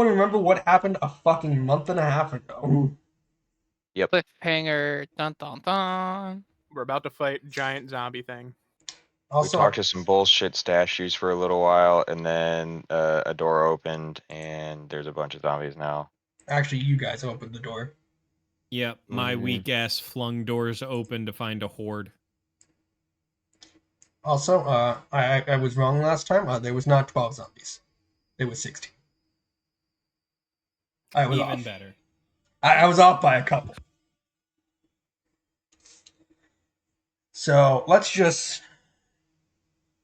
don't remember what happened a fucking month and a half ago. Cliffhanger. Dun dun dun. We're about to fight giant zombie thing. We talked to some bullshit statues for a little while, and then a door opened, and there's a bunch of zombies now. Actually, you guys opened the door. Yep, my weak ass flung doors open to find a horde. Also, I was wrong last time. There was not 12 zombies. There was 16. I was Even off. better. I was off by a couple. So let's just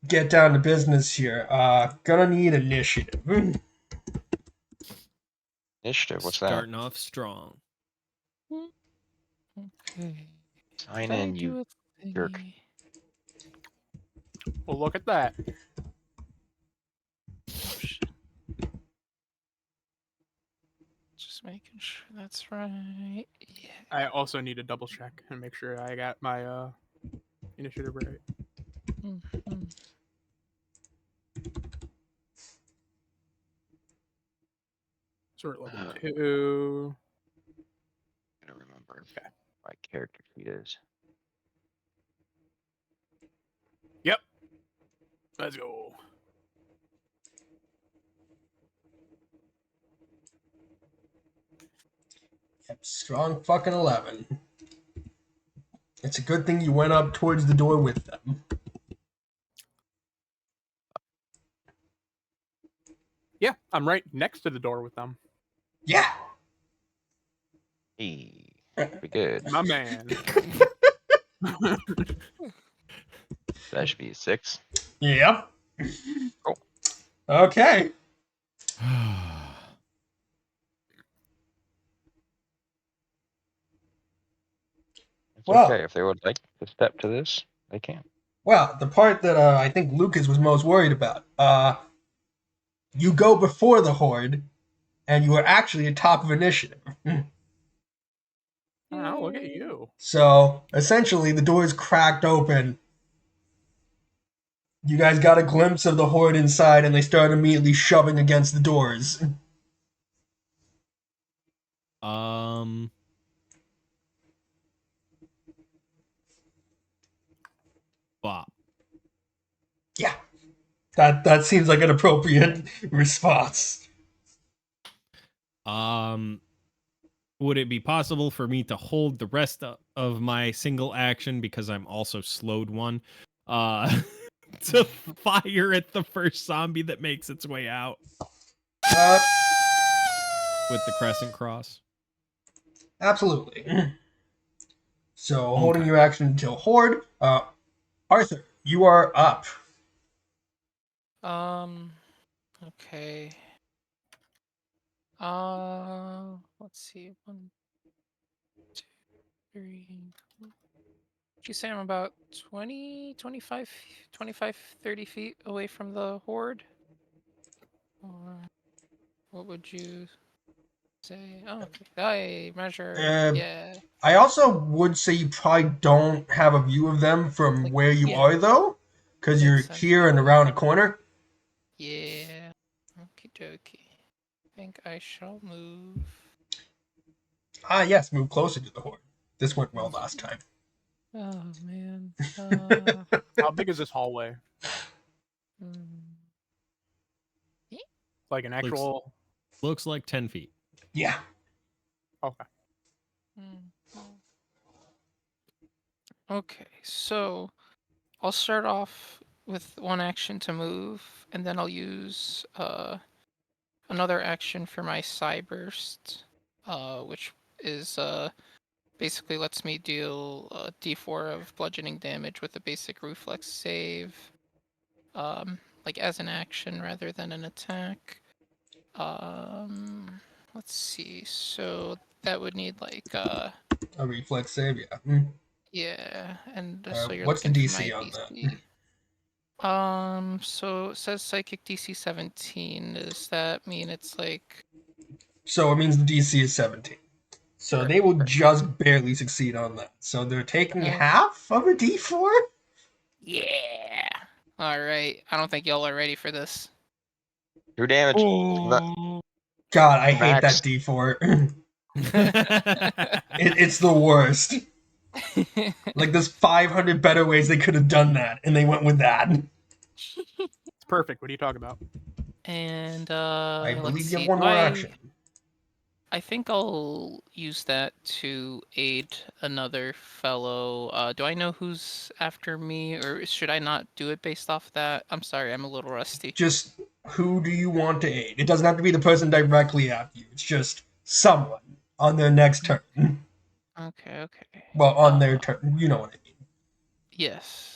get down to business here. Gonna need initiative. Initiative, what's that? Starting off strong. Okay. Sign in, you jerk. Well, look at that. Just making sure that's right. Yeah. I also need to double check and make sure I got my initiative right. Mm-hmm. So we're at level 2. I don't remember my character sheet is. Yep. Let's go. Yep, strong fucking 11. It's a good thing you went up towards the door with them. Yeah, I'm right next to the door with them. Yeah. Hey, be good. My man. That should be a 6. Yep. Cool. Okay. It's okay. If they would like to step to this, they can. Well, the part that I think Lucas was most worried about. You go before the horde, and you are actually at top of initiative. Oh, look at you. So, essentially, the doors cracked open. You guys got a glimpse of the horde inside, and they started immediately shoving against the doors. Bop. Yeah. That seems like an appropriate response. Would it be possible for me to hold the rest of my single action, because I'm also slowed one, to fire at the first zombie that makes its way out? With the crescent cross? Absolutely. So, holding your action until horde. Arthur, you are up. Okay. Let's see. 1, 2, 3. Did you say I'm about 20, 25, 30 feet away from the horde? Or what would you say? Oh, okay. I measure. Yeah. I also would say you probably don't have a view of them from where you are, though, because you're here and around a corner. Yeah. Okie dokie. I think I shall move. Yes, move closer to the horde. This went well last time. Oh, man. How big is this hallway? Like an actual... Looks like 10 feet. Yeah. Okay. Okay, so I'll start off with one action to move, and then I'll use another action for my Psyburst, which is basically lets me deal D4 of bludgeoning damage with a basic reflex save, like as an action rather than an attack. Let's see. So that would need like a reflex save, yeah. Yeah, and so you're what's the looking DC for my on DC. That? So it says Psychic DC 17. Does that mean it's like? So it means the DC is 17. So they will just barely succeed on that. So they're taking half of a D4? Yeah. All right. I don't think y'all are ready for this. 2 damage. God, I hate Max. that D4. It's the worst. Like, there's 500 better ways they could have done that, and they went with that. It's perfect. What are you talking about? And I let's believe you have see. one more action. I think I'll use that to aid another fellow. Do I know who's after me, or should I not do it based off that? I'm sorry, I'm a little rusty. Just who do you want to aid? It doesn't have to be the person directly after you. It's just someone on their next turn. Okay. Well, on their turn. You know what I mean. Yes.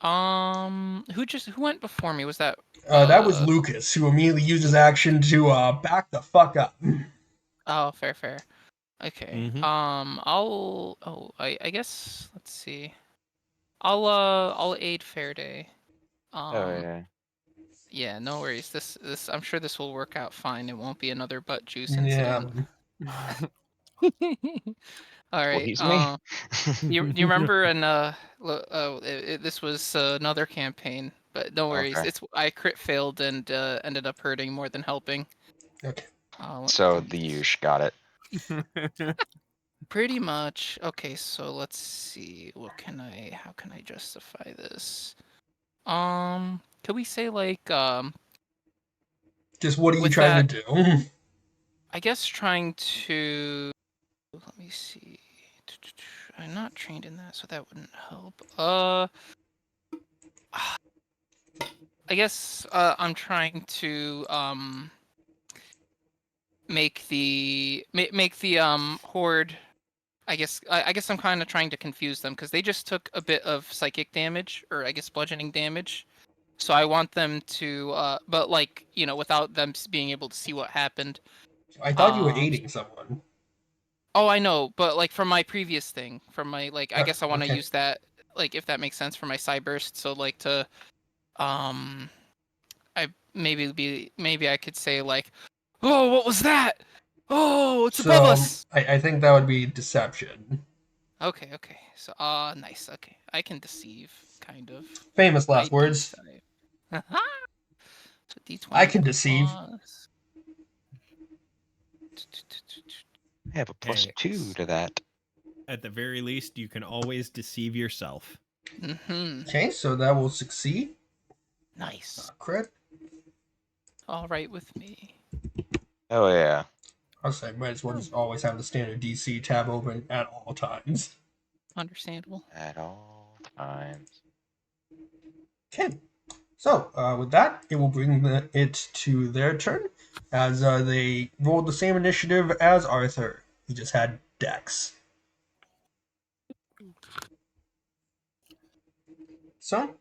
Who went before me? Was that That was Lucas, who immediately used his action to back the fuck up. Oh, fair. Okay. Mhm. I guess let's see. I'll aid Fairday. Oh yeah. Yeah, no worries. This I'm sure this will work out fine. It won't be another butt juice Yeah. incident. All right. Squeeze me. You remember in this was another campaign, but no worries. Okay. I crit failed and ended up hurting more than helping. Okay. So the Yush got it. Pretty much. Okay, so let's see. How can I justify this? Could we say like Just what are you with trying that, to do? I guess trying to let me see. I'm not trained in that, so that wouldn't help. I guess I'm trying to make the horde. I guess I'm kind of trying to confuse them because they just took a bit of psychic damage, or I guess bludgeoning damage. So I want them to, but like without them being able to see what happened. I thought you were Um. aiding someone. Oh, I know, but like from my previous thing, from my I guess I want to Okay. use that, like if that makes sense for my cyburst. So like to, um, I maybe I could say like, oh, what was that? Oh, it's above So us. I think that would be deception. Okay. So, nice. Okay, I can deceive, kind of. Famous last I words. deceive. So I D20 can deceive. plus. I have a plus Hey, 2 to that. at the very least, you can always deceive yourself. Okay, so that will succeed. Nice. Crit. All right with me. Oh yeah. I'll say might as well just always have the standard DC tab open at all times. Understandable. At all times. Okay. So with that, it will bring it to their turn, as they rolled the same initiative as Arthur. He just had Dex. So,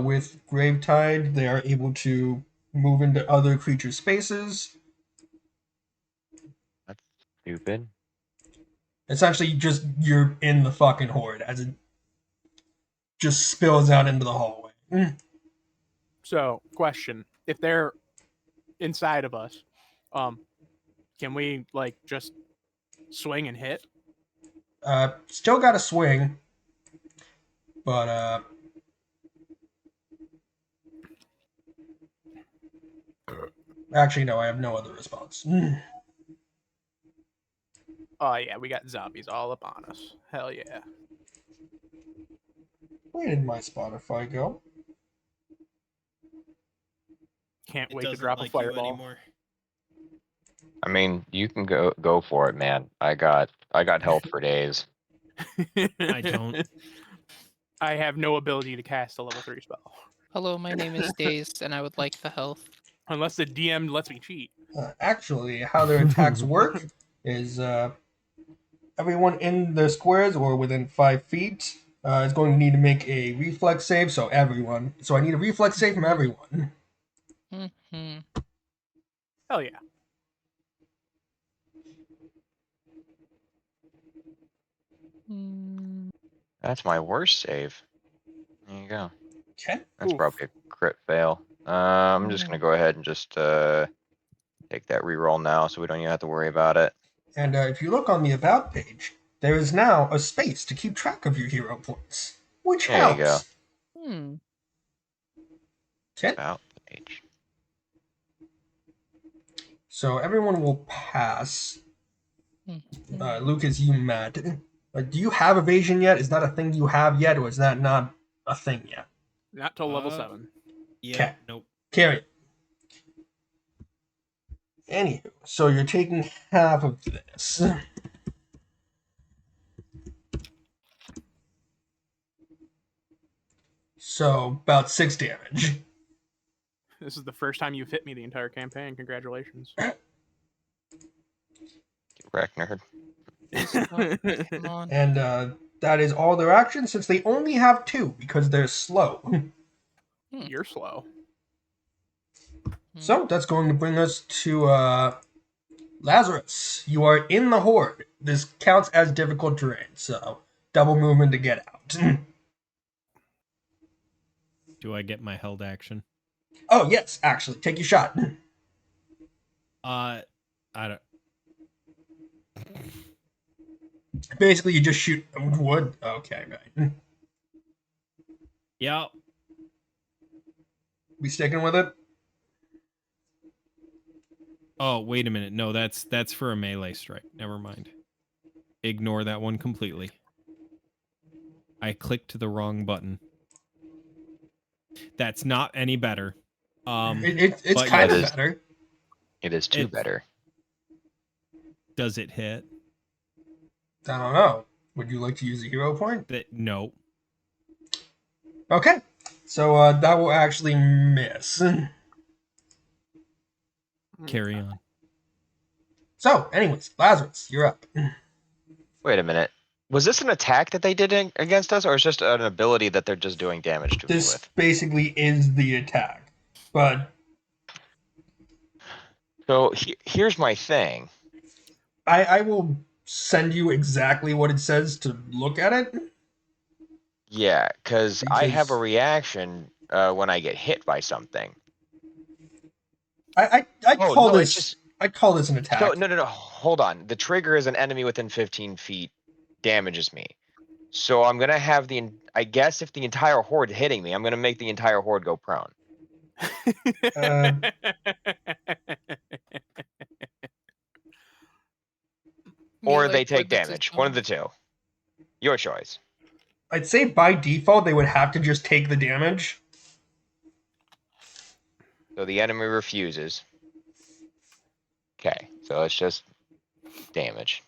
with Gravetide, they are able to move into other creature spaces. That's stupid. Essentially, just you're in the fucking horde as it just spills out into the hallway. So, question: if they're inside of us, can we like just swing and hit? Still got to swing, but actually, no, I have no other response. Oh yeah, we got zombies all up on us. Hell yeah. Where did my Spotify go? Can't It wait to doesn't drop a like you fireball. anymore. I mean, you can go for it, man. I got health for days. I don't. I have no ability to cast a level 3 spell. Hello, my name is Dazed, and I would like the health. Unless the DM lets me cheat. Actually, how their attacks work is everyone in the squares or within 5 feet is going to need to make a reflex save. So everyone. So I need a reflex save from everyone. Mm-hmm. Hell yeah. That's my worst save. There you go. Okay. That's Oof. probably a crit fail. I'm just gonna go ahead and just take that reroll now, so we don't even have to worry about it. And if you look on the About page, there is now a space to keep track of your hero points, which There you go. helps. Hmm. Okay. About the page. So everyone will pass. Lucas, you met. Do you have evasion yet? Is that a thing you have yet, or is that not a thing yet? Not till level Uh, 7. Yeah. Okay. Nope. Carry it. Anywho, so you're taking half of this. So about 6 damage. This is the first time you've hit me the entire campaign. Congratulations. Get wrecked, nerd. Come on. And that is all their actions since they only have 2 because they're slow. You're slow. So that's going to bring us to Lazarus. You are in the horde. This counts as difficult terrain, so double movement to get out. Do I get my held action? Oh yes, actually, take your shot. I don't. Basically, you just shoot wood. Okay, right. Yeah. We sticking with it? Oh, wait a minute. No, that's for a melee strike. Never mind. Ignore that one completely. I clicked the wrong button. That's not any better. It's but kind yeah, of it is. better. It is too It's- better. Does it hit? I don't know. Would you like to use a hero point? No. Okay, so that will actually miss. Carry on. So, anyways, Lazarus, you're up. Wait a minute. Was this an attack that they did against us, or is just an ability that they're just doing damage to me This with? basically is the attack, but So here's my thing. I will send you exactly what it says to look at it. Yeah, because I have a Because- reaction when I get hit by something. I Oh, call no, this it's just- I call this an attack. So no. Hold on. The trigger is an enemy within 15 feet damages me. So I'm gonna have I guess if the entire horde hitting me, I'm gonna make the entire horde go prone. Uh, Or Melee they take targets damage. is One of the two. Your choice. I'd say by default they would have to just take the damage. So the enemy refuses. Okay, so it's just damage.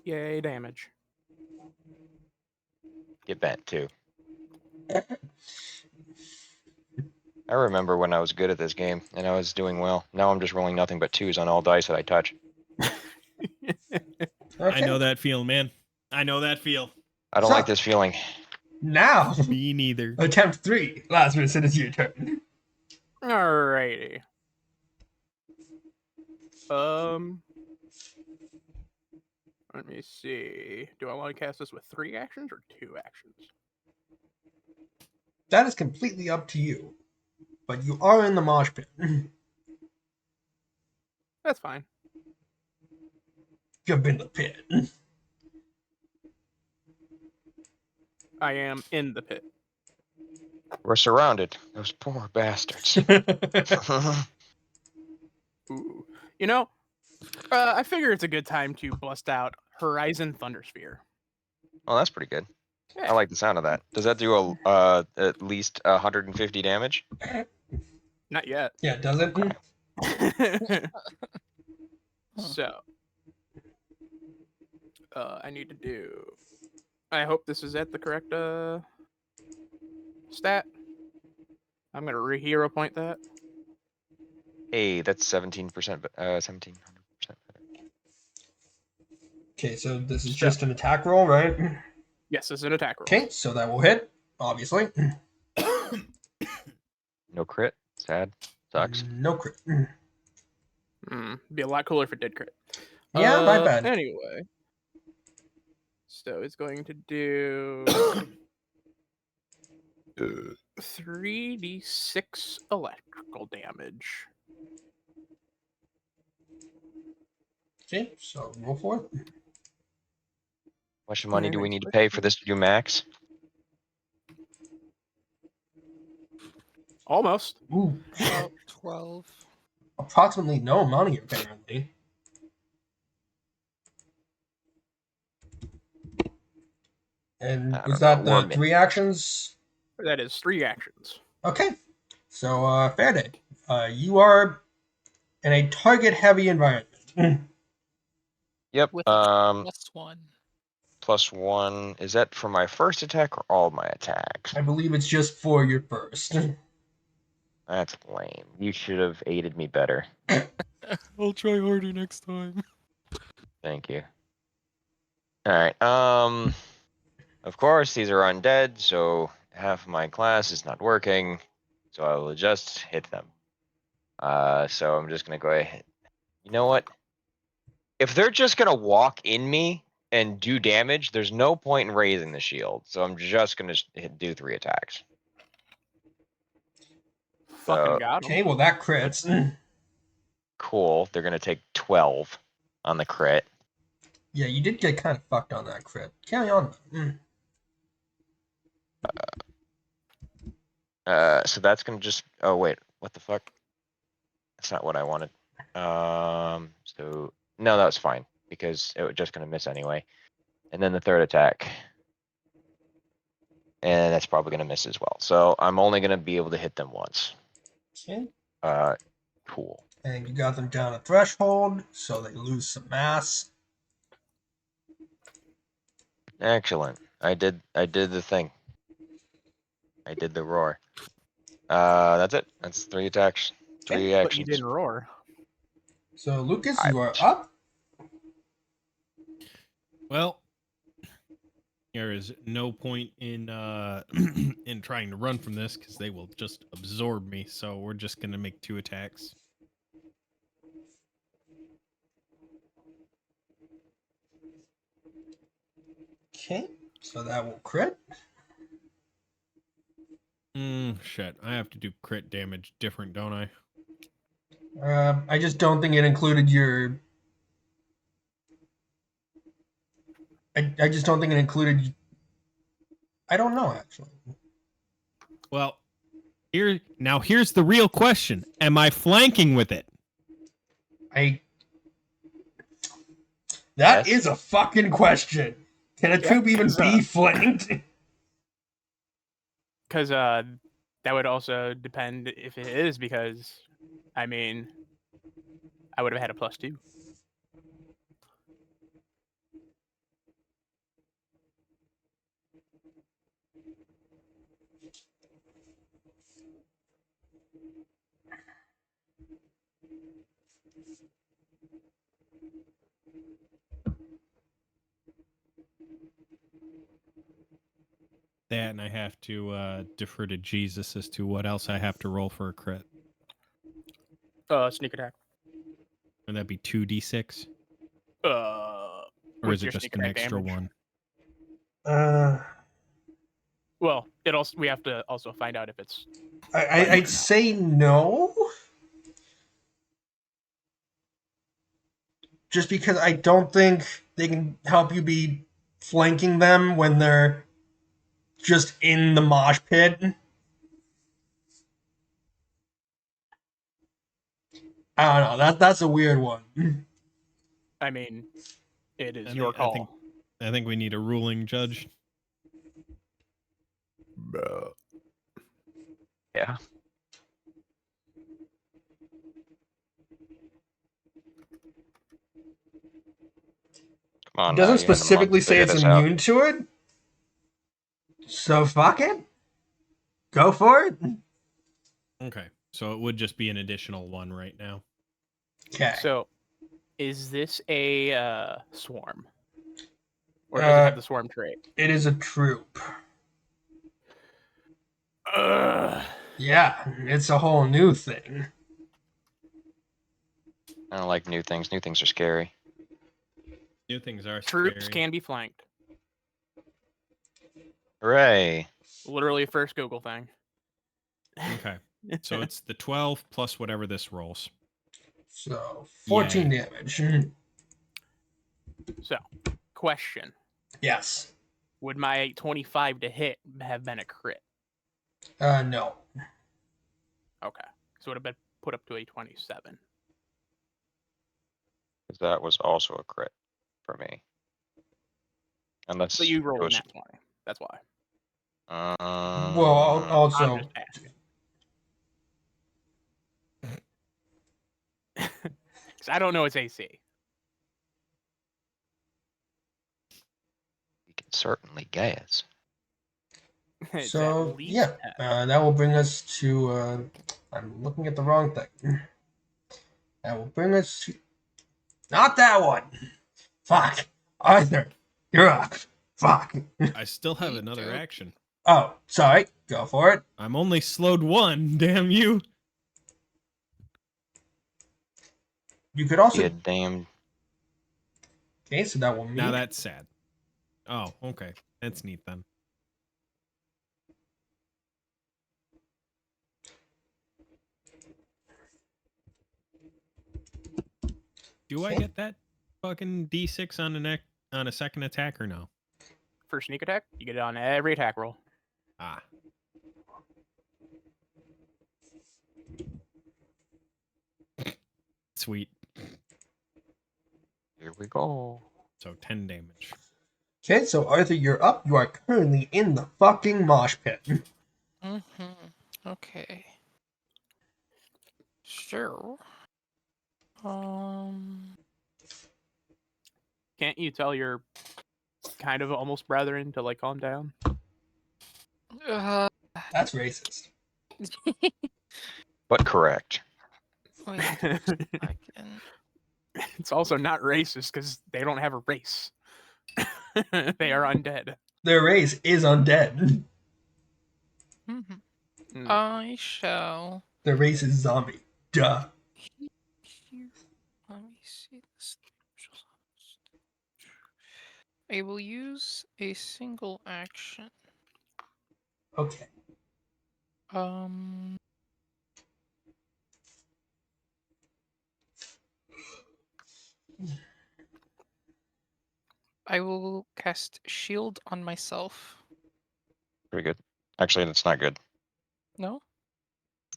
Yay, damage. Get bent too. I remember when I was good at this game and I was doing well. Now I'm just rolling nothing but 2s on all dice that I touch. Okay. I know that feel, man. I know that feel. I don't So- like this feeling. Now, Me neither. attempt 3. Lazarus, it is your turn. Alrighty. Let me see. Do I want to cast this with 3 actions or 2 actions? That is completely up to you. But you are in the mosh pit. That's fine. Jump in the pit. I am in the pit. We're surrounded. Those poor bastards. Ooh. You know, I figure it's a good time to bust out Horizon Thundersphere. Oh, that's pretty good. Yeah. I like the sound of that. Does that do at least 150 damage? Not yet. Yeah, does it? So, I need to do. I hope this is at the correct stat. I'm gonna re-hero point that. Hey, that's 17%. 1700%. Okay, so this is So- just an attack roll, right? Yes, it's an attack roll. Okay, so that will hit, obviously. No crit. Sad. Sucks. No crit. Be a lot cooler if it did crit. Yeah, my bad. Anyway, so it's going to do 3d6 electrical damage. Okay, so roll for it. How much money do we need to pay for this to do max? Almost. Ooh, about 12. approximately no money, apparently. And I was don't know. that We're the 3 actions? That is 3 actions. Okay. So, fair day. You are in a target-heavy environment. Yep. With +1. +1. Is that for my first attack or all my attacks? I believe it's just for your first. That's lame. You should have aided me better. I'll try harder next time. Thank you. Alright, of course, these are undead, so half of my class is not working, so I will just hit them. So I'm just gonna go ahead. You know what? If they're just gonna walk in me and do damage, there's no point in raising the shield, so I'm just gonna do 3 attacks. Fucking So, got him. Okay, well, that crits. cool. They're gonna take 12 on the crit. Yeah, you did get kind of fucked on that crit. Carry on. So that's gonna just. Oh wait, what the fuck? That's not what I wanted. So no, that was fine because it was just gonna miss anyway. And then the third attack, and that's probably gonna miss as well. So I'm only gonna be able to hit them once. Okay. Cool. And you got them down a threshold, so they lose some mass. Excellent. I did the thing. I did the roar. That's it. That's 3 attacks. 3 But you actions. didn't roar. So, Lucas, I- you are up. Well, there is no point in in trying to run from this because they will just absorb me. So we're just gonna make 2 attacks. Okay. So that will crit. Shit. I have to do crit damage different, don't I? I just don't think it included your. I just don't think it included. I don't know, actually. Well, here's the real question. Am I flanking with it? That Yes. is a fucking question. Can a troop even 'cause, be flanked? Because that would also depend if it is, because, I mean, I would have had a +2. That, and I have to defer to Jesus as to what else I have to roll for a crit. Sneak attack. Would that be 2d6? Or With is it your just sneak an attack extra damage. one? Well, we have to also find out if it's. I'd say no. Just because I don't think they can help you be flanking them when they're just in the mosh pit. I don't know. That's a weird one. I mean, it is I your think- I call. think- I think we need a ruling judge. Yeah. Come on It now. doesn't You had a month specifically to say figure it's this out. immune to it. So fuck it. Go for it. Okay, so it would just be an additional one right now. Okay. So, is this a swarm, or does it have the swarm trait? It is a troop. Ugh. Yeah, it's a whole new thing. I don't like new things. New things are scary. New things are Troops scary. can be flanked. Hooray. Literally, first Google thing. Okay, so it's the 12 plus whatever this rolls. So 14 Yay. damage. So, question: Yes. would my 25 to hit have been a crit? No. Okay, so it would have been put up to a 27. Because that was also a crit for me. Unless But you it rolled a was, nat 20. That's why. Well, I'm also, just asking. Because I don't know its AC. we can certainly guess. It's so at least yeah, 10. that will bring us to. I'm looking at the wrong thing. That will bring us to. Not that one! Fuck! Arthur, you're up. Fuck. I still have You another joke. action. Oh, sorry. Go for it. I'm only slowed 1. Damn you. You could Be also. a damn. Okay, so that will mean. Now that's sad. Oh, okay. That's neat then. Do I Okay. get that fucking D6 on a second attack or no? For sneak attack, you get it on every attack roll. Ah. Sweet. Here we go. So 10 damage. Okay, so Arthur, you're up. You are currently in the fucking mosh pit. Okay. Sure. Um. Can't you tell your kind of almost brethren to like calm down? Uh, That's racist. But correct. wait a second. It's also not racist because they don't have a race. They are undead. Their race is undead. Mhm. Mm. I shall. Their race is zombie. Duh. Here. Let me see this. I will use a single action. Okay. Um. I will cast shield on myself. Pretty good. Actually, that's not good. No?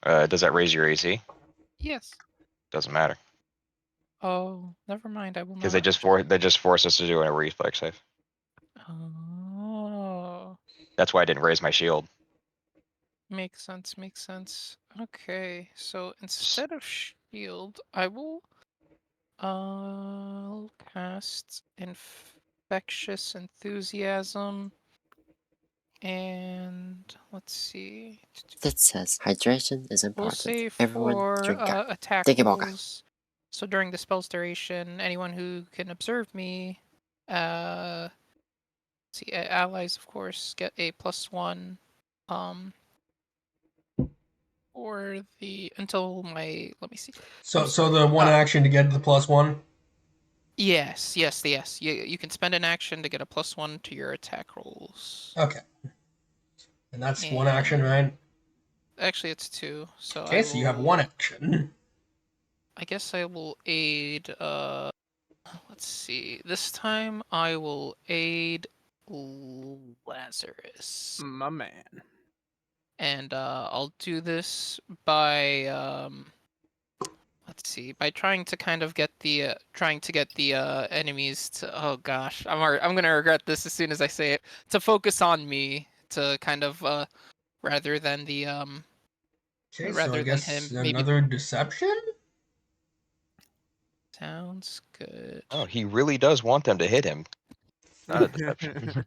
Does that raise your AC? Yes. Doesn't matter. Oh, never mind. I will Because not. they just force us to do a reflex save. Oh, That's why I didn't raise my shield. makes sense. Makes sense. Okay, so instead of shield, I will cast infectious enthusiasm, and let's see. That says hydration is We'll important. say Everyone for drink up. attack Take a boca. rolls. So during the spell's duration, anyone who can observe me, allies of course get a +1, or the until my let me see. So, I'm so sorry. the one action to get the +1. Yes. You can spend an action to get a +1 to your attack rolls. Okay. And that's one action, And right? actually, it's 2. So Okay, so you have one action. I guess I will aid. Let's see. This time I will aid Lazarus, My man. and I'll do this by let's see, by trying to kind of get the enemies to. Oh gosh, I'm gonna regret this as soon as I say it. To focus on me, to kind of rather than the Okay, so I rather than guess him. Maybe another deception? sounds good. Oh, he really does want them to hit him. Not a deception.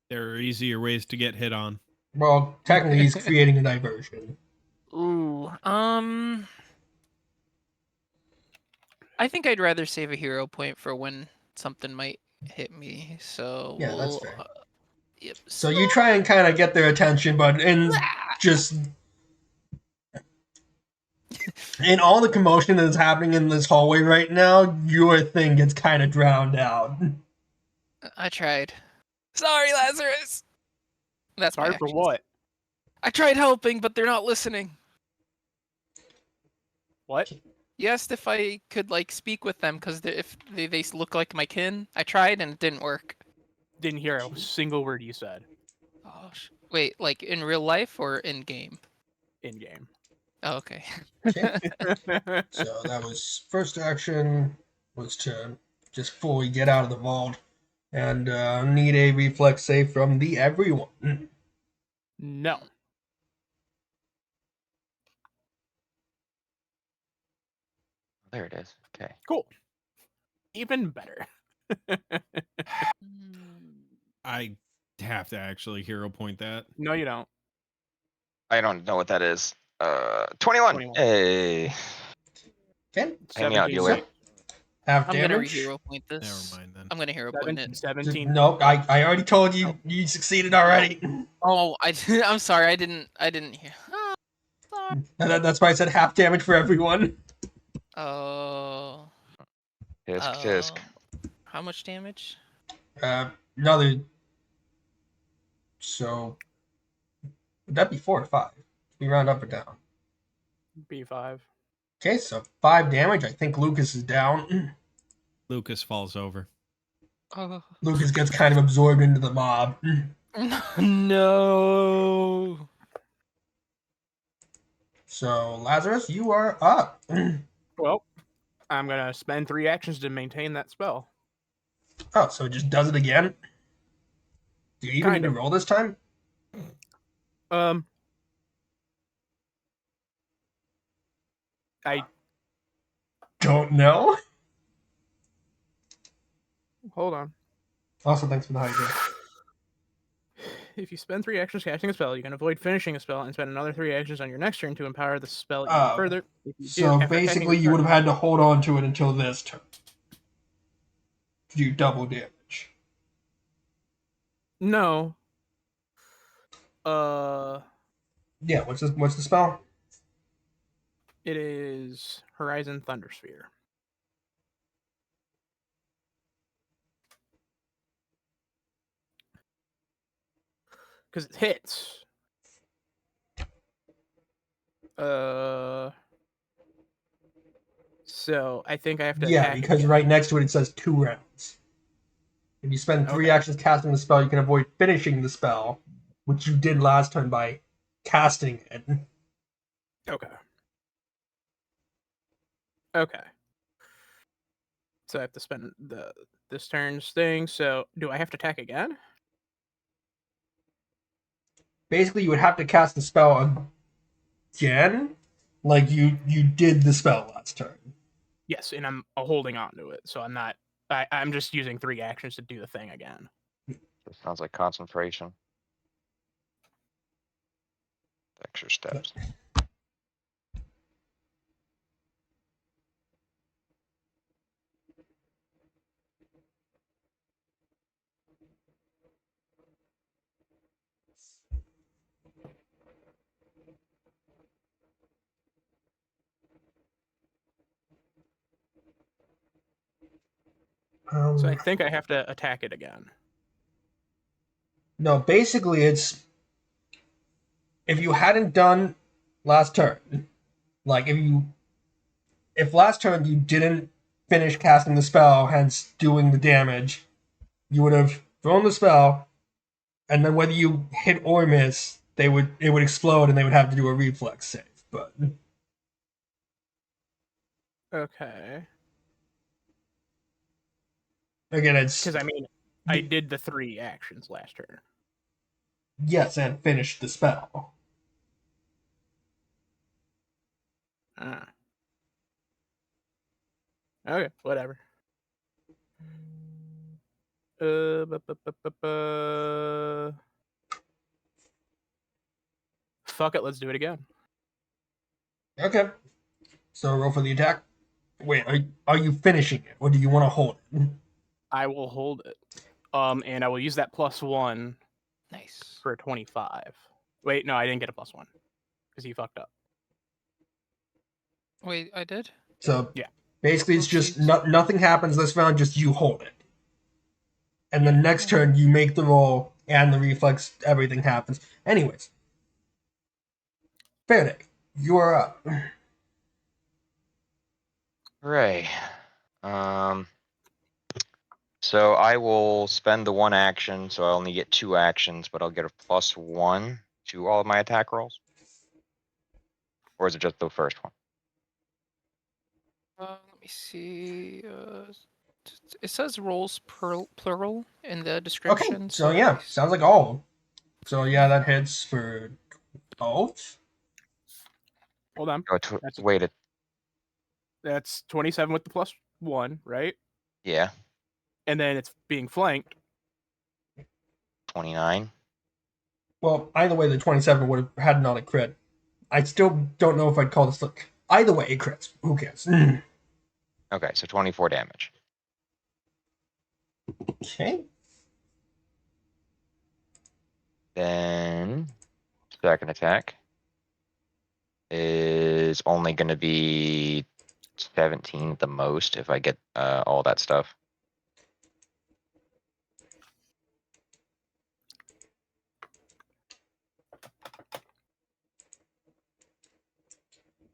There are easier ways to get hit on. Well, technically he's creating a diversion. Ooh, I think I'd rather save a hero point for when something might hit me. So Yeah, that's we'll. fair. Yep. So you try and kind of get their attention, but just in all the commotion that's happening in this hallway right now, your thing gets kind of drowned out. I tried. Sorry, Lazarus. That's my Sorry for action. what? I tried helping, but they're not listening. What? You asked if I could like speak with them because if they look like my kin. I tried and it didn't work. Didn't hear a single word you said Wait, like in real life or in game? in game. Oh, okay. Okay. So that was first action was to just fully get out of the vault and need a reflex save from the everyone. No. There it is. Okay. Cool. Even better. I have to actually hero point that. No, you don't. I don't know what that is. 21. 21. Hey. Okay. Hang me out, 17 dealer. weight. Half I'm gonna damage. hero point Never this. mind then. I'm gonna hero point it. 17. No, I already told you you succeeded already. Oh, I'm sorry. I didn't hear. That's why I said half damage for everyone. Oh. Tisk tisk. How much damage? Another. So would that be 4 or 5? We round up or down. B5. Okay, so 5 damage. I think Lucas is down. Lucas falls over. Oh. Lucas gets kind of absorbed into the mob. No. So Lazarus, you are up. Well, I'm going to spend 3 actions to maintain that spell. Oh, so it just does it again? Do you even Kind need to of. roll this time? I Don't know. hold on. Also, thanks for the hydrate. If you spend 3 actions casting a spell, you can avoid finishing a spell and spend another 3 actions on your next turn to empower the spell even Oh, further. If you do, So after attacking basically, your you would target- have had to hold on to it until this turn to do double damage. No. Yeah, what's the spell? It is Horizon Thundersphere. Because it hits. So I think I have to Yeah, attack because again. right next to it it says 2 rounds. If you spend 3 Okay. actions casting the spell, you can avoid finishing the spell, which you did last time by casting it. Okay. Okay. So I have to spend this turn's thing. So do I have to attack again? Basically, you would have to cast the spell again, like you did the spell last turn. Yes, and I'm holding on to it, so I'm not. I'm just using 3 actions to do the thing again. This sounds like concentration. Extra steps. So I think I have to attack it again. No, basically it's if you hadn't done last turn, like if last turn you didn't finish casting the spell, hence doing the damage, you would have thrown the spell, and then whether you hit or miss, it would explode and they would have to do a reflex save. But Okay. again, it's Because I mean, I did the 3 actions last turn. yes, and finish the spell. Ah. Okay, whatever. Fuck it, let's do it again. Okay. So roll for the attack. Wait, are you finishing it, or do you want to hold it? I will hold it. And I will use that +1 Nice. for a 25. Wait, no, I didn't get a +1 because he fucked up. Wait, I did? So Yeah. basically, it's just Oopsies. nothing happens this round. Just you hold it, and the next turn you make the roll and the reflex. Everything happens. Anyways, Faraday, you are up. Hooray. So I will spend the 1 action, so I only get 2 actions, but I'll get a +1 to all of my attack rolls. Or is it just the first one? Let me see. It says rolls plural in the description. Okay, so yeah, sounds like all of them. So yeah, that hits for 12. Hold on. Oh, That's wait, that's 27 with the +1, right? yeah, And then it's being flanked. 29. Well, either way, the 27 would have had not a crit. I still don't know if I'd call this. Either way, it crits. Who cares? Okay, so 24 damage. Okay. Then second attack is only going to be 17 at the most if I get all that stuff.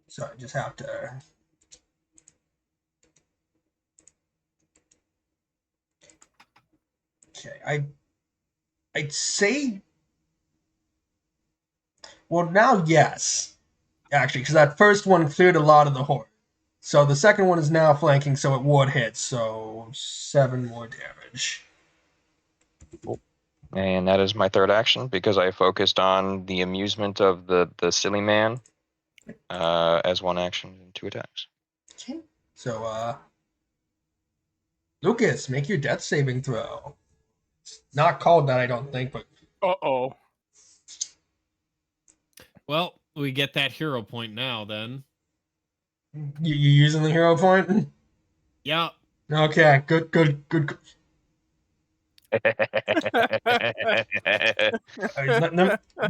So I just have to. Okay, I'd say. Well, now yes, actually, because that first one cleared a lot of the horde. So the second one is now flanking, so it would hit. So 7 more damage. And that is my third action because I focused on the amusement of the silly man as one action and 2 attacks. Okay. So Lucas, make your death saving throw. It's not called that, I don't think, but Uh-oh. Well, we get that hero point now then. you using the hero point? Yeah. Okay, good.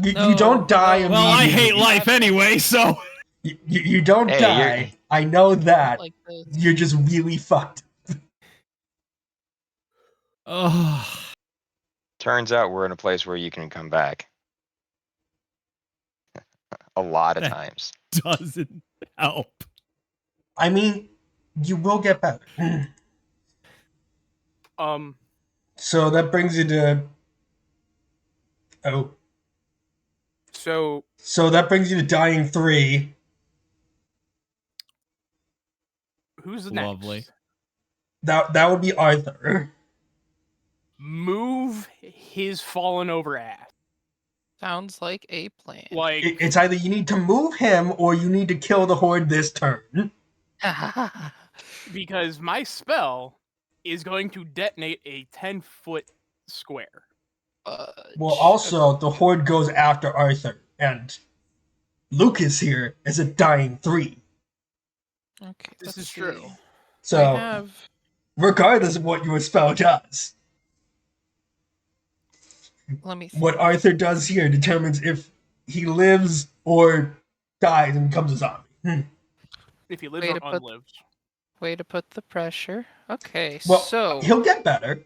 You don't die immediately. Well, I hate life anyway, so You don't Hey, die. I know that. Like this. You're just really fucked. oh, Turns out we're in a place where you can come back. A lot of That- times. doesn't help. I mean, you will get better. So that brings you to. Oh. So that brings you to dying 3. who's the next? Lovely. That would be Arthur. Move his fallen over ass. Sounds like a plan. Like It's either you need to move him or you need to kill the horde this turn. because my spell is going to detonate a 10-foot square. Well, also, the horde goes after Arthur, and Lucas here is a dying 3. Okay, This let's is see. true. So, I have regardless of what your spell does, let me think. what Arthur does here determines if he lives or dies and becomes a zombie. If he lives Way or to put- unlives. Way to put the pressure. Okay, Well, so he'll get better.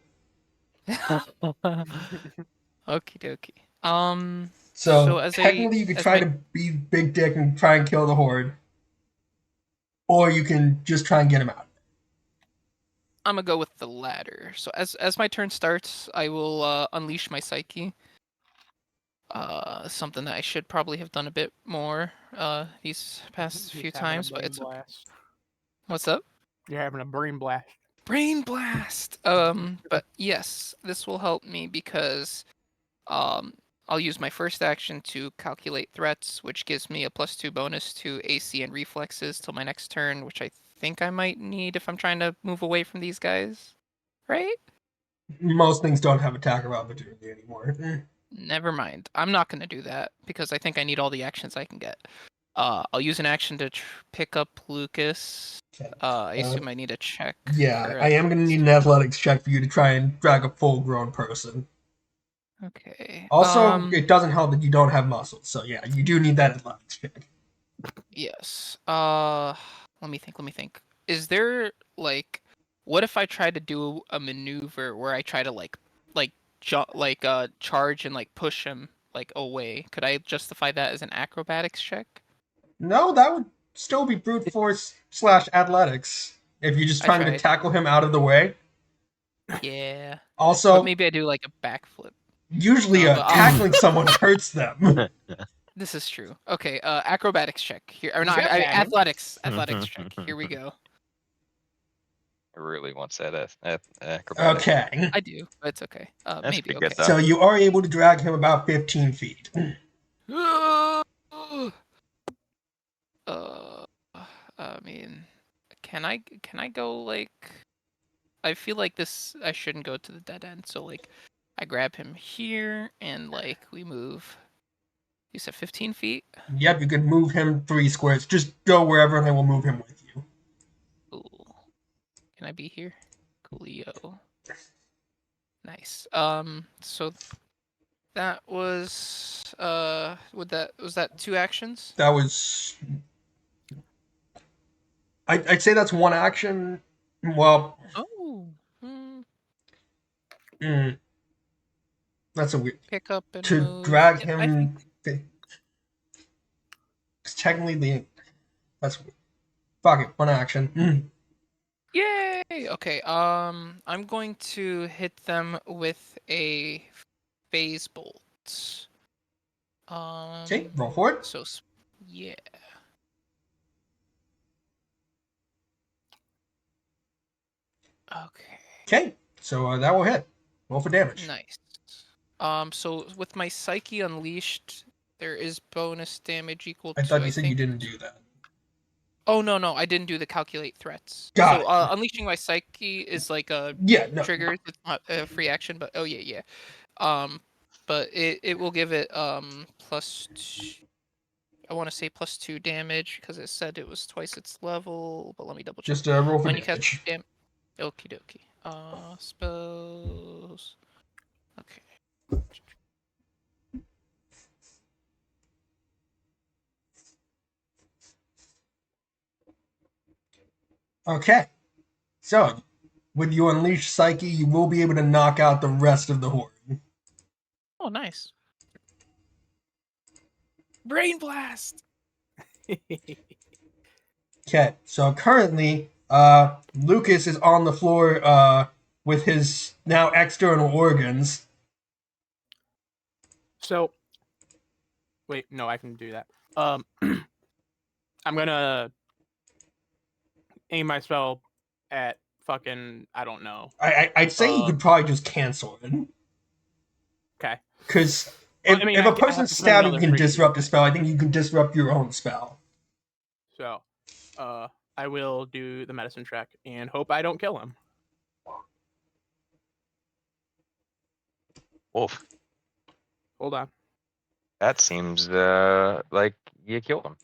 okie dokie. So, So as technically, you could as try my- to be big dick and try and kill the horde, or you can just try and get him out. I'm gonna go with the latter. So as my turn starts, I will unleash my psyche. Something that I should probably have done a bit more these past He's few having a times, but brain it's okay. blast. What's up? You're having a brain blast. Brain blast. But yes, this will help me because I'll use my first action to calculate threats, which gives me a +2 bonus to AC and reflexes till my next turn, which I think I might need if I'm trying to move away from these guys. Right? Most things don't have attacker opportunity anymore. Never mind. I'm not gonna do that because I think I need all the actions I can get. I'll use an action to pick up Lucas. Okay. I assume I need a check. Yeah, for I am going to need an athletics check for you to try and drag a full-grown person. Okay. Also, it doesn't help that you don't have muscles, so yeah, you do need that athletics check. Yes. Let me think. Is there like, what if I try to do a maneuver where I try to charge and like push him like away? Could I justify that as an acrobatics check? No, that would still be brute force / athletics if you're just I trying to tried. tackle him out of the way. Yeah. Also, But maybe I do like a backflip. usually No, but I'll- tackling someone hurts them. This is true. Okay, acrobatics check here. Or He's not, got padding. athletics check. Here we go. I really want that acrobatic. Okay. I do, but it's okay. That's Maybe pretty okay. good, though. So you are able to drag him about 15 feet. I mean, can I go like? I feel like this. I shouldn't go to the dead end. So like, I grab him here and like we move. You said 15 feet. Yep, you could move him 3 squares. Just go wherever and I will move him with you. Cool. Can I be here? Coolio. Nice. So that was was that 2 actions? That was... I'd say that's 1 action. Well, Oh. that's a weird... Pick up and To move. drag Yeah, I think- him... Technically, that's... Fuck it, 1 action. Yay! Okay. I'm going to hit them with a phase bolt. Okay, roll for it. So yeah. Okay. Okay, so that will hit. Roll for damage. Nice. So with my Psyche Unleashed, there is bonus damage equal I to. thought you said you think... didn't do that. Oh no, I didn't do the calculate threats. Got so it. unleashing my Psyche is like a Yeah, no. trigger. It's not a free action, but oh yeah. But it will give it plus. I want to say plus 2 damage because it said it was twice its level. But let me double check. Just roll for When you cast damage. Okie dokie. Spells. Okay. Okay. So, with your Unleashed Psyche, you will be able to knock out the rest of the horde. Oh, nice. Brain blast. Okay, so currently, Lucas is on the floor with his now external organs. So, wait, no, I can do that. I'm gonna aim my spell at fucking, I don't know. I'd say you could probably just cancel it. Okay. Because Well, if, I mean, if I a have person's to spend stabbing another can 3. disrupt a spell, I think you can disrupt your own spell. So, I will do the medicine check and hope I don't kill him. Wolf. Hold on. That seems like you killed him.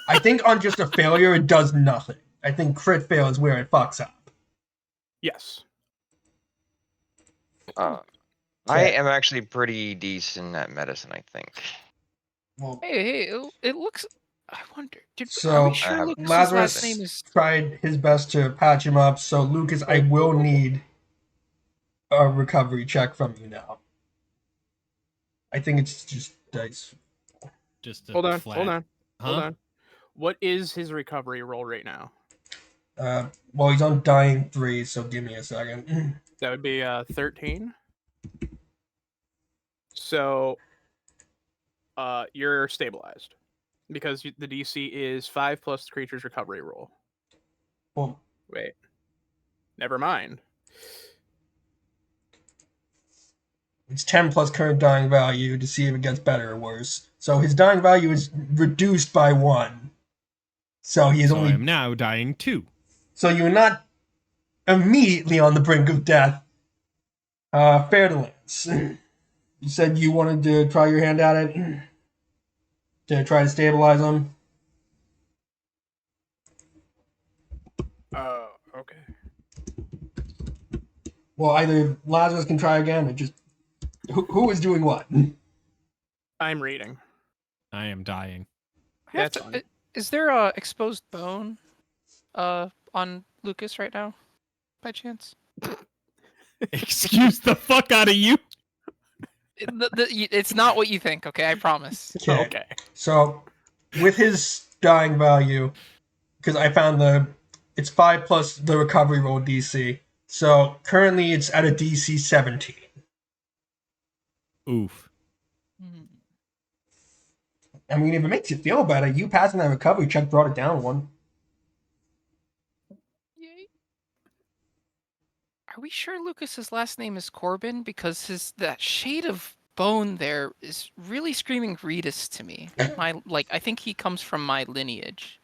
I think on just a failure, it does nothing. I think crit fail is where it fucks up. Yes. I am actually pretty decent at medicine, I think. Well, Hey, it looks. I wonder. Are so we sure have Lucas's Lazarus last name is? tried his best to patch him up, so Lucas, I will need a recovery check from you now. I think it's just dice. Just a Hold on. flat. Hold on. Huh? Hold on. What is his recovery roll right now? Well, he's on dying 3, so give me a second. That would be 13. So, you're stabilized because the DC is 5 plus the creature's recovery roll. Well, Wait. Never mind. it's 10 plus current dying value to see if it gets better or worse. So his dying value is reduced by 1. So he is So only. I am now dying 2. So you're not immediately on the brink of death. Fair to Lance. You said you wanted to try your hand at it to try to stabilize him. Okay. Well, either Lazarus can try again, or just who is doing what? I'm reading. I am dying. That's fine. Is there a exposed bone, on Lucas right now, by chance? Excuse the fuck out of you. It's not what you think. Okay, I promise. Okay. So, with his dying value, because I found it's 5 plus the recovery roll DC. So currently it's at a DC 17. Oof. I mean, if it makes you feel better, you passing that recovery check brought it down one. Yay. Are we sure Lucas's last name is Corbin? Because that shade of bone there is really screaming Reedus to me. I think he comes from my lineage.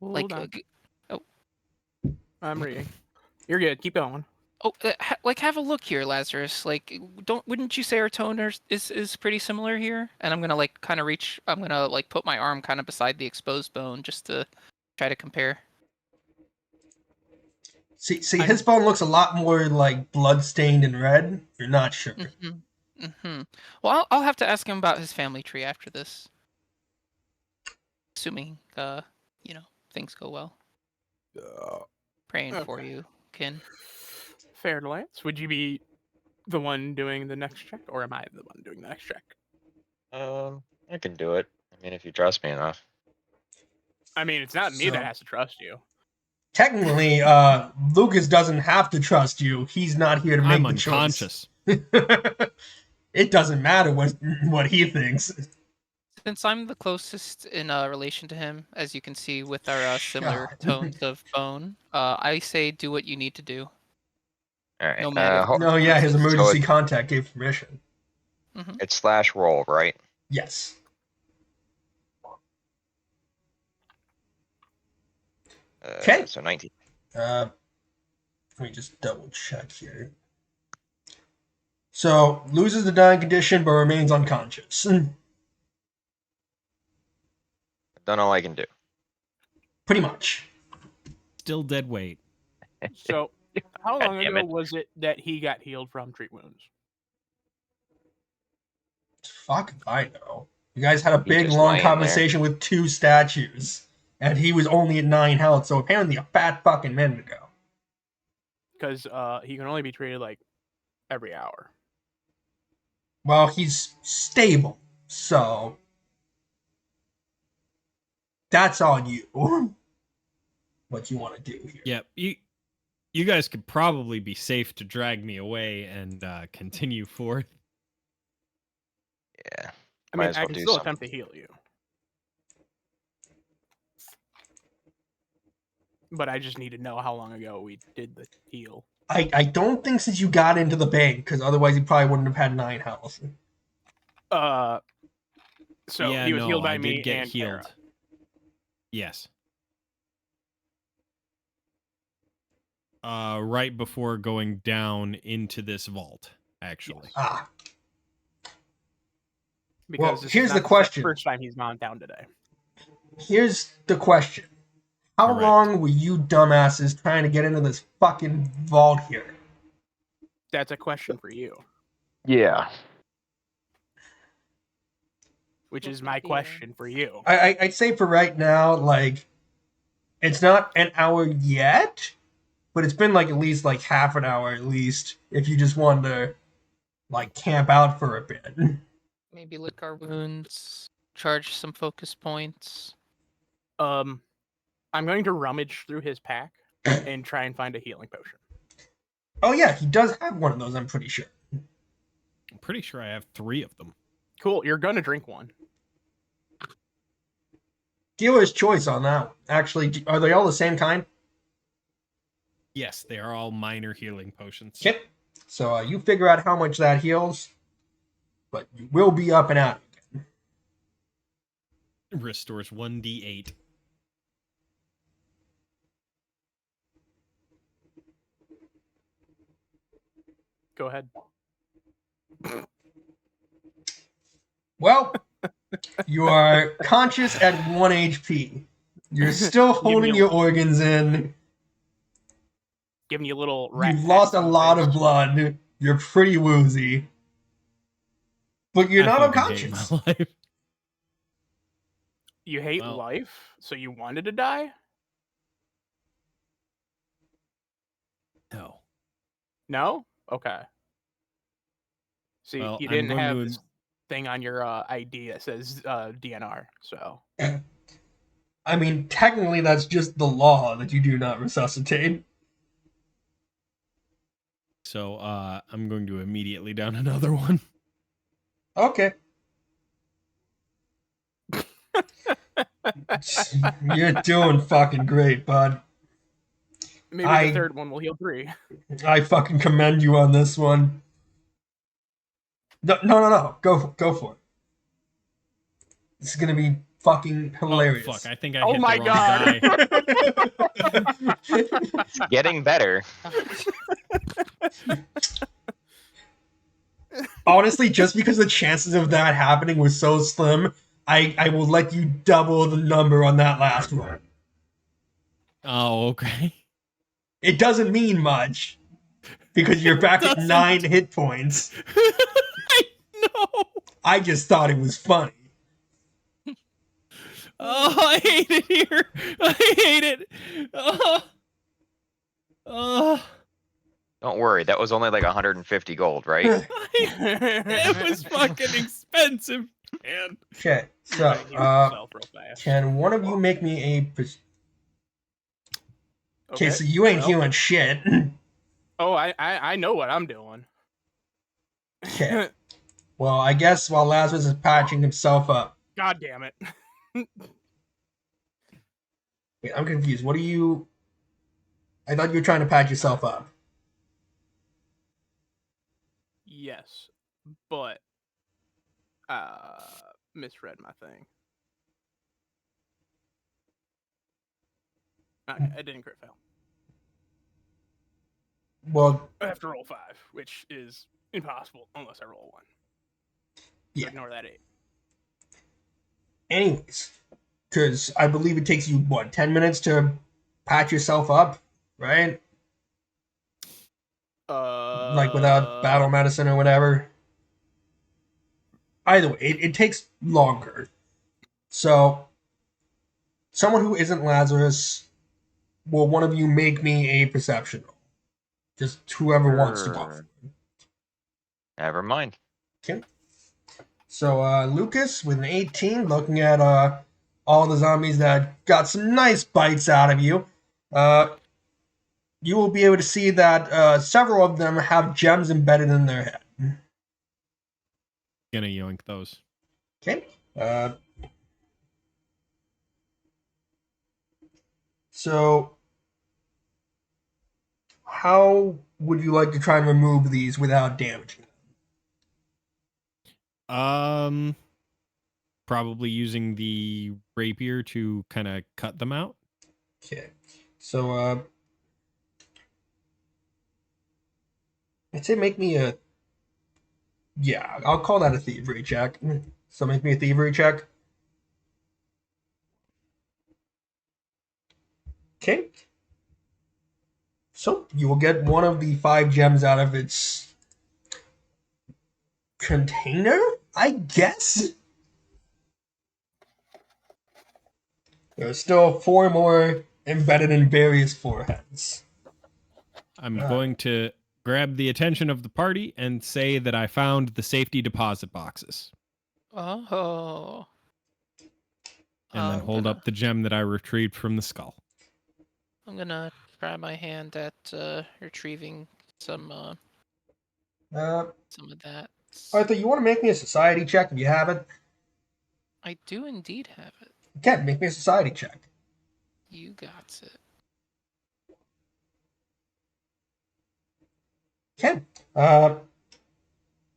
Hold on. Oh, I'm reading. You're good. Keep going. have a look here, Lazarus. Wouldn't you say our tone is pretty similar here? And I'm gonna kind of reach. I'm gonna put my arm kind of beside the exposed bone just to try to compare. See, his bone looks a lot more like blood-stained and red. You're not sure. Well, I'll have to ask him about his family tree after this. Assuming, things go well. Praying for Okay. you, Kin. Fair Lance, would you be the one doing the next check, or am I the one doing the next check? I can do it. I mean, if you trust me enough. I mean, it's not me So- that has to trust you. Technically, Lucas doesn't have to trust you. He's not here to make I'm the choice. unconscious. It doesn't matter what he thinks. Since I'm the closest in relation to him, as you can see with our similar God. tones of bone, I say do what you need to do. All right. No matter the No, yeah, his consequences. emergency contact gave permission. It's slash roll, right? Yes. Okay. So 19. Let me just double check here. So, loses the dying condition but remains unconscious. I've done all I can do. Pretty much. Still dead weight. So, how God long damn ago it. was it that he got healed from treat wounds? Fuck if I know. You guys had a He big, just long laying there. conversation with two statues. And he was only at 9 health, so apparently a fat fucking minute ago. Because he can only be treated like every hour. Well, he's stable, so that's on you. What you want to do here. Yep. You guys could probably be safe to drag me away and continue forth. Yeah. I Might mean, as I well can do still something. attempt to heal you. But I just need to know how long ago we did the heal. I don't think since you got into the bank, because otherwise you probably wouldn't have had 9 health. So yeah, he was no, healed by I me did get and healed. Kara. Yes. Right before going down into this vault, actually. Ah, Because Well, this is here's not the question. first time he's gone down today. here's the question. How Correct. long were you dumbasses trying to get into this fucking vault here? That's a question for you, Yeah. which is my question for you. I'd say for right now, it's not an hour yet, but it's been at least half an hour at least if you just wanted to camp out for a bit. Maybe lick our wounds, charge some focus points. I'm going to rummage through his pack and try and find a healing potion. Oh yeah, he does have one of those, I'm pretty sure. I'm pretty sure I have 3 of them. Cool, you're gonna drink one. Dealer's choice on that one. Actually, are they all the same kind? Yes, they are all minor healing potions. Yep. So you figure out how much that heals, but you will be up and out. Restores 1d8. Go ahead. Well, you are conscious at 1 HP. You're still holding your organs in. Giving you a little rat. You've lost a pat on the lot face. of blood. You're pretty woozy. But you're I not fucking hate unconscious. my life. You hate Well- life, so you wanted to die? No. No? Okay. See, Well, you I'm didn't going have to- this thing on your ID that says DNR, so. I mean, technically, that's just the law that you do not resuscitate. So I'm going to immediately down another one. Okay. You're doing fucking great, bud. Maybe the third one will heal 3. I fucking commend you on this one. No. Go for it. This is gonna be fucking hilarious. Oh, fuck. I think I Oh hit my the wrong God. die. It's getting better. Honestly, just because the chances of that happening were so slim, I will let you double the number on that last one. Oh, okay. It doesn't mean much because you're back at doesn't. 9 hit points. I know. I just thought it was funny. Oh, I hate it here. I hate it. Oh. Don't worry, that was only like 150 gold, right? It was fucking expensive, man. Okay, so Right, heal yourself real fast. can one of you make me a? Okay, Okay, so you ain't well, healing shit. Oh, I know what I'm doing. Okay. Well, I guess while Lazarus is patching himself up, God damn it. wait, I'm confused. What are you? I thought you were trying to patch yourself up. Yes, but misread my thing. Okay, I didn't crit fail. Well, I have to roll 5, which is impossible unless I roll 1. So yeah. ignore that 8. Anyways, because I believe it takes you what 10 minutes to patch yourself up, right? Like without battle medicine or whatever. Either way, it takes longer. So, someone who isn't Lazarus, will one of you make me a perception roll? Just whoever wants to go for it. Never mind. Okay. So, Lucas with an 18, looking at all the zombies that got some nice bites out of you. You will be able to see that several of them have gems embedded in their head. Gonna yoink those. Okay. So, how would you like to try and remove these without damaging them? Probably using the rapier to kind of cut them out. Okay. So, I'd say make me a. Yeah, I'll call that a thievery check. So make me a thievery check. Okay. So you will get one of the 5 gems out of its container, I guess. There are still 4 more embedded in various foreheads. I'm going to grab the attention of the party and say that I found the safety deposit boxes. Oh. And then hold up the gem that I retrieved from the skull. I'm gonna try my hand at retrieving some of that. Arthur, you want to make me a society check if you have it? I do indeed have it. Okay, make me a society check. You got it. Okay.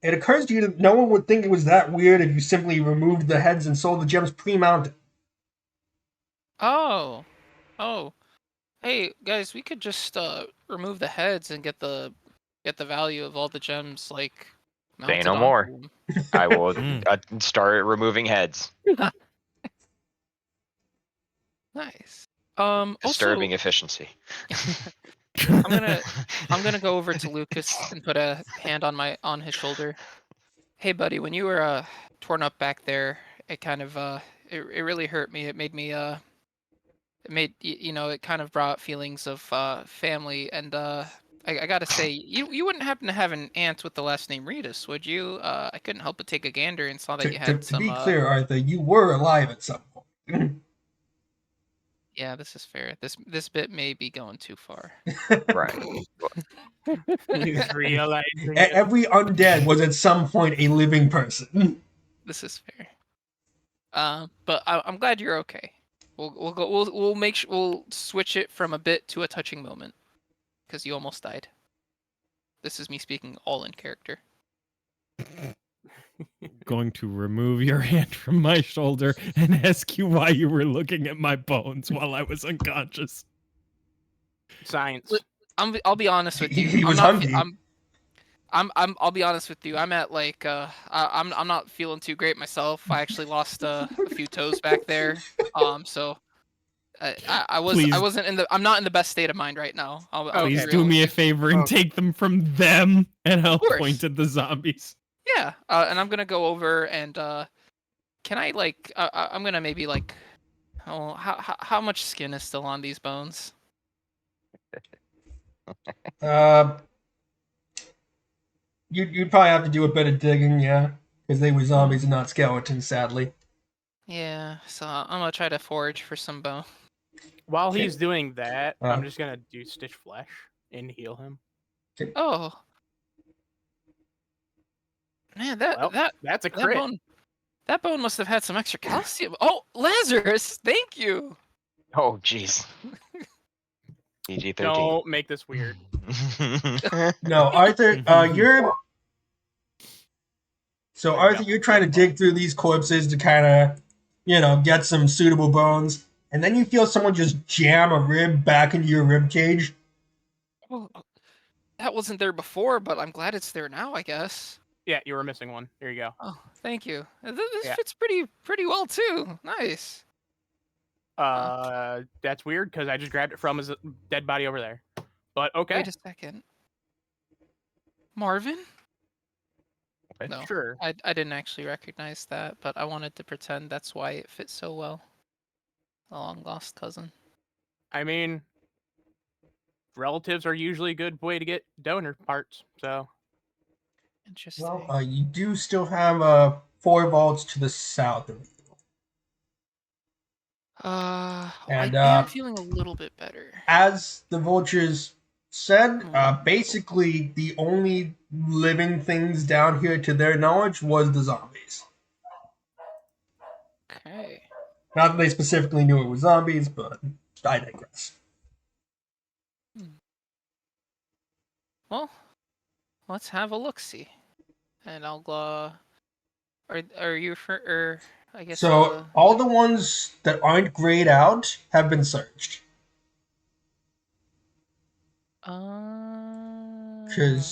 It occurs to you that no one would think it was that weird if you simply removed the heads and sold the gems pre-mounted. Oh. Hey guys, we could just remove the heads and get the value of all the gems like mounted Say no onto more. them. I will start removing heads. Nice. Also, Disturbing efficiency. I'm gonna go over to Lucas and put a hand on his shoulder. Hey buddy, when you were torn up back there, it kind of it really hurt me. It made me it kind of brought feelings of family, and I gotta say, you wouldn't happen to have an aunt with the last name Ritas, would you? I couldn't help but take a gander and saw that you had To some. be clear, Arthur, you were alive at some point. Yeah, this is fair. This bit may be going too far. Right. He's realizing Every undead was at some point a living person. This is fair. But I'm glad you're okay. We'll make sure we'll switch it from a bit to a touching moment, because you almost died. This is me speaking all in character. Going to remove your hand from my shoulder and ask you why you were looking at my bones while I was unconscious. Science. I'll be honest with you. He I'm was not. hungry. I'll be honest with you. I'm at like I'm not feeling too great myself. I actually lost a few toes back there. So I Please. wasn't in the I'm not in the best state of mind right now. I'll be Please real do with me you. a favor and Okay. take them from them, and I'll course. point at the zombies. Yeah, and I'm gonna go over and can I like I'm gonna maybe like how much skin is still on these bones? Uh, you'd probably have to do a bit of digging, yeah, because they were zombies and not skeletons, sadly. Yeah, so I'm gonna try to forage for some bone. While Okay. he's doing that, Uh. I'm just gonna do stitch flesh and heal him. Oh, man, Well, that's a crit. that bone must have had some extra calcium. Oh, Lazarus, thank you. Oh, jeez. PG-13. Don't make this weird. No, Arthur, you're. So, Like, Arthur, no, you're trying to dig through these corpses to kind of, get some suitable bones, and then you feel someone just jam a rib back into your rib cage. Well, that wasn't there before, but I'm glad it's there now, I guess. Yeah, you were missing one. Here you go. Oh, thank you. This Yeah. fits pretty well too. Nice. That's weird because I just grabbed it from his dead body over there. But okay, Wait a second. Marvin? What? No, sure. I didn't actually recognize that, but I wanted to pretend that's why it fits so well. A long lost cousin. I mean, relatives are usually a good way to get donor parts. So Interesting. Well, you do still have 4 vaults to the south of you. And, I am feeling a little bit better. As the vultures said, basically the only living things down here, to their knowledge, was the zombies. Okay. Not that they specifically knew it was zombies, but I digress. Well, let's have a look-see. And I'll are you for I guess So all the ones that aren't grayed out have been searched. Because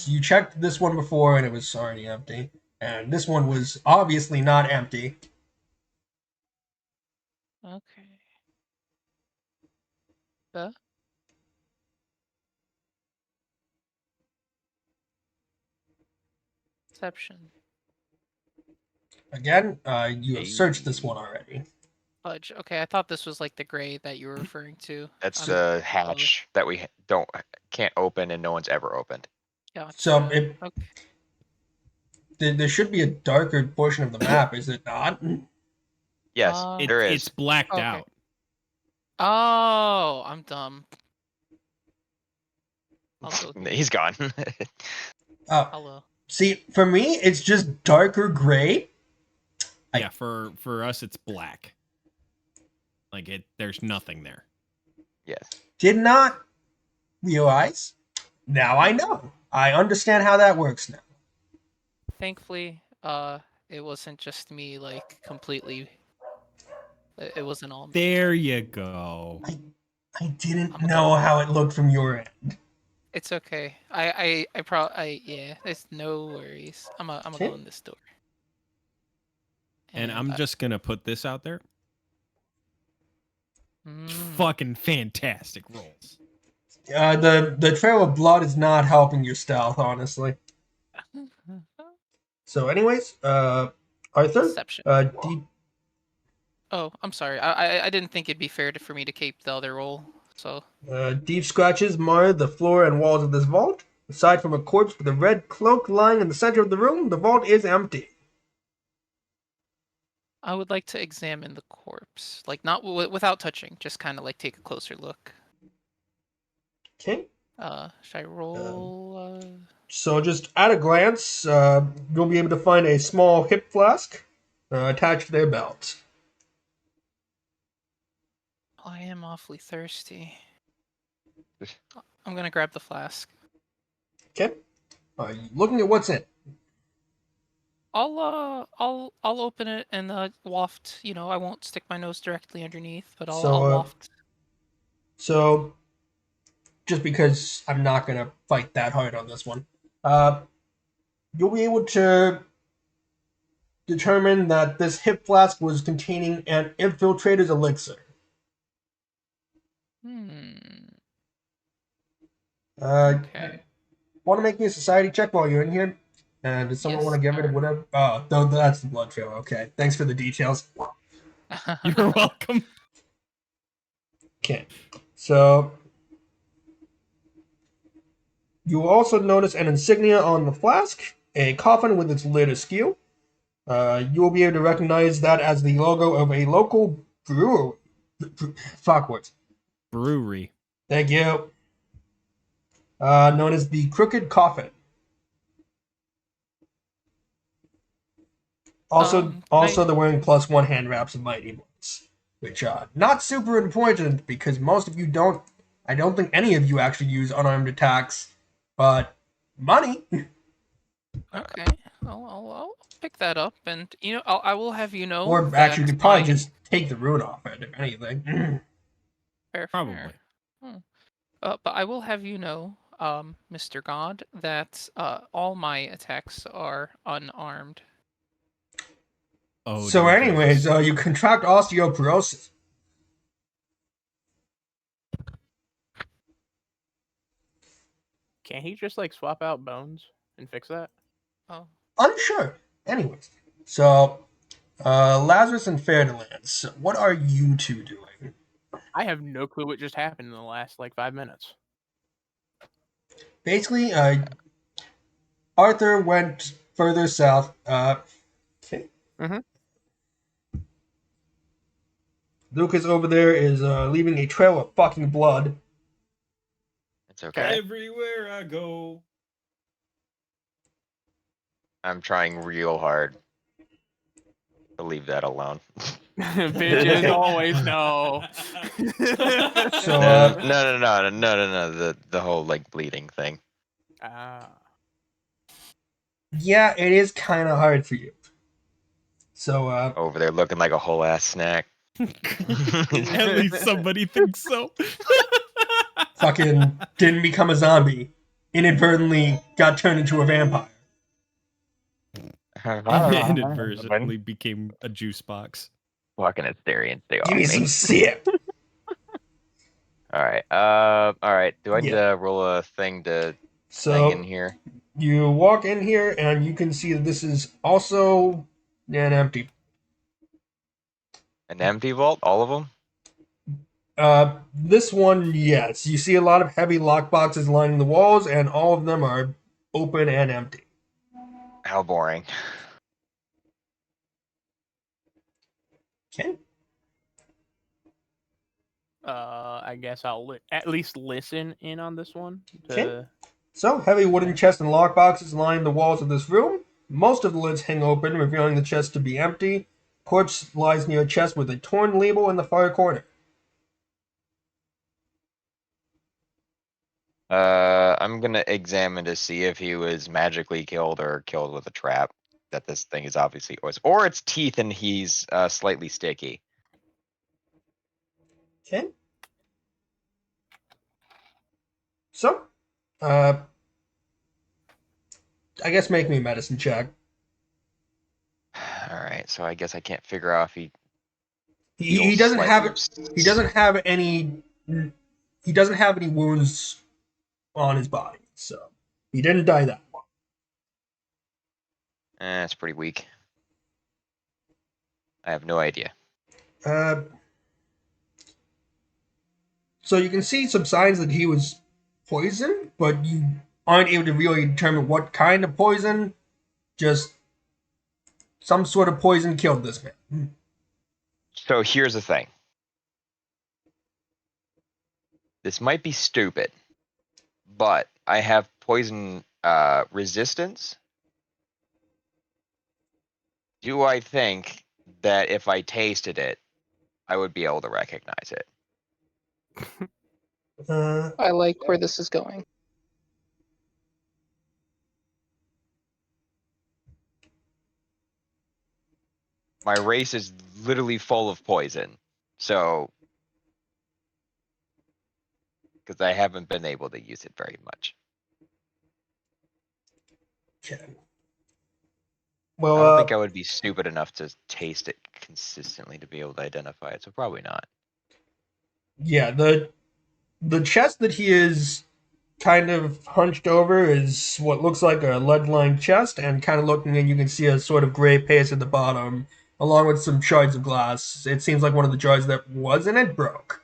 you checked this one before and it was already empty. And this one was obviously not empty. Okay. Perception. Again, you have searched this one already. Fudge. Okay, I thought this was like the gray that you were referring to. That's I'm- a hatch that we can't open and no one's ever opened. Gotcha. So Okay. there should be a darker portion of the map, is it not? Yes, there is. It's blacked Okay. out. Oh, I'm dumb. I'll go through. He's gone. Hello. See, for me, it's just darker gray. Yeah, for us, it's black. Like there's nothing there. Yes. Did not realize. Now I know. I understand how that works now. Thankfully, it wasn't just me like completely. It wasn't all me. There you go. I didn't know how it looked from your end. It's okay. Yeah. There's no worries. I'm gonna go in this door. And I'm just gonna put this out there. Mm. Fucking fantastic rolls. The trail of blood is not helping your stealth, honestly. So, anyways, Arthur, Perception. deep. Oh, I'm sorry. I didn't think it'd be fair for me to keep the other roll. So Deep scratches mar the floor and walls of this vault. Aside from a corpse with a red cloak lying in the center of the room, the vault is empty. I would like to examine the corpse, like not without touching, just kind of like take a closer look. Okay. Should I roll? So just at a glance, you'll be able to find a small hip flask attached to their belt. I am awfully thirsty. I'm gonna grab the flask. Okay. Are you looking at what's in it? I'll open it and waft. You know, I won't stick my nose directly underneath, but So, I'll waft. So, just because I'm not going to fight that hard on this one, uh, you'll be able to determine that this hip flask was containing an infiltrator's elixir. Okay. Want to make me a society check while you're in here? And does someone Yes, want to get rid of sir. whatever? Oh, that's the blood trail. Okay, thanks for the details. You're welcome. Okay, so you will also notice an insignia on the flask, a coffin with its lid askew. You will be able to recognize that as the logo of a local brewery. Fuck words. Brewery. Thank you. Known as the Crooked Coffin. Also, they're wearing +1 hand wraps of mighty ones, which are not super important because most of you don't. I don't think any of you actually use unarmed attacks, but money. Okay. I'll pick that up, and you know, I will have you know Or that actually, you could probably my just take the rune off it, if anything. fair. Probably. But I will have you know, Mr. God, that all my attacks are unarmed. Oh, So, dear anyways, Jesus. you contract osteoporosis. Can't he just like swap out bones and fix that? Oh. Unsure. Anyways, so Lazarus and Ferdinand, what are you two doing? I have no clue what just happened in the last like 5 minutes. Basically, Arthur went further south. Okay. Mhm. Lucas over there is leaving a trail of fucking blood. It's okay. Everywhere I go. I'm trying real hard to leave that alone. Bitches always know. So, No. The whole like bleeding thing. yeah, it is kind of hard for you. So, Over there looking like a whole ass snack. At least somebody thinks so. fucking didn't become a zombie. Inadvertently got turned into a vampire. Inadvertently became a juice box. Fucking Asterian, stay Give off me me. some sip. All right. Do I need Yeah. to roll a thing to hang in So, here? you walk in here and you can see that this is also an empty. An empty vault? All of them? This one, yes. You see a lot of heavy lockboxes lining the walls, and all of them are open and empty. How boring. Okay. I guess I'll at least listen in on this one. Okay. So, heavy wooden chests and lockboxes line the walls of this room. Most of the lids hang open, revealing the chest to be empty. Corpse lies near a chest with a torn label in the far corner. I'm gonna examine to see if he was magically killed or killed with a trap. That this thing is obviously, or it's teeth and he's slightly sticky. Okay. So, I guess make me a medicine check. All right, so I guess I can't figure out if he He feels doesn't have slightly he doesn't have any wounds on his body, so he didn't die that long. It's pretty weak. I have no idea. So you can see some signs that he was poisoned, but you aren't able to really determine what kind of poison. Just some sort of poison killed this man. So here's the thing. This might be stupid, but I have poison resistance. Do I think that if I tasted it, I would be able to recognize it? I like where this is going. My race is literally full of poison, so because I haven't been able to use it very much. Okay. I Well, don't think I would be stupid enough to taste it consistently to be able to identify it, so probably not. yeah, the chest that he is kind of hunched over is what looks like a lead-lined chest, and kind of looking in, you can see a sort of gray paste at the bottom, along with some shards of glass. It seems like one of the jars that was in it broke.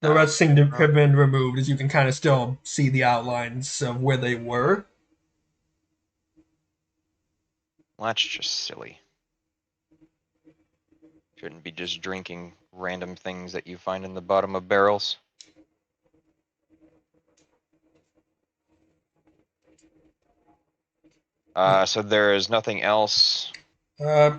The Oh, rest seem to well, have been removed, as you can kind of still see the outlines of where they were. that's just silly. Shouldn't be just drinking random things that you find in the bottom of barrels. So there is nothing else. Uh,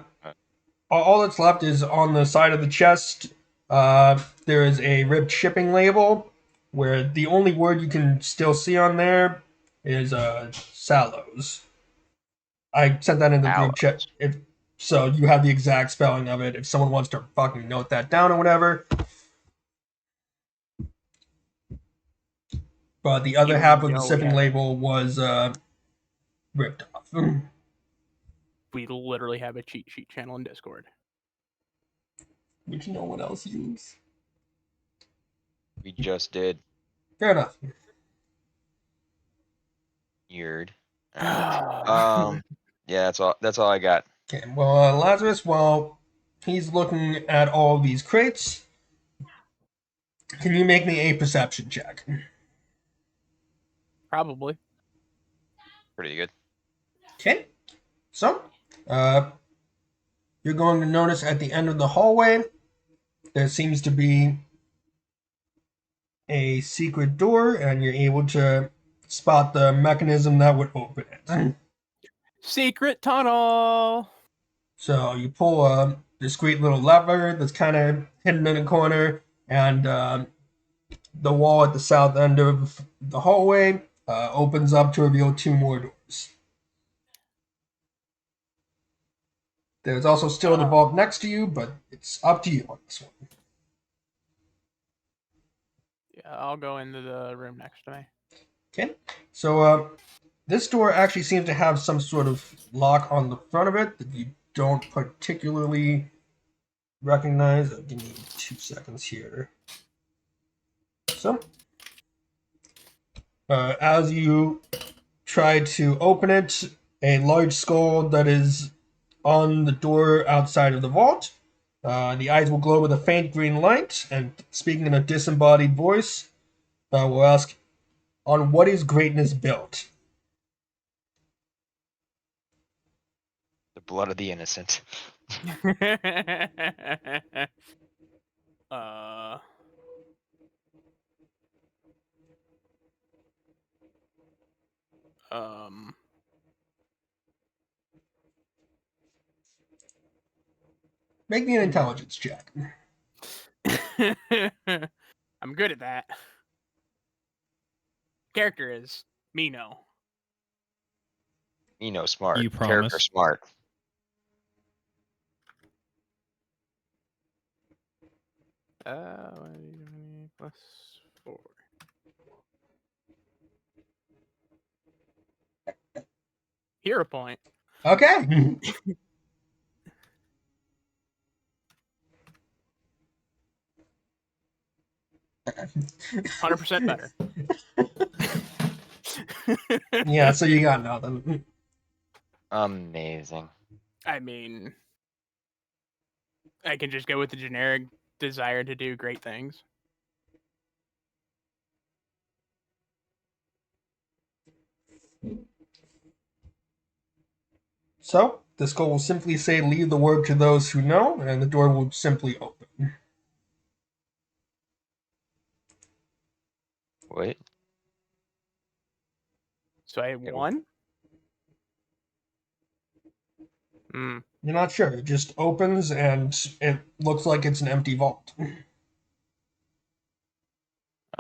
all that's left is on the side of the chest. There is a ripped shipping label, where the only word you can still see on there is Sallows. I sent that in the group chat. Aloes. If so, you have the exact spelling of it. If someone wants to fucking note that down or whatever. But the other half of the shipping label was ripped off. We literally have a cheat sheet channel in Discord. Which no one else uses. We just did. Fair enough. Weird. Alright. Yeah, that's all I got. Okay, well, Lazarus, while he's looking at all these crates, can you make me a perception check? Probably. Pretty good. Okay, so you're going to notice at the end of the hallway there seems to be a secret door, and you're able to spot the mechanism that would open it. Secret tunnel. So you pull a discreet little lever that's kind of hidden in a corner, and the wall at the south end of the hallway opens up to reveal two more doors. There's also still the vault next to you, but it's up to you on this one. Yeah, I'll go into the room next to me. Okay, so this door actually seems to have some sort of lock on the front of it that you don't particularly recognize. Give me 2 seconds here. So, as you try to open it, a large skull that is on the door outside of the vault. The eyes will glow with a faint green light, and speaking in a disembodied voice, will ask, "On what is greatness built?" The blood of the innocent. uh, um, Make me an intelligence check. I'm good at that. Character is Mino. Smart. You Character promise. smart. Plus 4. Hero point. Okay. 100% better. Yeah, so you got nothing. Amazing. I mean, I can just go with the generic desire to do great things. So, the skull will simply say, "Leave the word to those who know," and the door will simply open. Wait. So I have Okay. one. Hmm. You're not sure. It just opens, and it looks like it's an empty vault.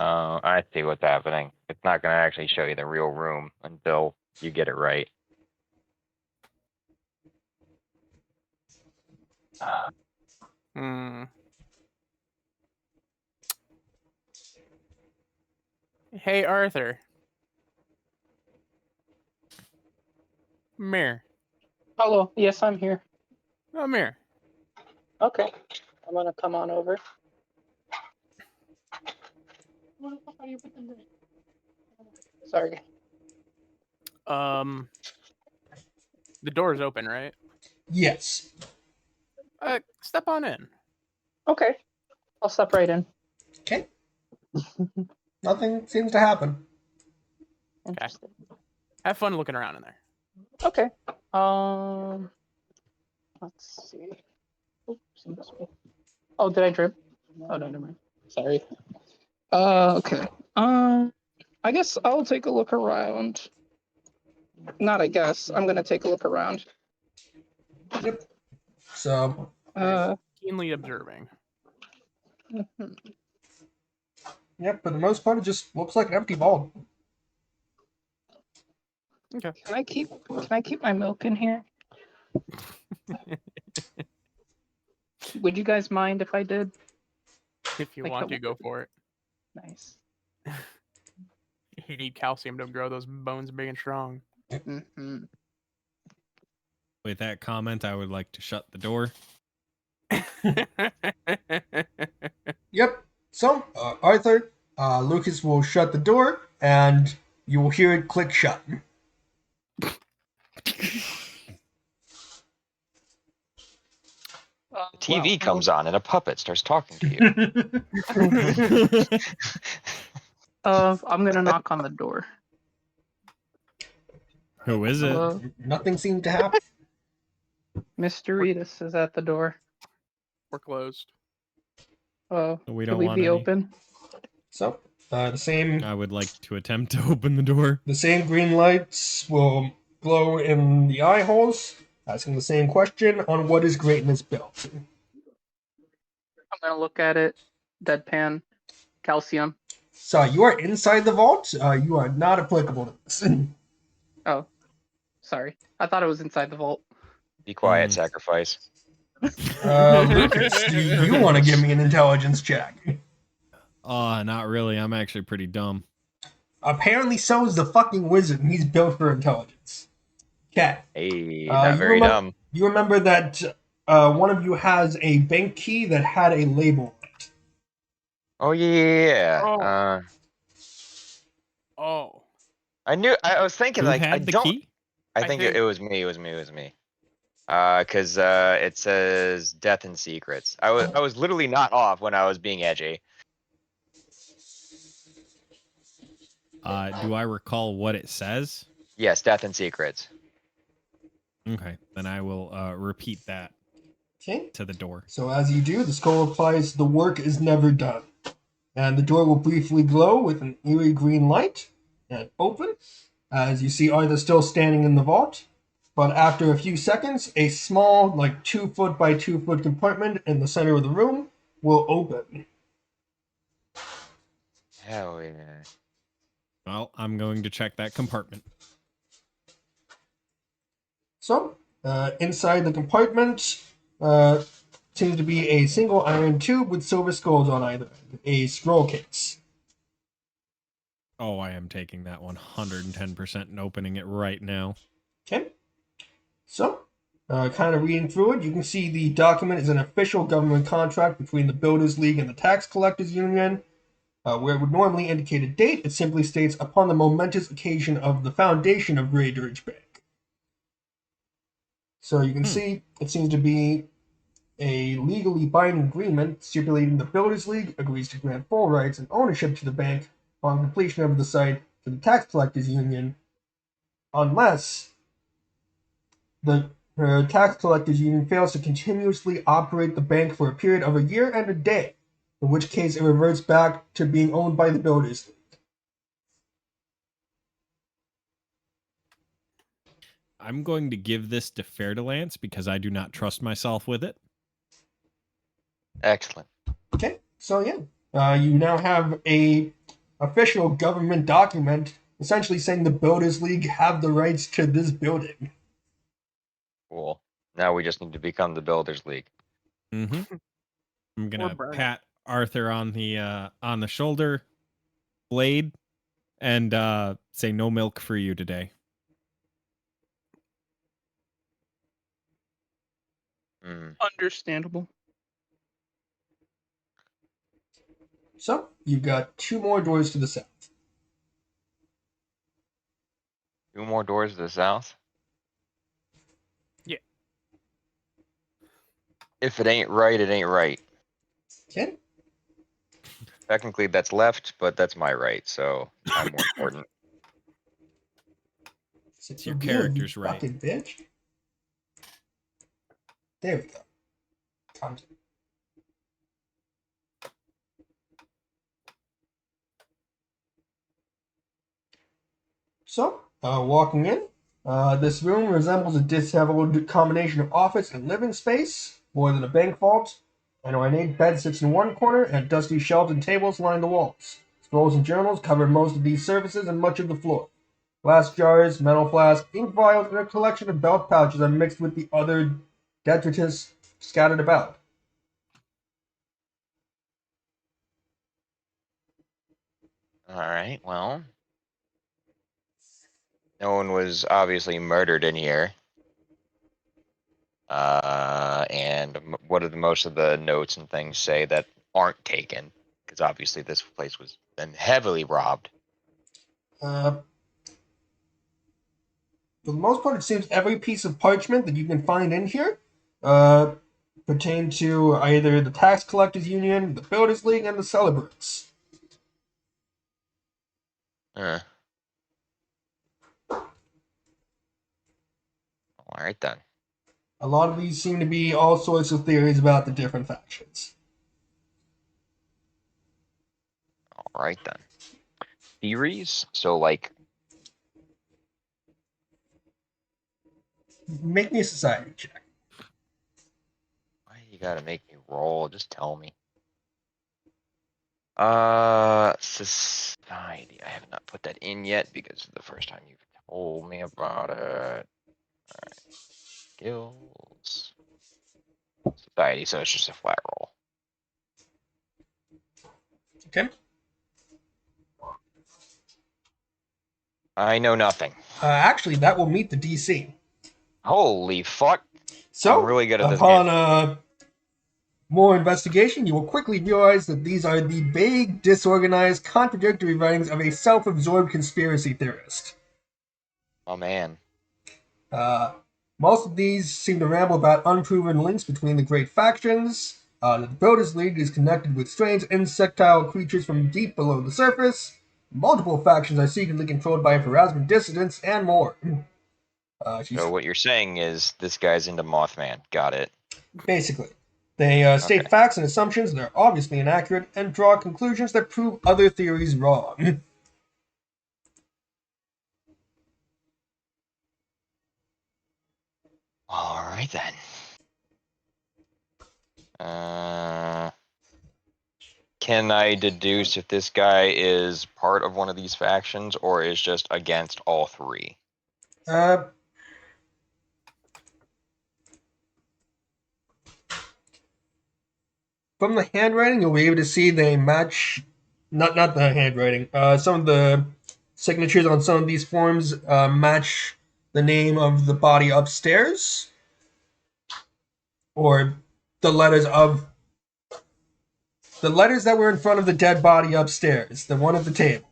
I see what's happening. It's not going to actually show you the real room until you get it right. Hmm. Hey, Arthur. Mirror. Hello. Yes, I'm here. Oh, Mirror. Okay. I'm gonna come on over. Sorry. The door's open, right? Yes. Step on in. Okay. I'll step right in. Okay. Nothing seems to happen. Interesting. Have fun looking around in there. Okay. Let's see. Oops. Oh, did I drip? Oh, no, never mind. Sorry. Okay. I guess I'll take a look around. Not I guess. I'm gonna take a look around. Yep. So, Keenly observing. Mhm. yep, for the most part, it just looks like an empty vault. Okay. Can I keep my milk in here? Would you guys mind if I did? If you Like want how- to, go for it. Nice. You need calcium to grow those bones big and strong. Mm-hmm. With that comment, I would like to shut the door. Yep. So, Arthur, Lucas will shut the door, and you will hear it click shut. The TV comes on and a puppet starts talking to you. I'm gonna knock on the door. Who is it? Hello, Nothing seemed to happen. Mr. Reedus is at the door. We're closed. Oh, We could don't we want be any. open? So, the same I would like to attempt to open the door. green lights will glow in the eye holes, asking the same question on what is greatness built. I'm gonna look at it. Deadpan. Calcium. So, you are inside the vault. You are not applicable to this. Oh, sorry. I thought it was inside the vault. Be quiet, sacrifice. Lucas, do you want to give me an intelligence check? Not really. I'm actually pretty dumb. Apparently, so is the fucking wizard, and he's built for intelligence. Okay. Hey, not you very remember, dumb. You remember that one of you has a bank key that had a label on it. Oh yeah. Oh. Oh. I knew. I was thinking Who like had I the don't. key? I I think think- it was me. It was me. Because it says death and secrets. I was literally not off when I was being edgy. Do I recall what it says? Yes, death and secrets. Okay, then I will repeat that Okay. to the door. So as you do, the skull replies, "The work is never done." And the door will briefly glow with an eerie green light and open, as you see Arthur still standing in the vault. But after a few seconds, a small, like 2 foot by 2 foot compartment in the center of the room will open. Hell yeah. Well, I'm going to check that compartment. So, inside the compartment seems to be a single iron tube with silver skulls on either end, a scroll case. Oh, I am taking that 110% and opening it right now. Okay. So, kind of reading through it, you can see the document is an official government contract between the Builders League and the Tax Collectors Union. Where it would normally indicate a date, it simply states upon the momentous occasion of the foundation of Raydirge Bank. So you can see it seems to be a legally binding agreement stipulating the Builders League agrees to grant full rights and ownership to the bank on completion of the site to the Tax Collectors Union, unless the Tax Collectors Union fails to continuously operate the bank for a period of a year and a day, in which case it reverts back to being owned by the Builders League. I'm going to give this to Fair-to-Lance because I do not trust myself with it. Excellent. Okay, so yeah, you now have a official government document essentially saying the Builders League have the rights to this building. Cool. Now we just need to become the Builders League. I'm Or gonna burn it. pat Arthur on the shoulder blade and say no milk for you today. Mm. Understandable. So, you've got 2 more doors to the south. 2 more doors to the south. Yeah. If it ain't right, it ain't right. Okay? Technically, that's left, but that's my right, so I'm more important. Sit Your your wheel, you character's right. fucking bitch. There we go. Comes. So, walking in, this room resembles a disheveled combination of office and living space, more than a bank vault. An ornate bed sits in one corner, and dusty shelves and tables line the walls. Scrolls and journals cover most of these surfaces and much of the floor. Glass jars, metal flasks, ink vials, and a collection of belt pouches are mixed with the other detritus scattered about. All right, well. No one was obviously murdered in here. And what do most of the notes and things say that aren't taken? Because obviously this place was then heavily robbed. For the most part, it seems every piece of parchment that you can find in here pertain to either the Tax Collectors Union, the Builders League, and the Celebrants. All right then. A lot of these seem to be all sorts of theories about the different factions. All right then. Theories? So like, Make me a society check. why you gotta make me roll? Just tell me. Society. I have not put that in yet because it's the first time you've told me about it. Alright. Skills. Society, so it's just a flat roll. Okay. I know nothing. Actually, that will meet the DC. Holy fuck. So, I'm really good at this upon game. more investigation, you will quickly realize that these are the vague, disorganized, contradictory writings of a self-absorbed conspiracy theorist. Oh man. Most of these seem to ramble about unproven links between the great factions. The Builders League is connected with strange insectile creatures from deep below the surface. Multiple factions are secretly controlled by Pharasman dissidents, and more. So what you're saying is this guy's into Mothman. Got it. Basically, they state Okay. facts and assumptions that are obviously inaccurate and draw conclusions that prove other theories wrong. All right then. Can I deduce if this guy is part of one of these factions or is just against all 3? Uh, from the handwriting, you'll be able to see they match. Not the handwriting. Some of the signatures on some of these forms match the name of the body upstairs, or the letters that were in front of the dead body upstairs. The one at the table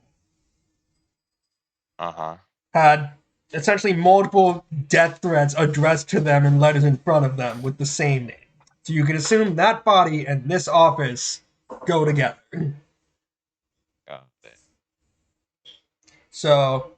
Uh-huh. had essentially multiple death threats addressed to them in letters in front of them with the same name. So you can assume that body and this office go together. Got it. So,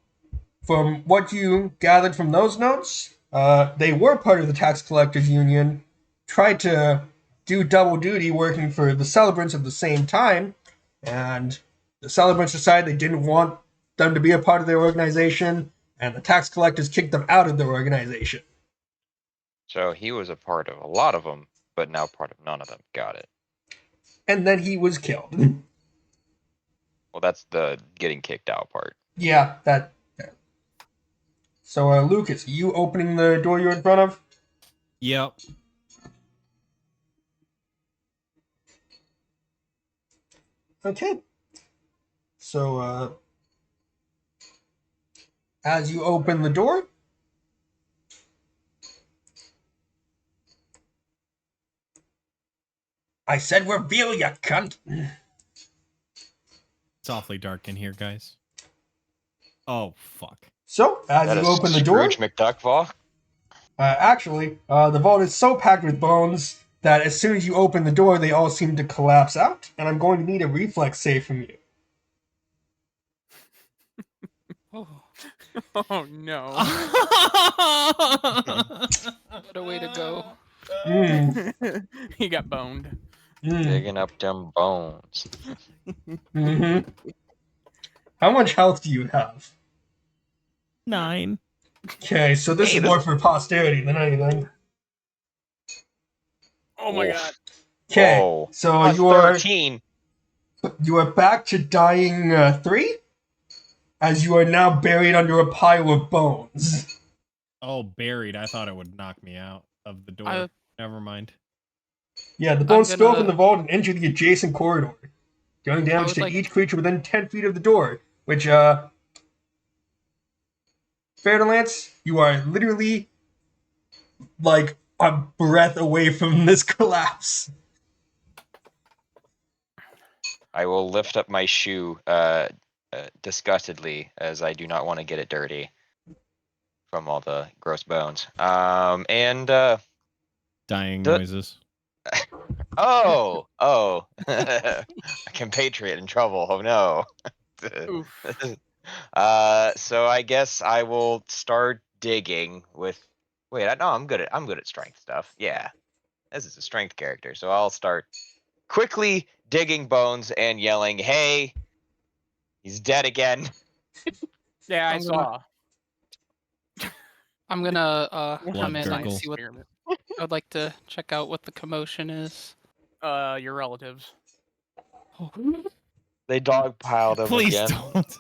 from what you gathered from those notes, they were part of the Tax Collectors Union, tried to do double duty working for the Celebrants at the same time, and the Celebrants decided they didn't want them to be a part of their organization, and the tax collectors kicked them out of their organization. So he was a part of a lot of them, but now part of none of them. Got it. And then he was killed. Well, Well, that's the getting kicked out part. Yeah, that. Yeah. So, Lucas, you opening the door you're in front of? Yep. Okay. So, as you open the door, I said reveal, you cunt. It's awfully dark in here, guys. Oh, fuck. So, as That you is open the door, Scrooge McDuck vault. actually, the vault is so packed with bones that as soon as you open the door, they all seem to collapse out, and I'm going to need a reflex save from you. Oh, Oh no. what a way to go. He got boned. Digging up them bones. Mm-hmm. How much health do you have? 9. Okay, so this Hey, is this- more for posterity than anything. Oh my Oof. god. Okay, Whoa. so Plus you are 13. back to dying 3, as you are now buried under a pile of bones. Oh, buried. I thought it would knock me out of the door. I- Never mind. Yeah, the bones spill from gonna- the vault and enter the adjacent corridor, dealing damage would to like- each creature within 10 feet of the door. Which, fair to Lance, you are literally like a breath away from this collapse. I will lift up my shoe disgustedly, as I do not want to get it dirty from all the gross bones. And Dying The- noises. oh, a compatriot in trouble. Oh no. Oof. So I guess I will start digging with. Wait, no, I'm good at strength stuff. Yeah, this is a strength character, so I'll start quickly digging bones and yelling, "Hey, he's dead again!" Yeah, I I'm saw. I'm gonna Blood come in and gurgle. see what. Experiment. I would like to check out what the commotion is. Your relatives. They dogpiled him Please again. don't.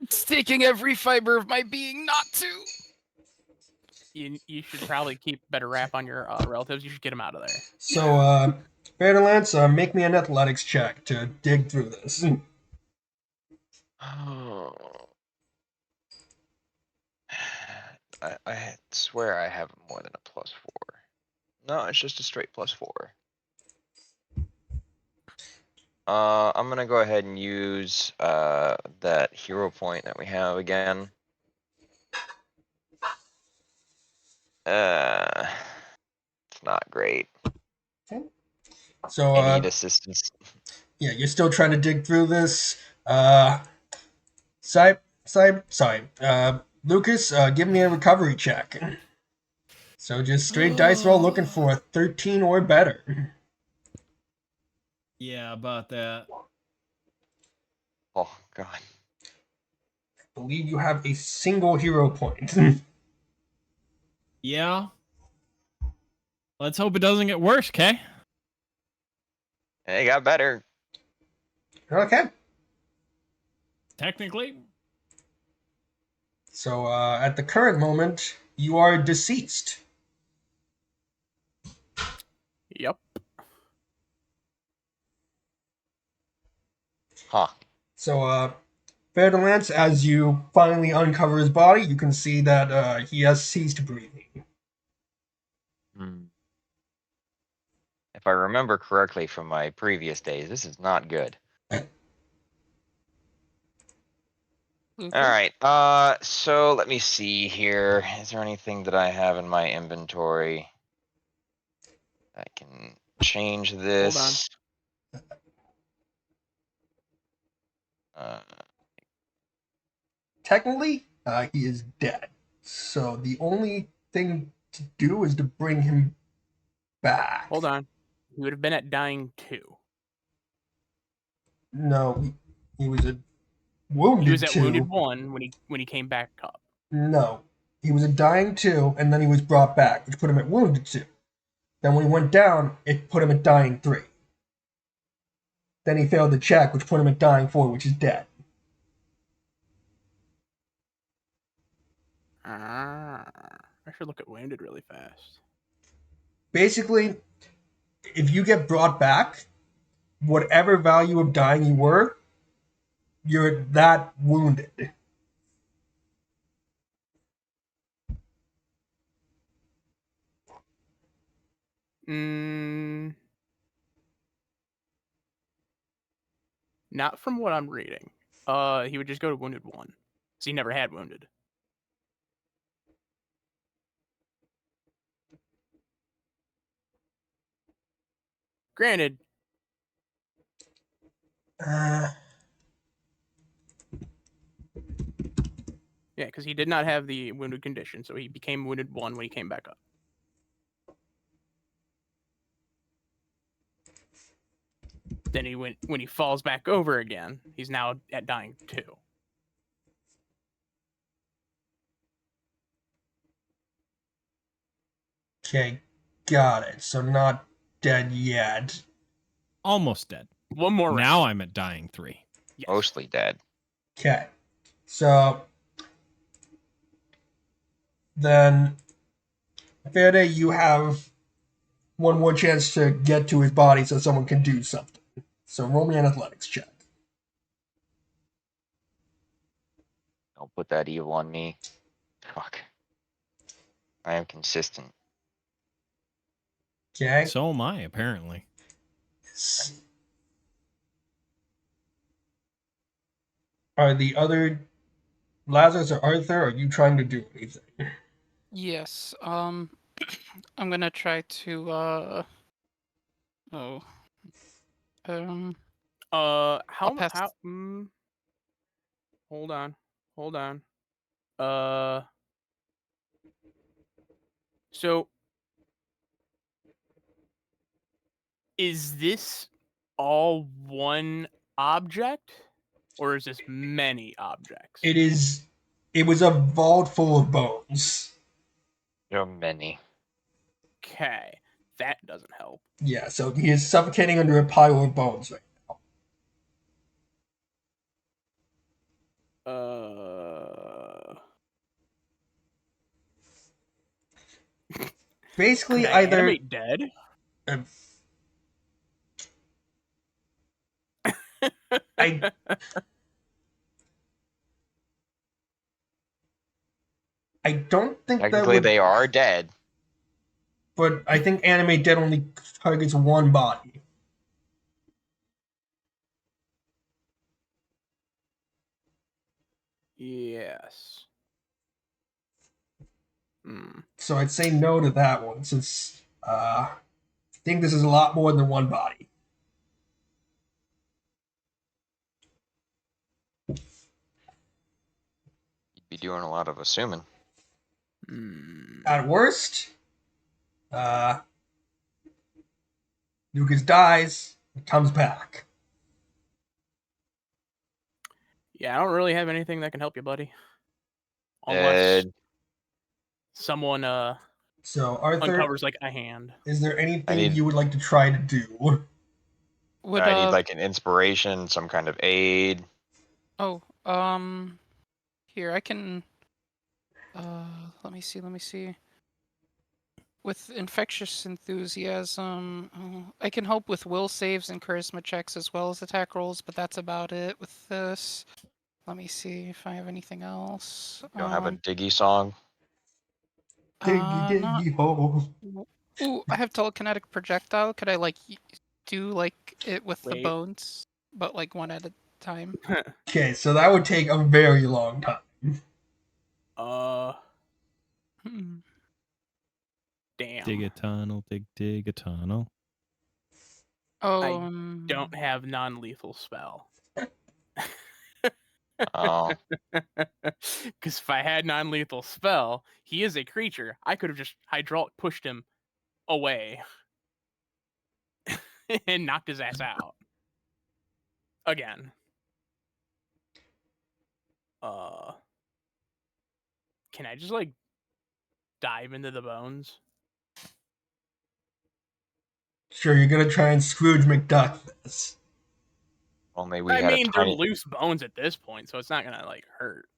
It's taking every fiber of my being not to. You should probably keep better rap on your relatives. You should get them out of there. So, fair to Lance, make me an athletics check to dig through this. I swear I have more than a +4. No, it's just a straight +4. I'm gonna go ahead and use that hero point that we have again. It's not great. So, I need assistance. yeah, you're still trying to dig through this. Lucas, give me a recovery check. So just straight dice roll looking for a 13 or better. Yeah, about that. Oh god. I believe you have a single hero point. Yeah. Let's hope it doesn't get worse, okay? It got better. Okay. Technically. So, at the current moment, you are deceased. Yep. Huh. So, fair to Lance, as you finally uncover his body, you can see that he has ceased breathing. If I remember correctly from my previous days, this is not good. Alright, so let me see here. Is there anything that I have in my inventory? I can change this. Technically, he is dead. So the only thing to do is to bring him back. Hold on. He would have been at dying 2. No, he was a wounded He was at 2. wounded 1 when he came back up. No, he was a dying 2, and then he was brought back, which put him at wounded 2. Then when he went down, it put him at dying 3. Then he failed the check, which put him at dying 4, which is dead. I should look at wounded really fast. Basically, if you get brought back, whatever value of dying you were, you're that wounded. Not from what I'm reading. He would just go to wounded 1. So he never had wounded. Granted, Uh, yeah, because he did not have the wounded condition, so he became wounded 1 when he came back up. Then when he falls back over again, he's now at dying 2. okay, got it. So not dead yet. Almost dead. One more round. Now I'm at dying 3. Yes. Mostly dead. Okay. So then, Faraday, you have one more chance to get to his body so someone can do something. So roll me an athletics check. Don't put that evil on me. Fuck. I am consistent. Okay. So am I, apparently. Are the other Lazarus or Arthur, are you trying to do anything? Yes. I'm gonna try to oh. How pass- how hold on. So is this all one object or is this many objects? It was a vault full of bones. There are many. Okay. That doesn't help. Yeah, so he is suffocating under a pile of bones right now. Basically, Could I either animate dead? I I don't think that Technically, would, they are dead. but I think animate dead only targets one body. Yes. Hmm. So I'd say no to that one, since I think this is a lot more than one body. You'd be doing a lot of assuming. At worst, Lucas dies and comes back. Yeah, I don't really have anything that can help you, buddy. Unless someone So Arthur, uncovers like a hand. is there anything need- you would like to try to do? Would I need like an inspiration, some kind of aid. oh, here I can let me see. With infectious enthusiasm, I can help with will saves and charisma checks as well as attack rolls, but that's about it with this. Let me see if I have anything else. You don't have a diggy song. Diggy Not. diggy hole. Ooh, I have telekinetic projectile. Could I like do like it with the Wait. bones, but like one at a time? Okay, so that would take a very long time. Hmm. Damn. Dig a tunnel, dig a tunnel. Oh, I don't have non-lethal spell. Oh, Because if I had non-lethal spell, he is a creature. I could have just hydraulic pushed him away and knocked his ass out. Again. Can I just like dive into the bones? Sure, you're gonna try and Scrooge McDuck this. Only we I had mean, a they're tiny. loose bones at this point, so it's not gonna like hurt.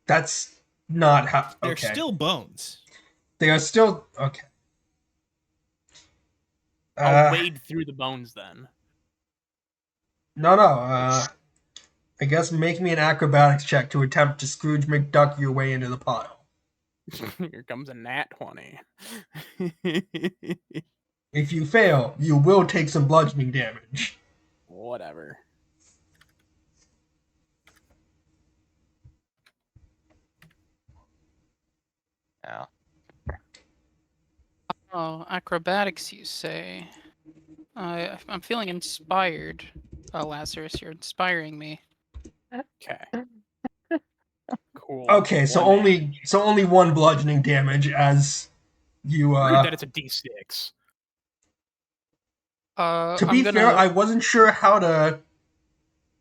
That's not how. They're Okay. still bones. They are still okay. I'll wade through the bones then. No. I guess make me an acrobatics check to attempt to Scrooge McDuck your way into the pile. Here comes a nat 20. If you fail, you will take some bludgeoning damage. Whatever. Yeah. Oh, acrobatics, you say? I'm feeling inspired. Lazarus, you're inspiring me. Okay. Cool. Okay, so One only one bludgeoning damage as you Rude that it's a d6. to I'm be gonna. fair, I wasn't sure how to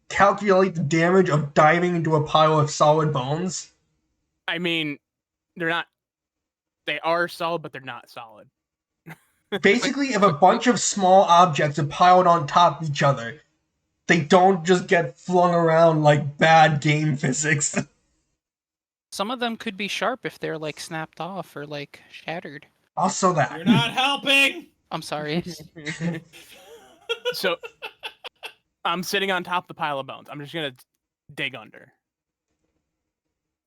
calculate the damage of diving into a pile of solid bones. I mean, they're not. They are solid, but they're not solid. Basically, if a bunch of small objects are piled on top of each other, they don't just get flung around like bad game physics. Some of them could be sharp if they're like snapped off or like shattered. Also that. You're not helping. I'm sorry. So I'm sitting on top of the pile of bones. I'm just gonna dig under.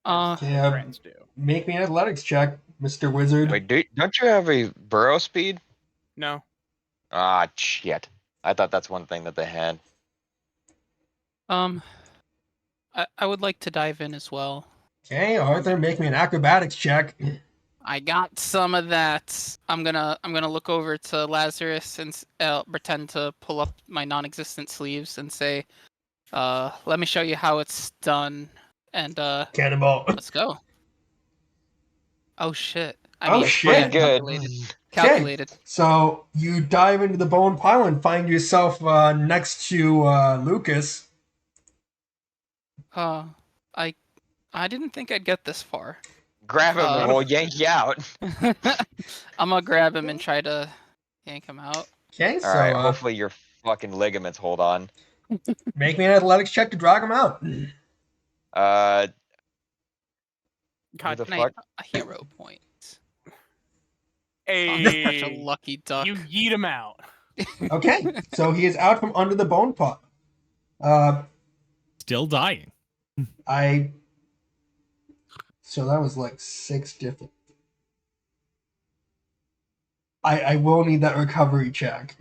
Uh, Yeah. Rats do. Make me an athletics check, Mr. Wizard. Wait, don't you have a burrow speed? No. Ah, shit. I thought that's one thing that they had. I would like to dive in as well. Okay, Arthur, make me an acrobatics check. I got some of that. I'm gonna look over to Lazarus and pretend to pull up my non-existent sleeves and say, let me show you how it's done. And Cannonball. let's go. Oh shit. Oh, yeah, shit. Pretty good. Calculated. So you dive into the bone pile and find yourself next to Lucas. I didn't think I'd get this far. Grab him and we'll yank you out. I'm gonna grab him and try to yank him out. Okay, so Alright, hopefully your fucking ligaments hold on. make me an athletics check to drag him out. Who God, the Can I fuck? a hero point? hey, I'm such a lucky duck. you yeet him out. Okay, so he is out from under the bone pot. Still dying. So that was like 6 different. I will need that recovery check.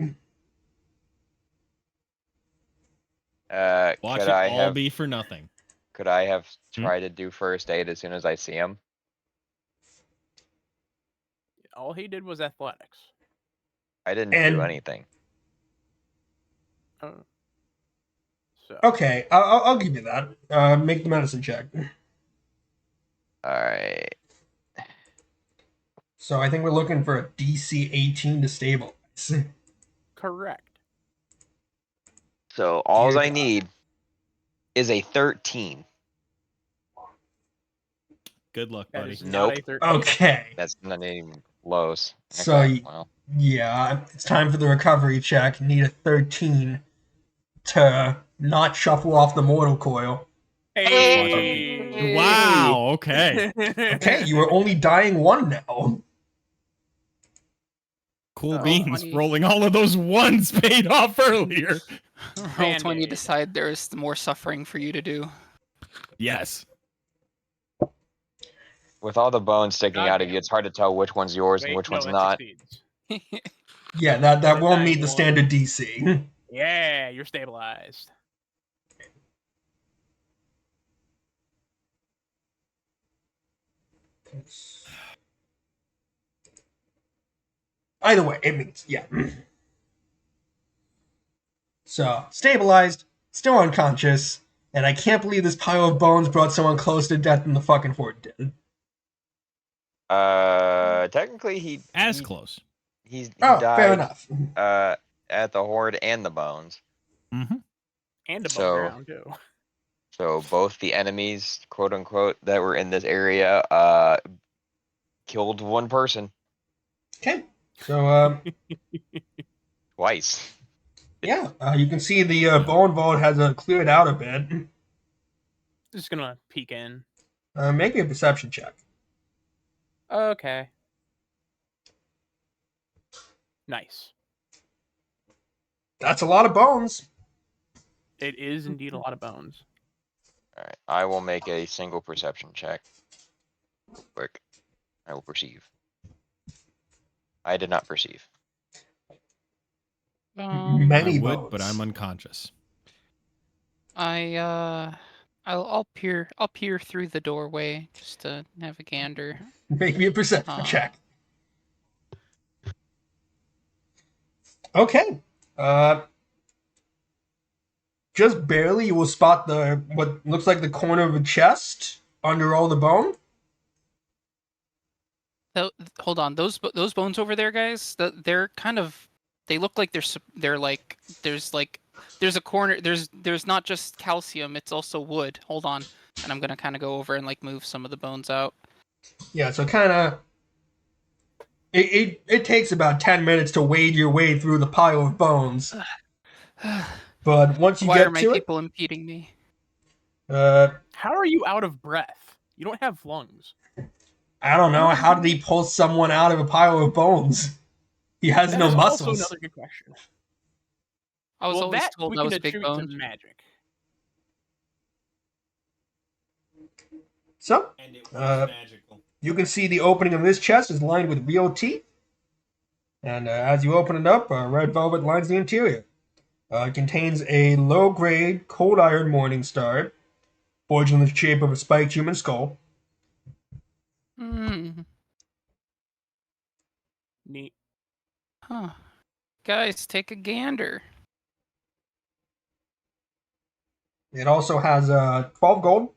Watch Could it I all have be for nothing. could I have Hmm? tried to do first aid as soon as I see him? All he did was athletics. I didn't And- do anything. So Okay, I'll give you that. Make the medicine check. Alright. So I think we're looking for a DC 18 to stabilize. correct. So all Dear I God. need is a 13. Good luck, That buddy. is Nope. not a 13. Okay, That's not even close. So Okay, well. yeah, it's time for the recovery check. Need a 13 to not shuffle off the mortal coil. Hey. Wow. Okay. Okay, you are only dying 1 now. Cool Oh, beans. funny. Rolling all of those ones paid off earlier. Roll 20 Band-Aid. decide there's more suffering for you to do. Yes. With all the bones sticking out of Goddamn. you, it's hard to tell which one's yours and Wait, which no, one's that not. succeeds. Yeah, that Is it will meet the 91? standard DC. Yeah, you're stabilized. Either way, it means, yeah. So, stabilized, still unconscious, and I can't believe this pile of bones brought someone closer to death than the fucking Horde did. Technically As he close. he Oh, died fair enough. at the Horde and the bones. Mm-hmm. And above So- ground, too. So both the enemies, quote unquote, that were in this area, killed one person Okay, so, twice. Yeah, you can see the bone vault has cleared out a bit. Just gonna peek in. Make me a perception check. Okay. Nice. That's a lot of bones. It is indeed a lot of bones. All right, I will make a single perception check. Quick, I will perceive. I did not perceive. I Many would, bones. but I'm unconscious. I'll peer through the doorway just to have a gander. Make me a perception Uh, check. Okay. Just barely, you will spot the what looks like the corner of a chest under all the bone. Hold on, those bones over there, guys. They're kind of. They look like they're like there's a corner. There's not just calcium. It's also wood. Hold on, and I'm gonna kind of go over and like move some of the bones out. Yeah, so kind of. It takes about 10 minutes to wade your way through the pile of bones. But once you Why are get my to people impeding me? it, How are you out of breath? You don't have lungs. I don't know. How did he pull someone out of a pile of bones? He has That no is muscles. also another good question. I was Well, always that told we I can was big attribute to boned. magic. So, And it magical. You can see the opening of this chest is lined with real teeth. And as you open it up, red velvet lines the interior. It contains a low-grade cold iron morning star, forged in the shape of a spiked human skull. Hmm. Neat. Huh. Guys, take a gander. It also has 12 gold,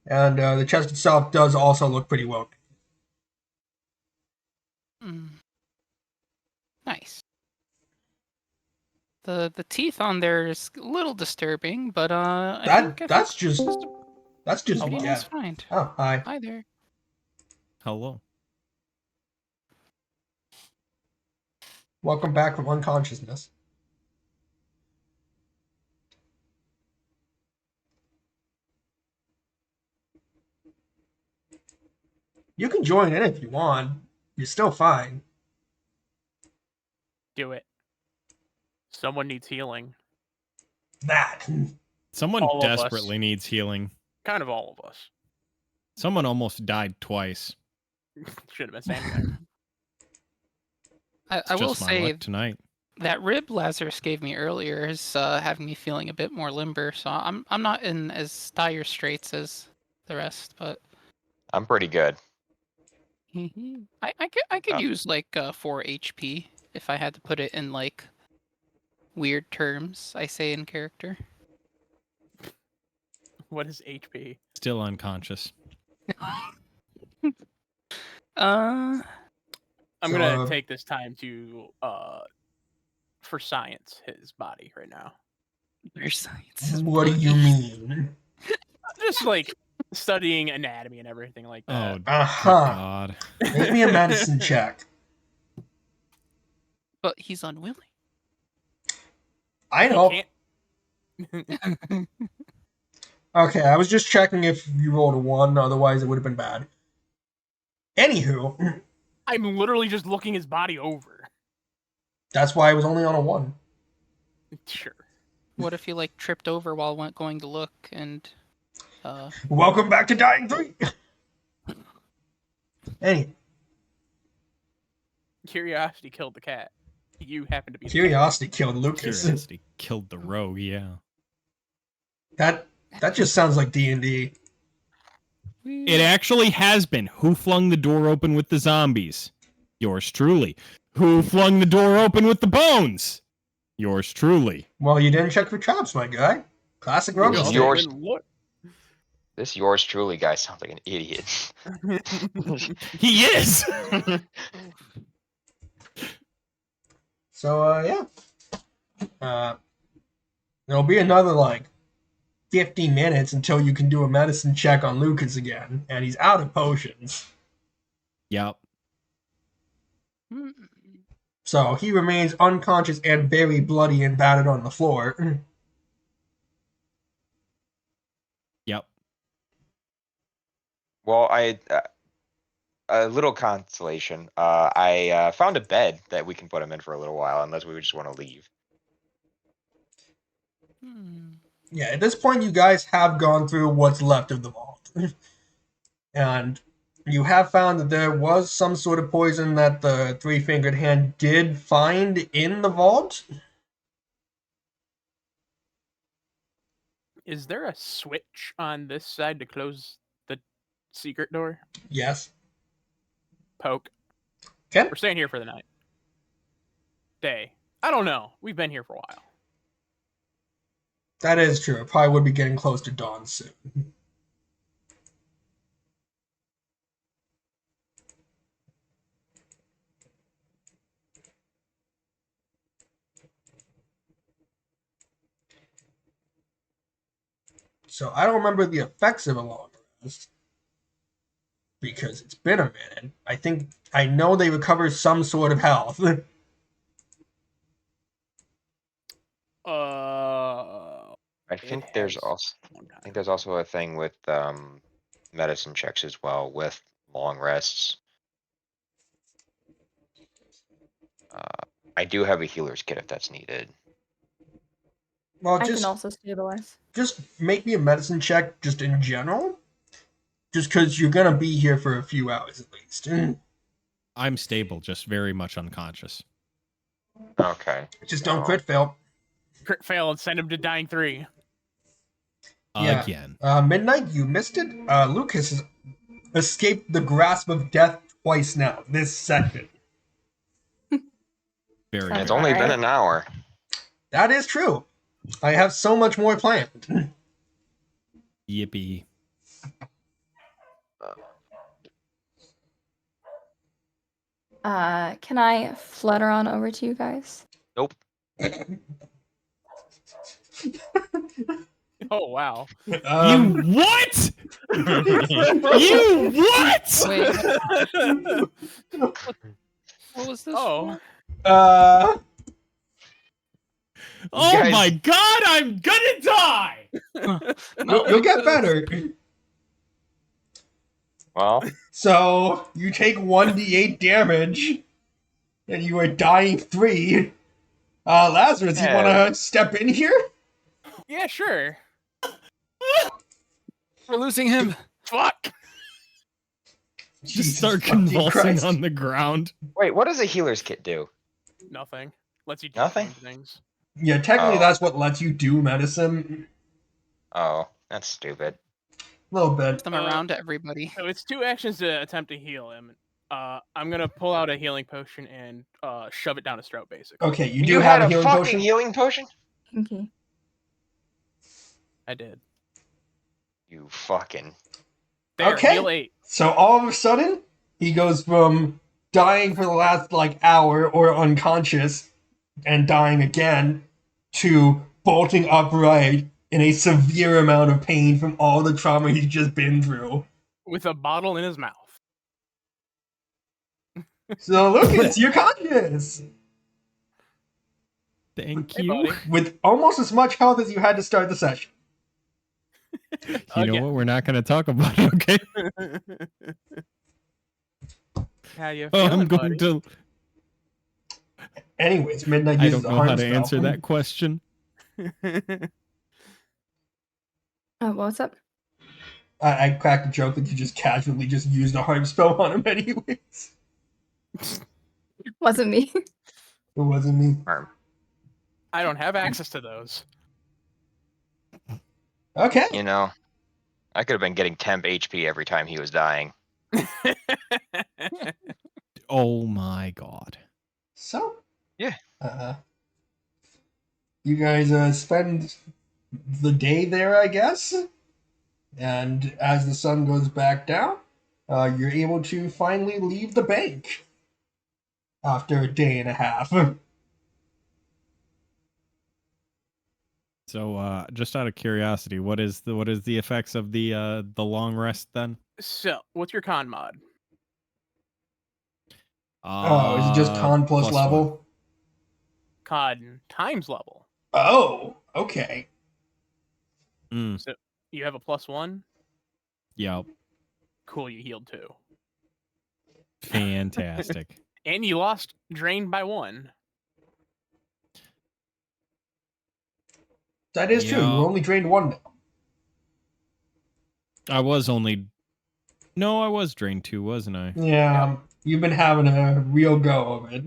and the chest itself does also look pretty well. Mm. Nice. The teeth on there is a little disturbing, but I think That's just pretty yeah. nice find. Oh, hi. Hi there. Hello. Welcome back from unconsciousness. You can join in if you want. You're still fine. Do it. Someone needs healing. That. Someone All of us. desperately needs healing. Kind of all of us. Someone almost died twice. Should have been standing there. It's I will just my say luck tonight. that rib Lazarus gave me earlier is having me feeling a bit more limber, so I'm not in as dire straits as the rest, but I'm pretty good. I could Oh. use like 4 HP if I had to put it in like weird terms I say in character. What is HP? Still unconscious. I'm So, gonna take this time to for science his body right now. There's science. what do you mean? Just like studying anatomy and everything like Oh, that. good Uh-huh. God. Make me a medicine check. But he's unwilling. I He know. can't- Okay, I was just checking if you rolled a 1, otherwise it would have been bad. Anywho, I'm literally just looking his body over. that's why I was only on a 1. Sure. What if he like tripped over while going to look and Welcome back to Dying 3! Anyway, Curiosity killed the cat. You happen to be the cat. Curiosity killed Lucas. Curiosity killed the rogue, yeah. That just sounds like D&D. It actually has been. Who flung the door open with the zombies? Yours truly. Who flung the door open with the bones? Yours truly. Well, you didn't check for traps, my guy. Classic You rogue also mistake. Yours- didn't look. This yours truly guy sounds like an idiot. He is! So, yeah. There'll be another, 50 minutes until you can do a medicine check on Lucas again, and he's out of potions. Yep. So he remains unconscious and very bloody and battered on the floor. Yep. Well, a little consolation. I found a bed that we can put him in for a little while, unless we just want to leave. Yeah, at this point, you guys have gone through what's left of the vault. And you have found that there was some sort of poison that the three-fingered hand did find in the vault. Is there a switch on this side to close the secret door? Yes. Poke. Okay. We're staying here for the night. Day. I don't know. We've been here for a while. That is true. It probably would be getting close to dawn soon. So I don't remember the effects of a long rest because it's been a minute. I know they recover some sort of health. I think there's has also one I think there's also a thing with medicine checks as well with long rests. I do have a healer's kit if that's needed. Well, I can also stabilize. just make me a medicine check just in general. Just because you're gonna be here for a few hours at least. I'm stable, just very much unconscious. Okay. Just don't crit fail. Crit fail and send him to dying 3. Yeah. Again. Midnight, you missed it. Lucas has escaped the grasp of death twice now, this second. Very Sounds It's good. only been Alright. an hour. That is true. I have so much more planned. Yippee. Can I flutter on over to you guys? Nope. Oh, wow. You what? You what? Wait, what was this Oh. for? Oh guys- my god, I'm gonna die! You'll get better. Well, So you take 1d8 damage, and you are dying 3. Lazarus, you Yeah. want to step in here? Yeah, sure. We're losing him. Fuck. Just Jesus start fucking convulsing Christ. on the ground. wait, what does a healer's kit do? Nothing. Lets you do Nothing? things. Yeah, technically Oh. that's what lets you do medicine. Oh, that's stupid. A little bit. Them around to everybody. So it's 2 actions to attempt to heal him. I'm gonna pull out a healing potion and shove it down his throat, basically. Okay, you do You have had a a healing fucking potion? healing potion? Okay. I did. You fucking. There, Okay. heal 8. So all of a sudden, he goes from dying for the last hour or unconscious and dying again to bolting upright in a severe amount of pain from all the trauma he's just been through. With a bottle in his mouth. So Lucas, you're conscious Thank Hey, you. buddy. with almost as much health as you had to start the session. You know Again. what? We're not gonna talk about it, okay? How you Oh, feeling, I'm going buddy? to. Anyways, Midnight I uses don't the know how harm to spell. answer that question. What's up? I cracked a joke that you just casually just used a harm spell on him anyways. Wasn't me. It wasn't me. Arm. I don't have access to those. Okay. You know, I could have been getting temp HP every time he was dying. Oh my god. So. Yeah. You guys spend the day there, I guess. And as the sun goes back down, you're able to finally leave the bank after a day and a half. So, just out of curiosity, what is the effects of the long rest then? So, what's your con mod? Oh, is it just con plus +1. level? Con times level. Oh, okay. Mm, So you have a +1. yep. Cool, you healed 2. Fantastic. And you lost drained by 1. That is true. You Yeah. only drained 1 now. I was only. No, I was drained 2, wasn't I? Yeah, you've been having a real go of it.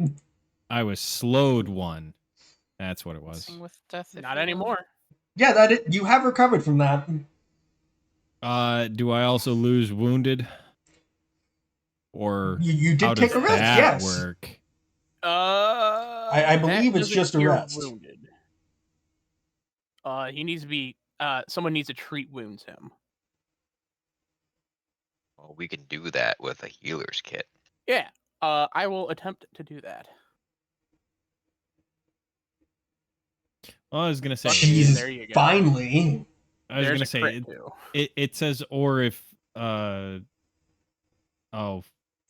I was slowed 1. That's what it was. Sing with death. If Not you will. anymore. Yeah, that it. You have recovered from that. Do I also lose wounded? Or You how did take does a rest, that yes. work? I That believe it's doesn't just a cure rest. wounded. He needs to be. Someone needs to treat wounds him. Well, we can do that with a healer's kit. Yeah. I will attempt to do that. Well, I was gonna say. Jesus, there you go. finally. I was There's gonna a say crit too. it says or if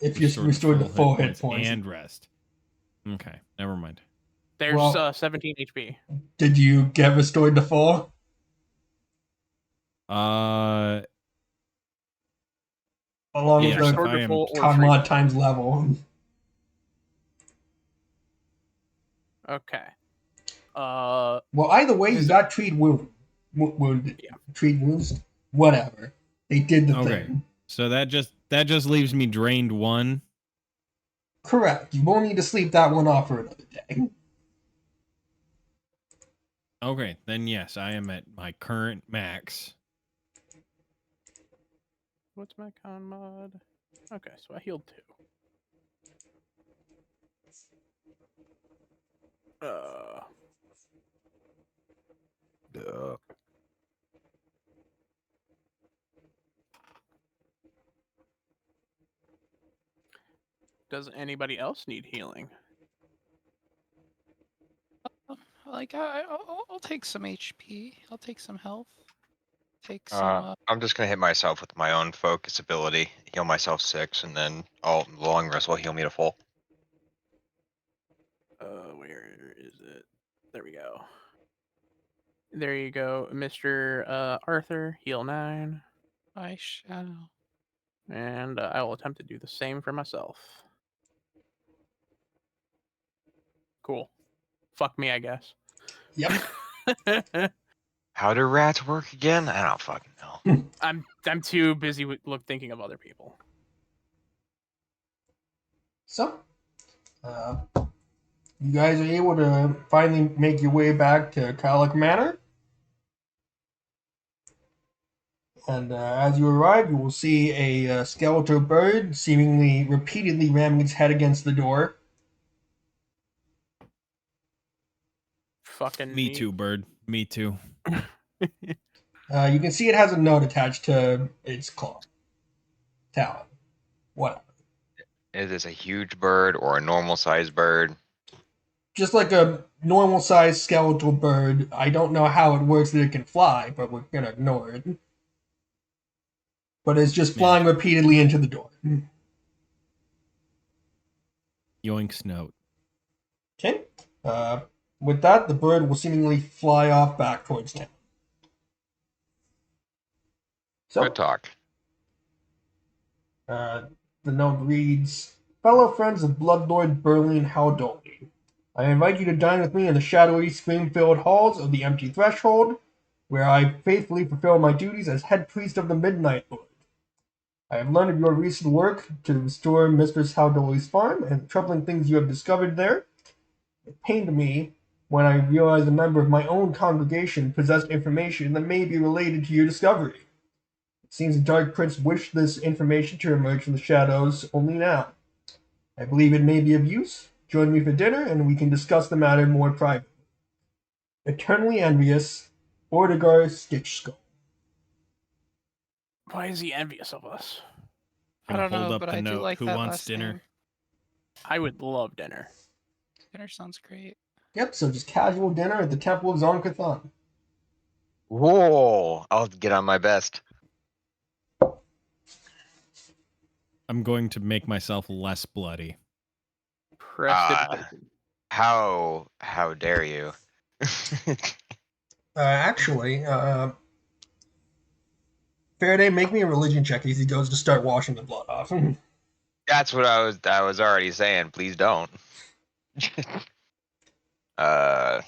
If you're restored to full hit points. and rest. Okay, never mind. There's Well- 17 HP. Did you get restored to full? Uh, Along yes, with if Restored I to am full the or con treat. mod times level. Okay. Well, either way, you Is it- got treat wounded. Yeah. Treat wounds, whatever. They did the Okay. thing. so that just leaves me drained 1. Correct. You won't need to sleep that one off for another day. Okay, then yes, I am at my current max. What's my con mod? Okay, so I healed 2. Does anybody else need healing? Like I'll take some HP. I'll take some health. Take some. I'm just gonna hit myself with my own focus ability, heal myself 6, and then the long rest will heal me to full. Where is it? There we go. There you go, Mr. Arthur. Heal 9, I shall. and I will attempt to do the same for myself. Cool. Fuck me, I guess. Yep. How do rats work again? I don't fucking know. I'm too busy with thinking of other people. So, you guys are able to finally make your way back to Calic Manor. And as you arrive, you will see a skeletal bird seemingly repeatedly ramming its head against the door. Fucking Me too, bird. Me too. You can see it has a note attached to its claw. Talon. Whatever. Is this a huge bird or a normal sized bird? Just like a normal sized skeletal bird. I don't know how it works that it can fly, but we're gonna ignore it. But it's just flying repeatedly into the door. Yoink's note. Okay. With that, the bird will seemingly fly off back towards town. So, Good talk. the note reads, "Fellow friends of Bloodlord Berlin Haldoli, I invite you to dine with me in the shadowy, scream-filled halls of the Empty Threshold, where I faithfully fulfill my duties as head priest of the Midnight Lord. I have learned of your recent work to restore Mistress Haldoli's farm and the troubling things you have discovered there. It pained me when I realized a member of my own congregation possessed information that may be related to your discovery. It seems the Dark Prince wished this information to emerge from the shadows only now. I believe it may be of use. Join me for dinner, and we can discuss the matter more privately. Eternally envious, Ordegar Stitchskull." Why is he envious of us? I Gonna don't hold know, up but the I do note. like Who that wants last dinner? name. I would love dinner. Dinner sounds great. Yep, so just casual dinner at the Temple of Zonkathan. Whoa! I'll get on my best. I'm going to make myself less bloody. Crested Uh, Viking. how dare you? Actually, Faraday, make me a religion check as he goes to start washing the blood off. That's what I was already saying. Please don't. uh,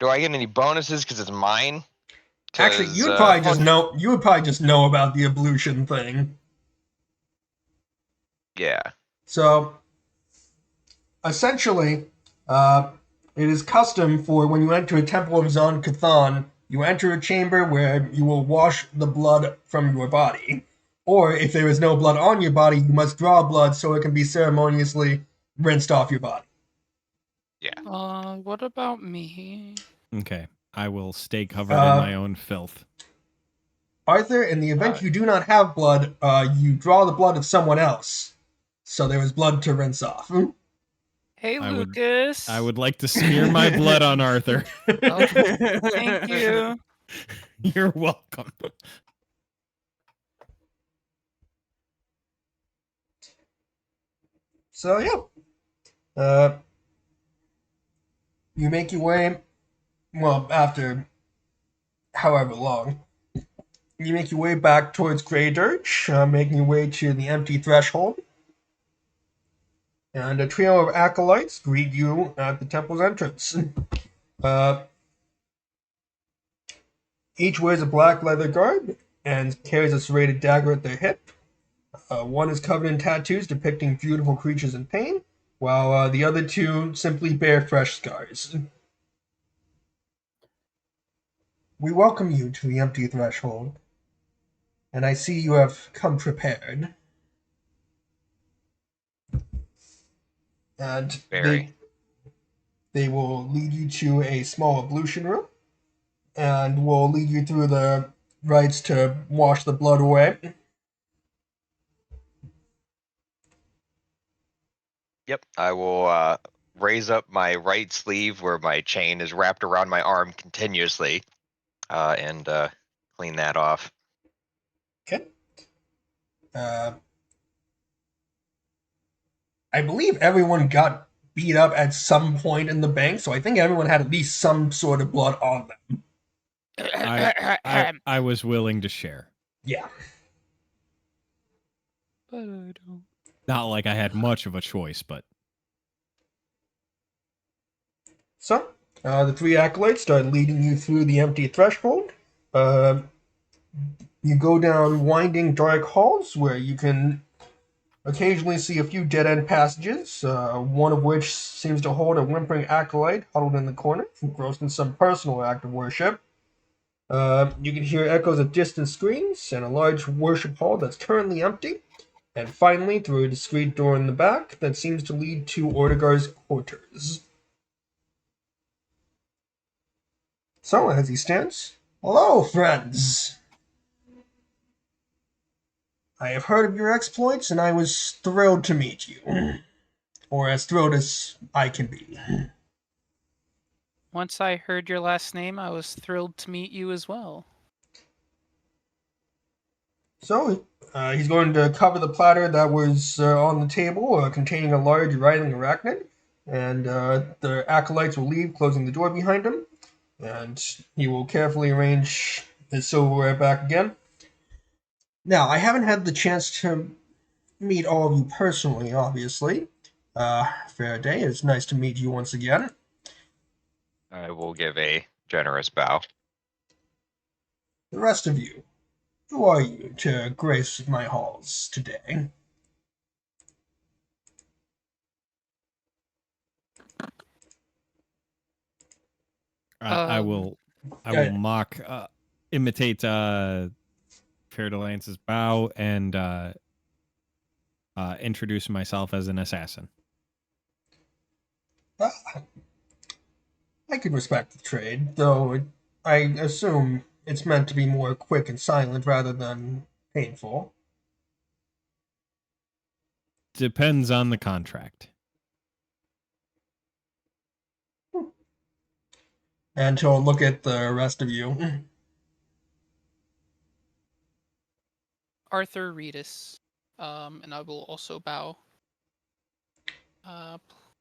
do I get any bonuses because it's mine? Actually, Because you would probably just Oh, know. You would probably just know about the ablution thing. yeah. So, essentially, it is custom for when you enter a temple of Zon Cathan, you enter a chamber where you will wash the blood from your body. Or if there is no blood on your body, you must draw blood so it can be ceremoniously rinsed off your body. What about me? Okay. I will stay covered in my own filth. Arthur, in the event you do not have blood, you draw the blood of someone else. So there is blood to rinse off. Hey, I would- Lucas. I would like to smear my blood on Arthur. Oh, thank you. You're welcome. So yeah, you make your way. Well, after however long, you make your way back towards Grey Dirge, making your way to the empty threshold, and a trio of acolytes greet you at the temple's entrance. Uh, each wears a black leather garb and carries a serrated dagger at their hip. One is covered in tattoos depicting beautiful creatures in pain, while the other two simply bear fresh scars. We welcome you to the empty threshold, and I see you have come prepared. And Very. they will lead you to a small ablution room, and will lead you through the rites to wash the blood away. Yep. I will raise up my right sleeve where my chain is wrapped around my arm continuously, and clean that off. Okay. Uh, I believe everyone got beat up at some point in the bank, so I think everyone had at least some sort of blood on them. I was willing to share. Yeah. But I don't. Not like I had much of a choice, but So, the three acolytes start leading you through the empty threshold. Uh, you go down winding, dark halls where you can occasionally see a few dead end passages, one of which seems to hold a whimpering acolyte huddled in the corner, engrossed in some personal act of worship. You can hear echoes of distant screams and a large worship hall that's currently empty. And finally, through a discreet door in the back that seems to lead to Ordegar's quarters. So, as he stands, hello, friends! I have heard of your exploits, and I was thrilled to meet you. Or as thrilled as I can be. Once I heard your last name, I was thrilled to meet you as well. So, he's going to cover the platter that was on the table, containing a large writhing arachnid, and the acolytes will leave, closing the door behind him, and he will carefully arrange his silverware back again. Now, I haven't had the chance to meet all of you personally, obviously. Faraday, it's nice to meet you once again. I will give a generous bow. The rest of you, who are you to grace my halls today? I Um, will Yeah. mock imitate Fair Lance's bow and introduce myself as an assassin. I can respect the trade, though I assume it's meant to be more quick and silent rather than painful. Depends on the contract. And he'll look at the rest of you. Arthur Reedus. And I will also bow.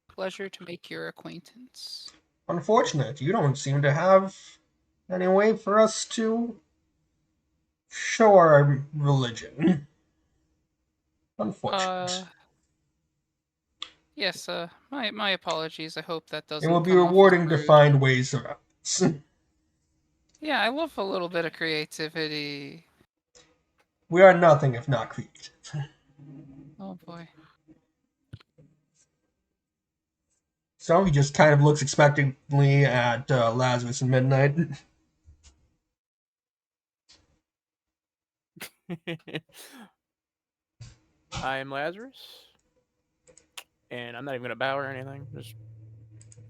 Pleasure to make your acquaintance. Unfortunate, you don't seem to have any way for us to show our religion. Unfortunate. Yes, my apologies. I hope that It doesn't will be come off as rewarding to rude. find ways around this. Yeah, I love a little bit of creativity. We are nothing if not creative. Oh boy. So he just kind of looks expectantly at Lazarus and Midnight. I am Lazarus, and I'm not even gonna bow or anything. Just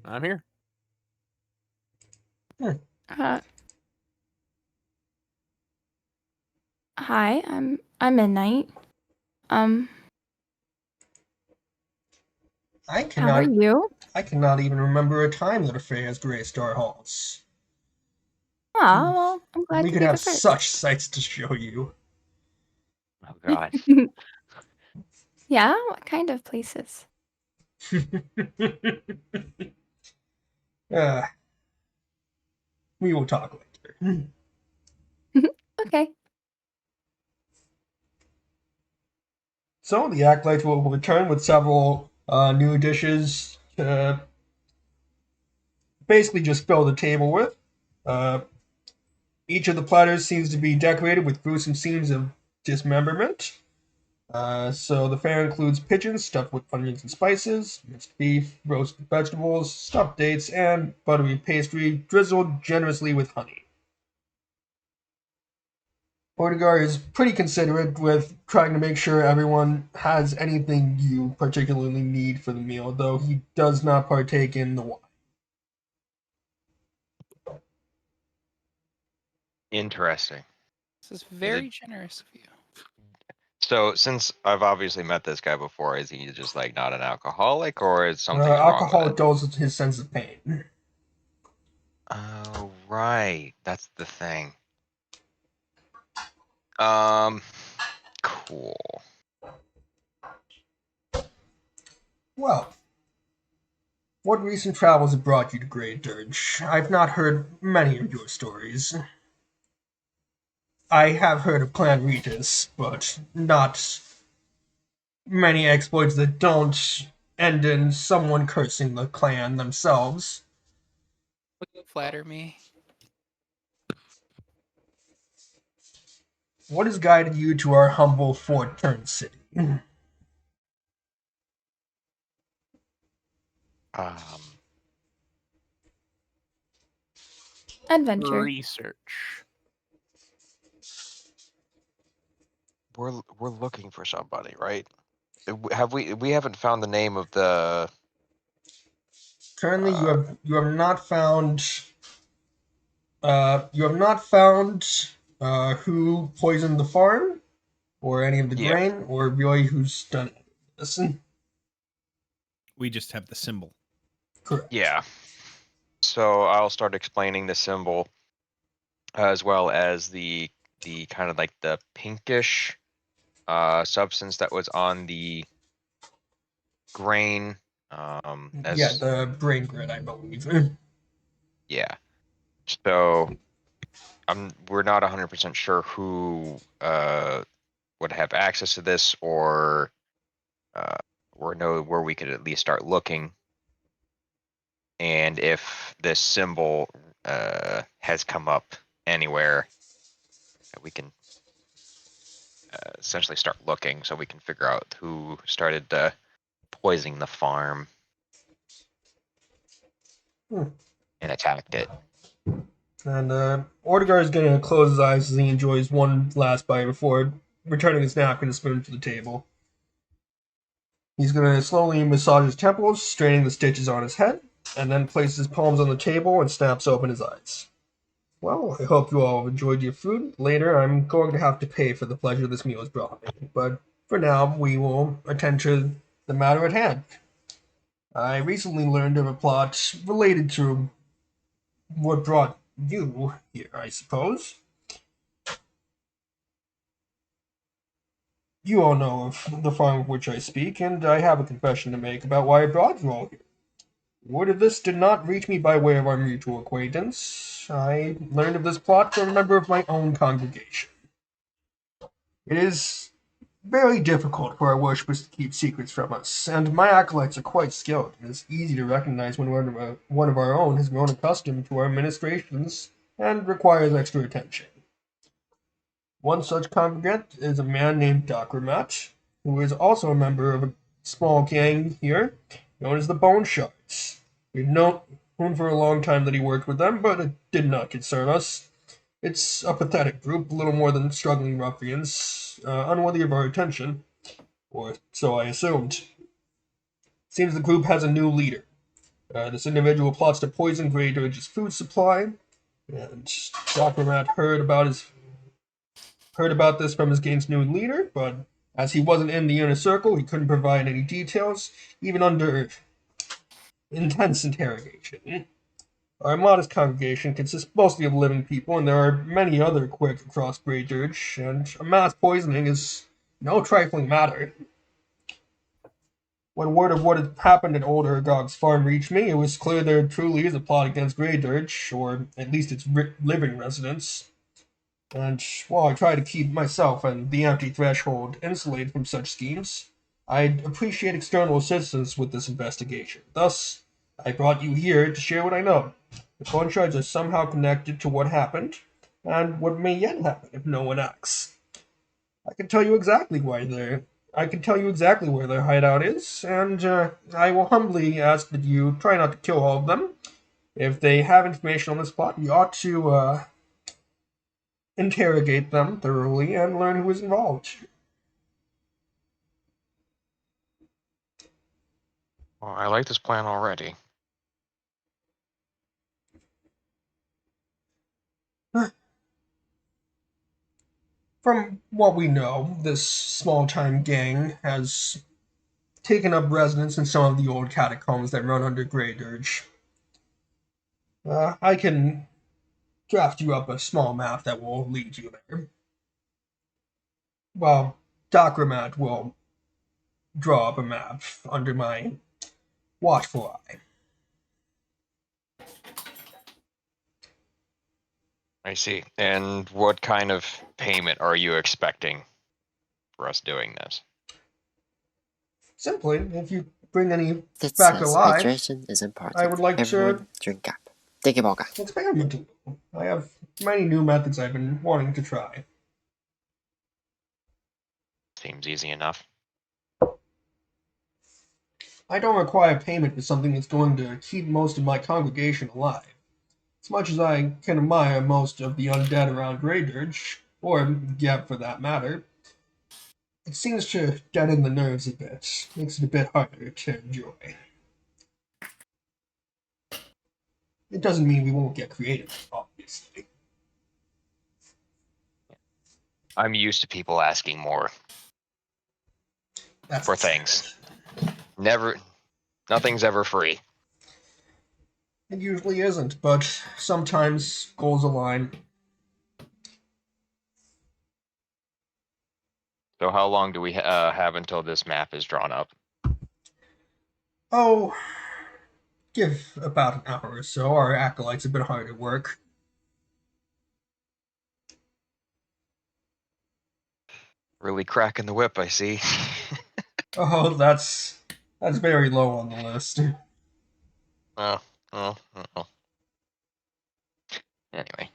I'm here. Uh, Hi, I'm Midnight. Um, I how are cannot you? I cannot even remember a time that a fair has graced our halls. Oh, well, I'm glad We to could be the have first. such sights to show you. Oh God. Yeah, what kind of places? uh, we will talk later. Okay. So the acolytes will return with several new dishes to basically just fill the table with. Uh, each of the platters seems to be decorated with gruesome scenes of dismemberment. So the fare includes pigeons stuffed with onions and spices, minced beef, roasted vegetables, stuffed dates, and buttery pastry drizzled generously with honey. Ordegar is pretty considerate with trying to make sure everyone has anything you particularly need for the meal, though he does not partake in the wine. Interesting. This is Is it very generous of you. so? Since I've obviously met this guy before, is he just like not an alcoholic, or is something's wrong with Alcohol it? dulls his sense of pain. Oh, right. That's the thing. Um, cool. Well, what recent travels have brought you to Great Dirge? I've not heard many of your stories. I have heard of Clan Regis, but not many exploits that don't end in someone cursing the clan themselves. Would flatter me. What has guided you to our humble Fort Turn city? Um, Adventure. Research. we're looking for somebody, right? Have we haven't found the name of the Currently, uh you have not found who poisoned the farm, or any of the yeah. grain, or really who's done this. We just have the symbol. Correct. Yeah. So I'll start explaining the symbol as well as the kind of like the pinkish substance that was on the grain. Yeah, As the brain grid, I believe. yeah. So we're not 100% sure who would have access to this uh or know where we could at least start looking, and if this symbol has come up anywhere that we can essentially start looking so we can figure out who started poisoning the farm Hmm. and attacked it. And Ordegar is going to close his eyes as he enjoys one last bite before returning his napkin and spoon to the table. He's going to slowly massage his temples, straining the stitches on his head, and then places his palms on the table and snaps open his eyes. Well, I hope you all have enjoyed your food. Later, I'm going to have to pay for the pleasure this meal has brought me. But for now, we will attend to the matter at hand. I recently learned of a plot related to what brought you here, I suppose. You all know of the farm of which I speak, and I have a confession to make about why I brought you all here. Word of this did not reach me by way of our mutual acquaintance. I learned of this plot from a member of my own congregation. It is very difficult for our worshippers to keep secrets from us, and my acolytes are quite skilled. It is easy to recognize when one of our own has grown accustomed to our ministrations and requires extra attention. One such congregant is a man named Dakramat, who is also a member of a small gang here known as the Bone Shards. We've known for a long time that he worked with them, but it did not concern us. It's a pathetic group, little more than struggling ruffians, unworthy of our attention, or so I assumed. Seems the group has a new leader. This individual plots to poison Grey Dirge's food supply, and Dakramat heard about this from his gang's new leader, but as he wasn't in the inner circle, he couldn't provide any details, even under intense interrogation. Our modest congregation consists mostly of living people, and there are many other quick across Grey Dirge, and mass poisoning is no trifling matter. When word of what had happened at Old Urgog's farm reached me, it was clear there truly is a plot against Grey Dirge, or at least its living residents. And while I try to keep myself and the empty threshold insulated from such schemes, I'd appreciate external assistance with this investigation. Thus, I brought you here to share what I know. The Bonshards are somehow connected to what happened, and what may yet happen if no one acts. I can tell you exactly why they're. I can tell you exactly where their hideout is, and I will humbly ask that you try not to kill all of them. If they have information on this plot, you ought to interrogate them thoroughly and learn who is involved. Well, I like this plan already. From what we know, this small-time gang has taken up residence in some of the old catacombs that run under Grey Dirge. I can draft you up a small map that will lead you there. Well, Dakramat will draw up a map under my watchful eye. I see. And what kind of payment are you expecting for us doing this? Simply, if you bring any That back says alive, hydration is important. I would like Everyone to drink up. Take a boga. experiment a little. I have many new methods I've been wanting to try. Seems easy enough. I don't require payment for something that's going to keep most of my congregation alive. As much as I can admire most of the undead around Grey Dirge, or Geb for that matter, it seems to deaden the nerves a bit, makes it a bit harder to enjoy. It doesn't mean we won't get creative, obviously. I'm used to people asking more That's for things. Nothing's ever free. It usually isn't, but sometimes goals align. So how long do we have until this map is drawn up? Oh, give about an hour or so. Our acolytes have been hard at work. Really cracking the whip, I see. Oh, that's very low on the list. Oh. Anyway.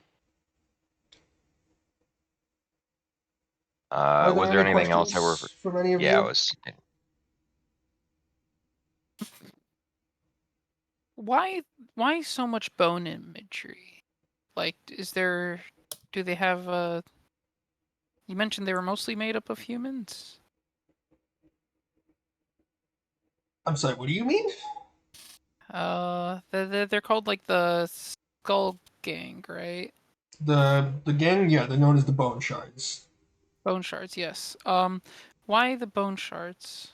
Are there Was there any anything else questions from any of Yeah, you? it was. Why so much bone imagery? Like, do they have you mentioned they were mostly made up of humans? I'm sorry, what do you mean? They're called like the Skull Gang, right? The gang, yeah, they're known as the Bone Shards. Bone shards, yes. Why the bone shards?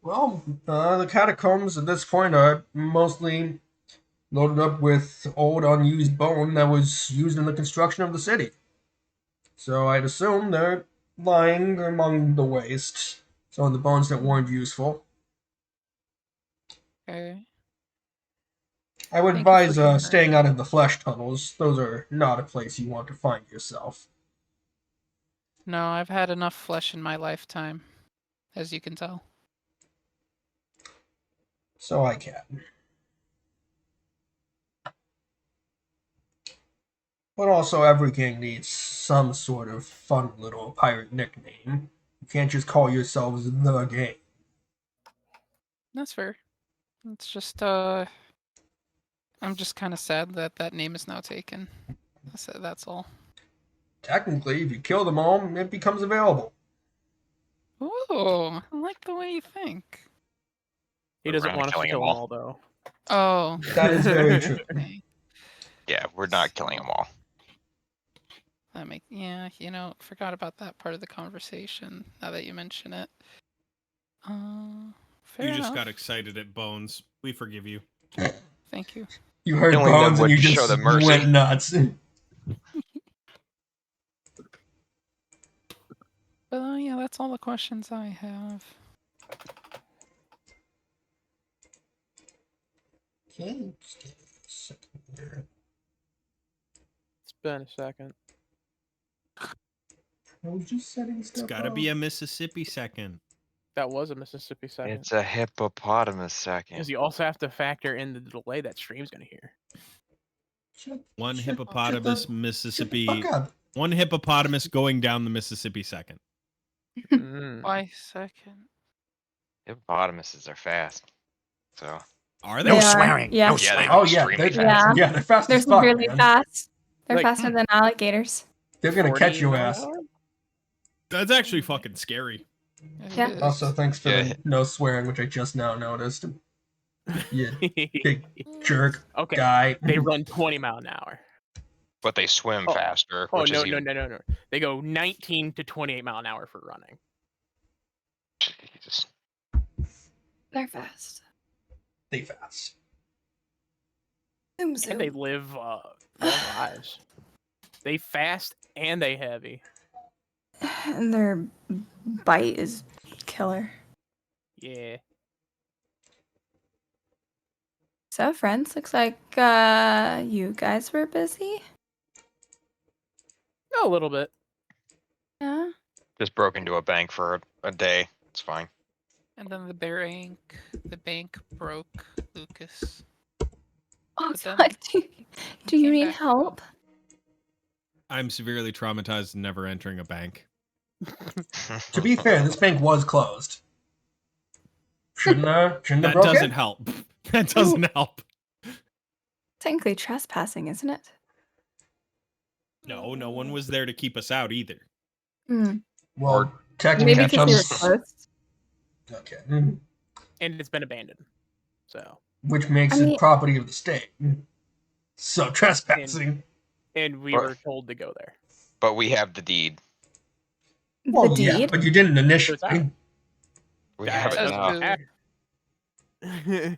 Well, the catacombs at this point are mostly loaded up with old unused bone that was used in the construction of the city. So I'd assume they're lying among the waste. Some of the bones that weren't useful. Okay. I would Thank you for advise confirming. staying out of the flesh tunnels. Those are not a place you want to find yourself. No, I've had enough flesh in my lifetime, as you can tell. So I can. But also, every gang needs some sort of fun little pirate nickname. You can't just call yourselves the gang. That's fair. It's just, I'm just kind of sad that that name is now taken. That's all. Technically, if you kill them all, it becomes available. Ooh, I like the way you think. He We're doesn't not want us to killing kill them them all. all, though. Oh. That is very true. Okay. Yeah, we're not killing them all. Yeah, forgot about that part of the conversation now that you mention it. Fair You just enough. got excited at Bones. We forgive you. Thank you. You heard Killing them bones and would you show just them mercy. went nuts. But yeah, that's all the questions I have. Okay, just give me a second here. It's been a second. I was just setting It's stuff got to up. be a Mississippi second. That was a Mississippi second. It's a hippopotamus second. Because you also have to factor in the delay that stream's gonna hear. One Shut hippopotamus, the Mississippi. fuck up. One hippopotamus going down the Mississippi second. Mm. Why second? Hippopotamuses are fast. So Are They they? are, swearing. Yeah. No yeah, they Oh go yeah, extremely they're fast. Yeah. they're fast They're as fuck, really man. fast. They're Like, faster than alligators. They're gonna 40 catch your miles ass. an hour? That's actually fucking scary. It Yeah. is. Also, thanks for Yeah. the no swearing, which I just now noticed. You big jerk Okay, guy. they run 20 mile an hour. But they swim Oh. faster, Oh, which no, is no, even... no, no, no. They go 19 to 28 mile an hour for running. Jesus. They're fast. They fast. Zoom, And they live long lives. They fast and they heavy. And their bite is killer. Yeah. So, friends, looks like you guys were busy. A little bit. Yeah. Just broke into a bank for a day. It's fine. And then the bank broke Oh, Lucas. But then fuck. Do you came need back. help? I'm severely traumatized never entering a bank. To be fair, this bank was closed. Shouldn't have That broke doesn't it? help. That doesn't help. Technically trespassing, isn't it? No, no one was there to keep us out either. Hmm. Well, Or technically Maybe it because they were comes. close. Okay. And it's been abandoned. So. Which makes I mean- it property of the state. So trespassing. And we But- were told to go there. But we have the deed. Well, The yeah, deed? but you didn't So initially. it's out. We have it Says now. who?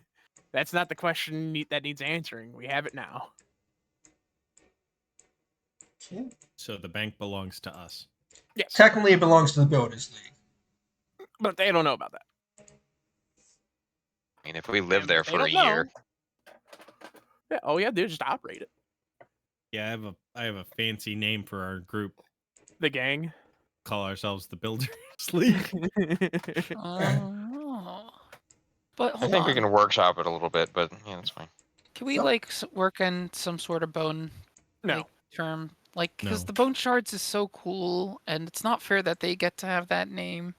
That's not the question that needs answering. We have it now. Okay. So the bank belongs to us. Yes. Technically, it belongs to the Builders League. But they don't know about that. I mean, if we live And there they for a don't know. year, Yeah, all you have to do is just operate it. Yeah, I have a fancy name for our group. The gang. Call ourselves the Builders League. Oh. But I hold think we on. can workshop it a little bit. But yeah, that's fine. Can we Yep. like work on some sort of bone No. like term? Like, because No. the bone shards is so cool, and it's not fair that they get to have that name.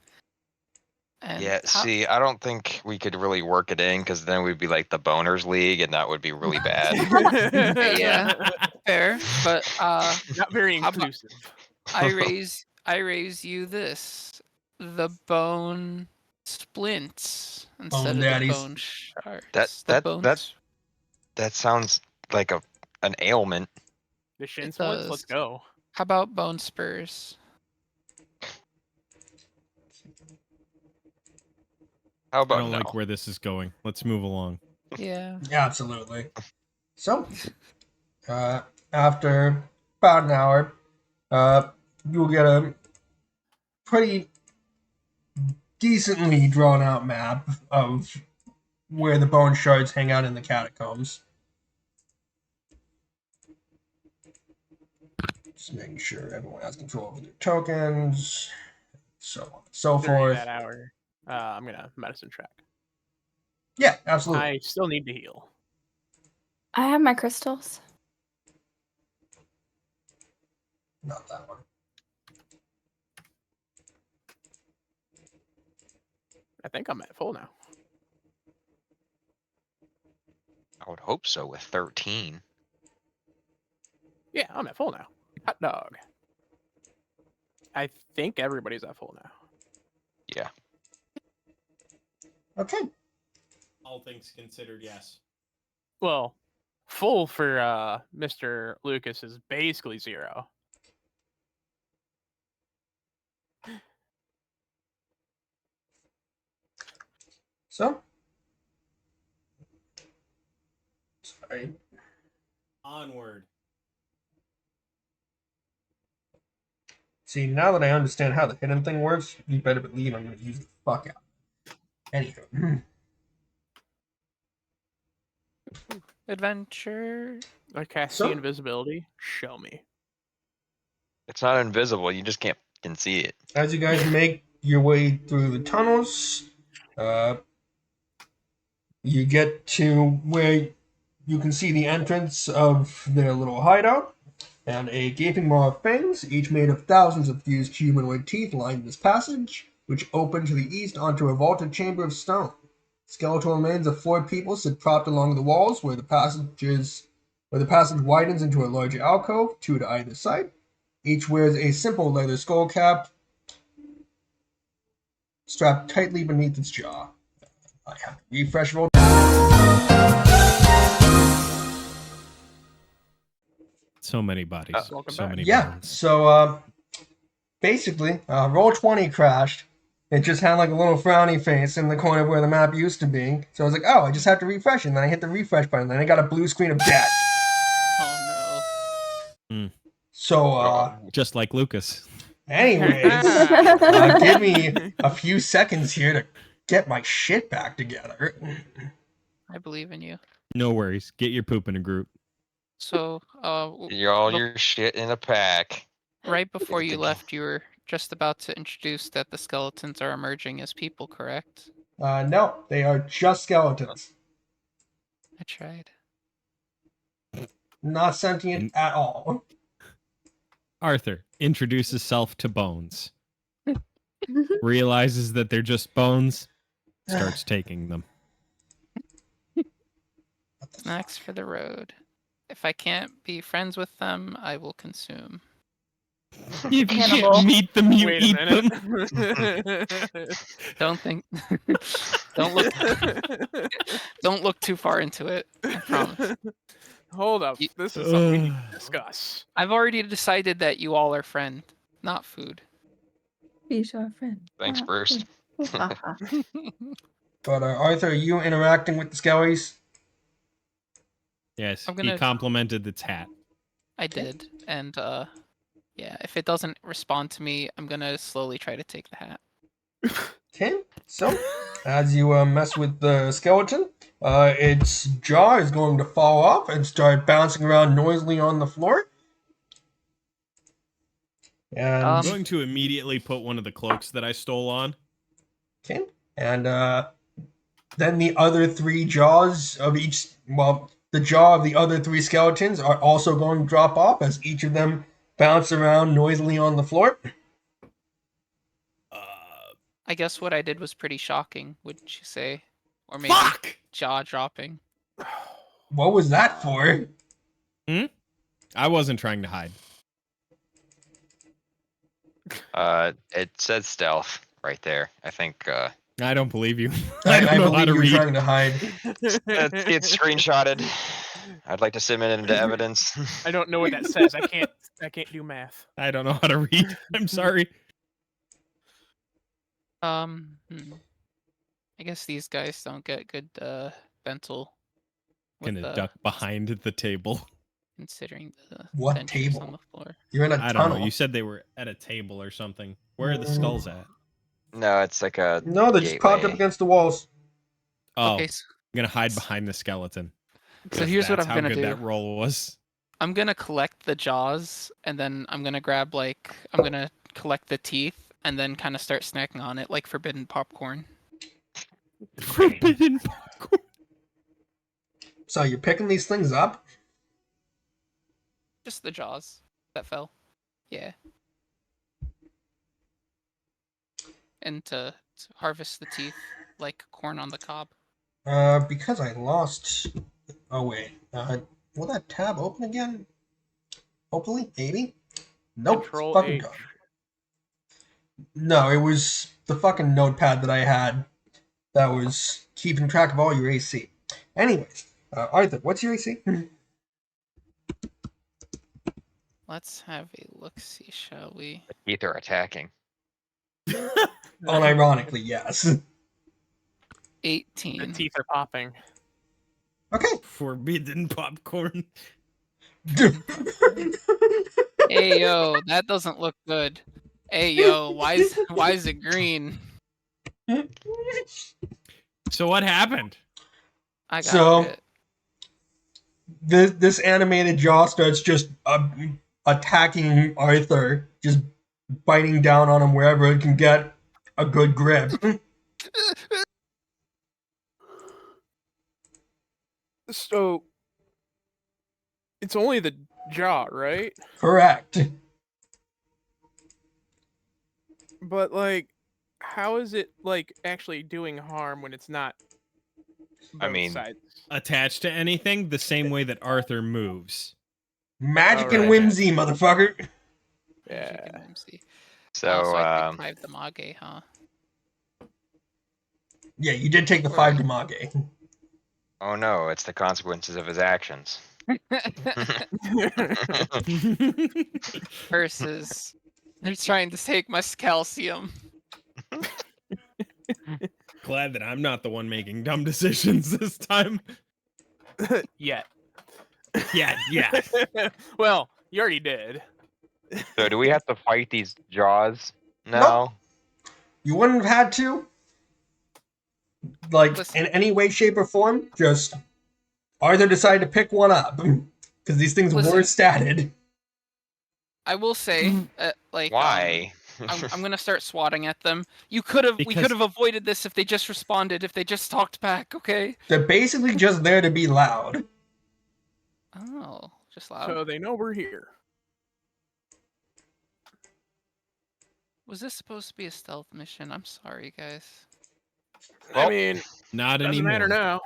And Yeah, see, I don't think we could really work it in because then we'd be like the Boners League, and that would be really bad. Yeah. fair, but Not very How about- inclusive. I raise you this: the bone splints instead Bone of daddies. the bone shards. The That- bone that- That sounds like an ailment. The shin It splints. Let's does. go. How about bone spurs? How I about don't no? like where this is going. Let's move along. Yeah. Absolutely. So, after about an hour, you'll get a pretty decently drawn out map of where the bone shards hang out in the catacombs. Just making sure everyone has control over their tokens, so on and so During forth. that hour, I'm gonna medicine check. Yeah, absolutely. I still need to heal. I have my crystals. Not that one. I think I'm at full now. I would hope so with 13. Yeah, I'm at full now. Hot dog. I think everybody's at full now. Yeah. Okay. All things considered, yes. Well, full for Mr. Lucas is basically 0. So. Sorry. Onward. See, now that I understand how the hidden thing works, you better believe I'm going to use the fuck out. Anywho. Adventure. I cast So- see invisibility. Show me. It's not invisible. You just can see it. As you guys make your way through the tunnels, you get to where you can see the entrance of their little hideout, and a gaping maw of fangs, each made of thousands of fused humanoid teeth, line this passage, which open to the east onto a vaulted chamber of stone. Skeletal remains of 4 people sit propped along the walls, where the passage widens into a larger alcove, 2 to either side. Each wears a simple leather skull cap strapped tightly beneath its jaw. I have to refresh roll. So many bodies. Welcome So back. many Yeah, bones. so basically, roll 20 crashed. It just had like a little frowny face in the corner where the map used to be. So I was like, oh, I just have to refresh it. And then I hit the refresh button, and then I got a blue screen of death. Oh So, Just like Lucas. anyways, give me a few seconds here to get my shit back together. no. I believe in you. No worries. Get your poop in a group. So, You're all look- your shit in a pack. right before it you to- left, you were just about to introduce that the skeletons are emerging as people, correct? No, they are just skeletons. I tried. Not sentient at all. Arthur introduces self to bones. Realizes that they're just bones. Starts taking them. Snacks for the road. If I can't be friends with them, I will consume. If you Cannibal. can't meet them, you Wait eat a them. minute. Don't think. don't look. Don't look too far into it. I promise. Hold up. You- This is something we need to discuss. I've already decided that you all are friend, not food. Be your friend. Thanks, Bruce. But Arthur, are you interacting with the skellies? Yes, I'm gonna- he complimented its hat. I did, and yeah. If it doesn't respond to me, I'm gonna slowly try to take the hat. Okay, so as you mess with the skeleton, its jaw is going to fall off and start bouncing around noisily on the floor. And I'm going to immediately put one of the cloaks that I stole on. okay, and then the other 3 jaws of each, well, the jaw of the other 3 skeletons are also going to drop off as each of them bounce around noisily on the floor. I guess what I did was pretty shocking, wouldn't you say? Or maybe Fuck! jaw dropping. What was that for? I wasn't trying to hide. It said stealth right there. I think I don't believe you. I don't I know how believe to you were read. trying to hide. it's screenshotted. I'd like to submit it into evidence. I don't know what that says. I can't do math. I don't know how to read. I'm sorry. I guess these guys don't get good dental. with Gonna the- duck behind the table. considering the What dentures table? on the floor. You're in a I don't tunnel. know. You said they were at a table or something. Where are the skulls at? No, it's like a No, they just popped up gateway. against the walls. Oh, Okay, I'm gonna hide behind the skeleton. so 'Cause here's what that's I'm how gonna good do. that roll was. I'm gonna collect the jaws, and then I'm gonna grab I'm gonna collect the teeth, and then kind of start snacking on it like forbidden popcorn. Forbidden popcorn. So you're picking these things up? Just the jaws that fell. Yeah. And to harvest the teeth like corn on the cob. Because I lost. Oh wait. Will that tab open again? Hopefully, maybe. Nope. It's Control fucking H. gone. No, it was the fucking notepad that I had that was keeping track of all your AC. Anyways, Arthur, what's your AC? Let's have a look-see, shall we? The teeth are attacking. Unironically, yes. The 18. teeth are popping. Okay. Forbidden popcorn. Hey yo, that doesn't look good. Hey yo, why is it green? So what happened? I got So- it. this animated jaw starts just attacking Arthur, just biting down on him wherever it can get a good grip. So it's only the jaw, right? Correct. But like, how is it like actually doing harm when it's not? I Both mean, sides? Attached to anything the same way that Arthur moves. Magic and Alright. whimsy, motherfucker. Yeah. Chicken whimsy. so So I took 5 damage, huh? Yeah, you did take the 5 damage. oh no, it's the consequences of his actions. Versus, they're trying to take my calcium. Glad that I'm not the one making dumb decisions this time. Yeah. Yeah. Well, you already did. So do we have to fight these jaws now? You wouldn't have had to. Like, Listen. in any way, shape, or form. Just Arthur decided to pick one up. Because these things Listen. were statted. I will say, Why? I'm gonna start swatting at them. We could Because- have avoided this if they just responded, if they just talked back, okay? They're basically just there to be loud. Oh, just loud. So they know we're here. Was this supposed to be a stealth mission? I'm sorry, guys. Well, I mean, Not doesn't anymore. matter now.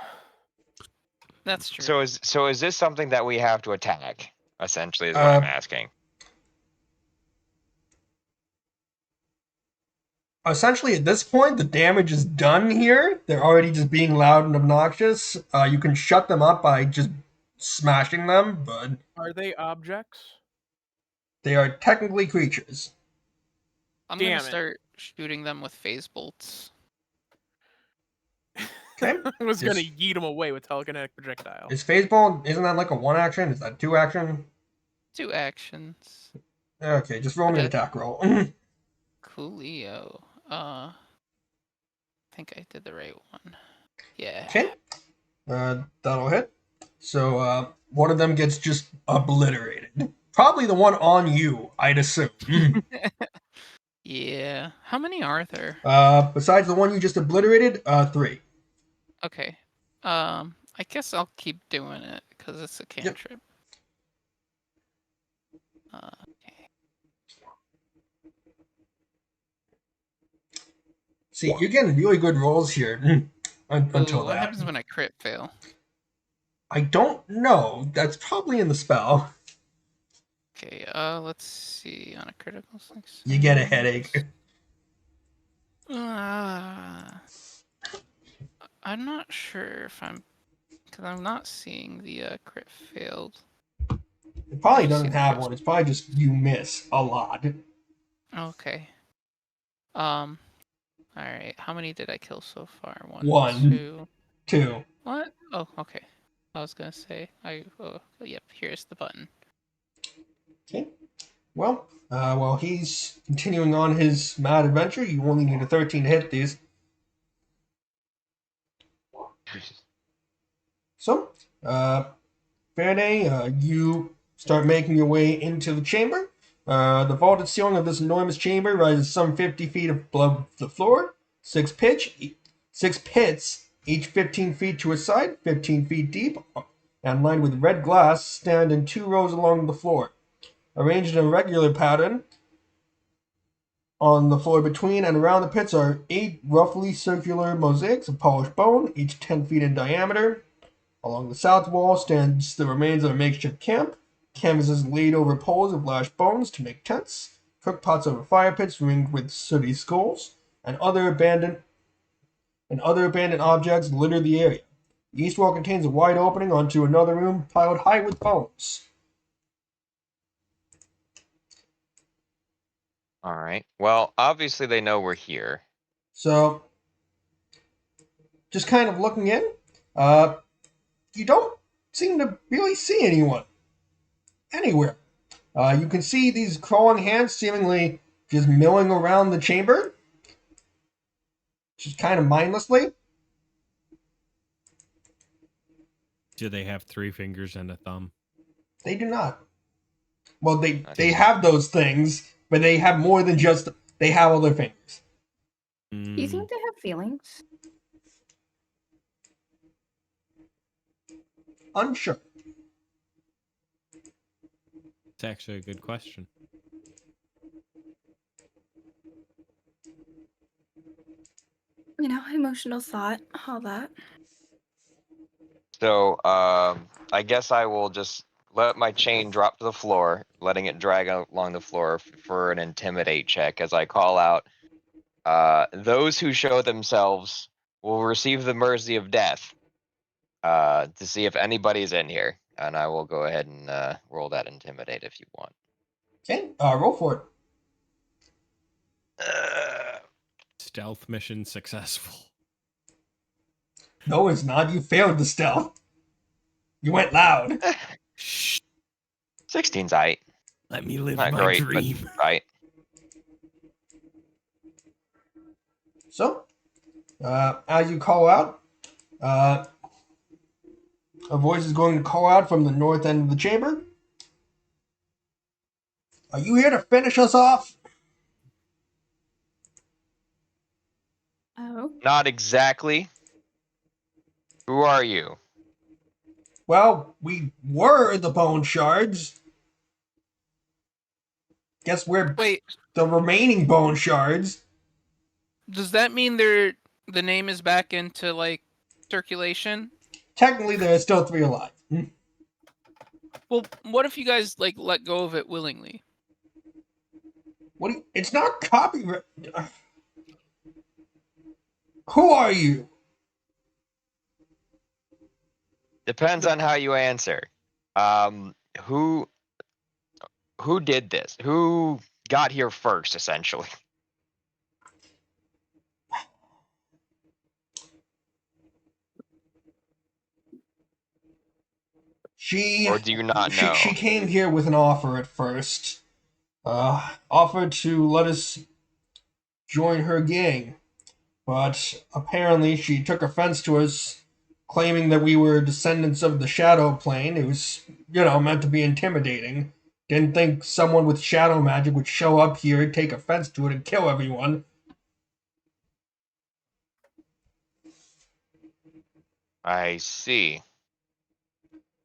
That's true. so is this something that we have to attack? Essentially, is what I'm asking. Essentially, at this point, the damage is done here. They're already just being loud and obnoxious. You can shut them up by just smashing them, but Are they objects? they are technically creatures. I'm Damn gonna it. start shooting them with phase bolts. Okay. I was gonna Is- yeet them away with telekinetic projectile. Is phaseball, isn't that like a 1 action? Is that 2 action? 2 actions. Okay, just roll me an Okay. attack roll. Coolio. I think I did the right one. Yeah. Okay. That'll hit. So, one of them gets just obliterated. Probably the one on you, I'd assume. Yeah. How many are there? Besides the one you just obliterated, 3. Okay. I guess I'll keep doing it because it's a cantrip. Okay. See, you're getting really good rolls here. Until Ooh, what that. happens when I crit fail? I don't know. That's probably in the spell. Okay, let's see. On a critical success. You get a headache. I'm not sure if because I'm not seeing the crit failed. It probably I see doesn't the have first one. It's probably just you miss a lot. Okay. Alright, how many did I kill so far? 1, One. 2. 2. What? Oh, okay. I was gonna say, yep, here's the button. Okay. Well, while he's continuing on his mad adventure, you only need a 13 to hit these. Jesus. So, Faraday, you start making your way into the chamber. The vaulted ceiling of this enormous chamber rises some 50 feet above the floor. Six pits, each 15 feet to a side, 15 feet deep, and lined with red glass, stand in 2 rows along the floor. Arranged in a regular pattern, on the floor between and around the pits are 8 roughly circular mosaics of polished bone, each 10 feet in diameter. Along the south wall stands the remains of a makeshift camp. Canvases laid over poles of lashed bones to make tents. Cook pots over fire pits ringed with sooty skulls, and other abandoned objects litter the area. The east wall contains a wide opening onto another room piled high with bones. All right. Well, obviously they know we're here. So, just kind of looking in, you don't seem to really see anyone anywhere. You can see these crawling hands seemingly just milling around the chamber, just kind of mindlessly. Do they have 3 fingers and a thumb? They do not. Well, they Nice. have those things, but they have more than just. They have other fingers. Do you Mm, think they have feelings? Unsure. it's actually a good question. You know, emotional thought, all that. So, I guess I will just let my chain drop to the floor, letting it drag along the floor for an intimidate check as I call out, those who show themselves will receive the mercy of death, to see if anybody's in here. And I will go ahead and roll that intimidate if you want. Okay, roll for it. Stealth mission successful. No, it's not. You failed the stealth. You went loud. Shh. 16's aight. Let me live Not my great, dream. but aight. So, as you call out, a voice is going to call out from the north end of the chamber. Are you here to finish us off? Oh. Not exactly. Who are you? Well, we were the Bone Shards. Guess we're Wait, the remaining Bone Shards. does that mean the name is back into like circulation? Technically, there are still 3 alive. Well, what if you guys like let go of it willingly? What? It's not copyright. Who are you? Depends on how you answer. Who did this? Who got here first, essentially? Or do you not know? She came here with an offer at first. Offered to let us join her gang. But apparently she took offense to us claiming that we were descendants of the Shadow Plane. It was, meant to be intimidating. Didn't think someone with shadow magic would show up here, take offense to it, and kill everyone. I see.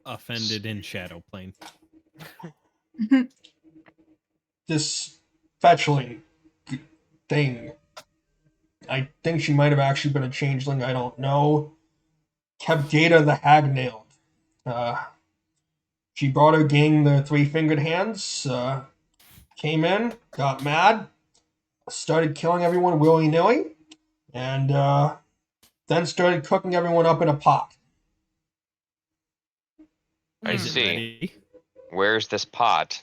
Offended in Shadow Plane. This fetchling thing. I think she might have actually been a changeling, I don't know. Kept Data the Hag nailed. She brought her gang the 3-fingered hands, came in, got mad, started killing everyone willy-nilly, and then started cooking everyone up in a pot. I Is it see. ready? Where's this pot?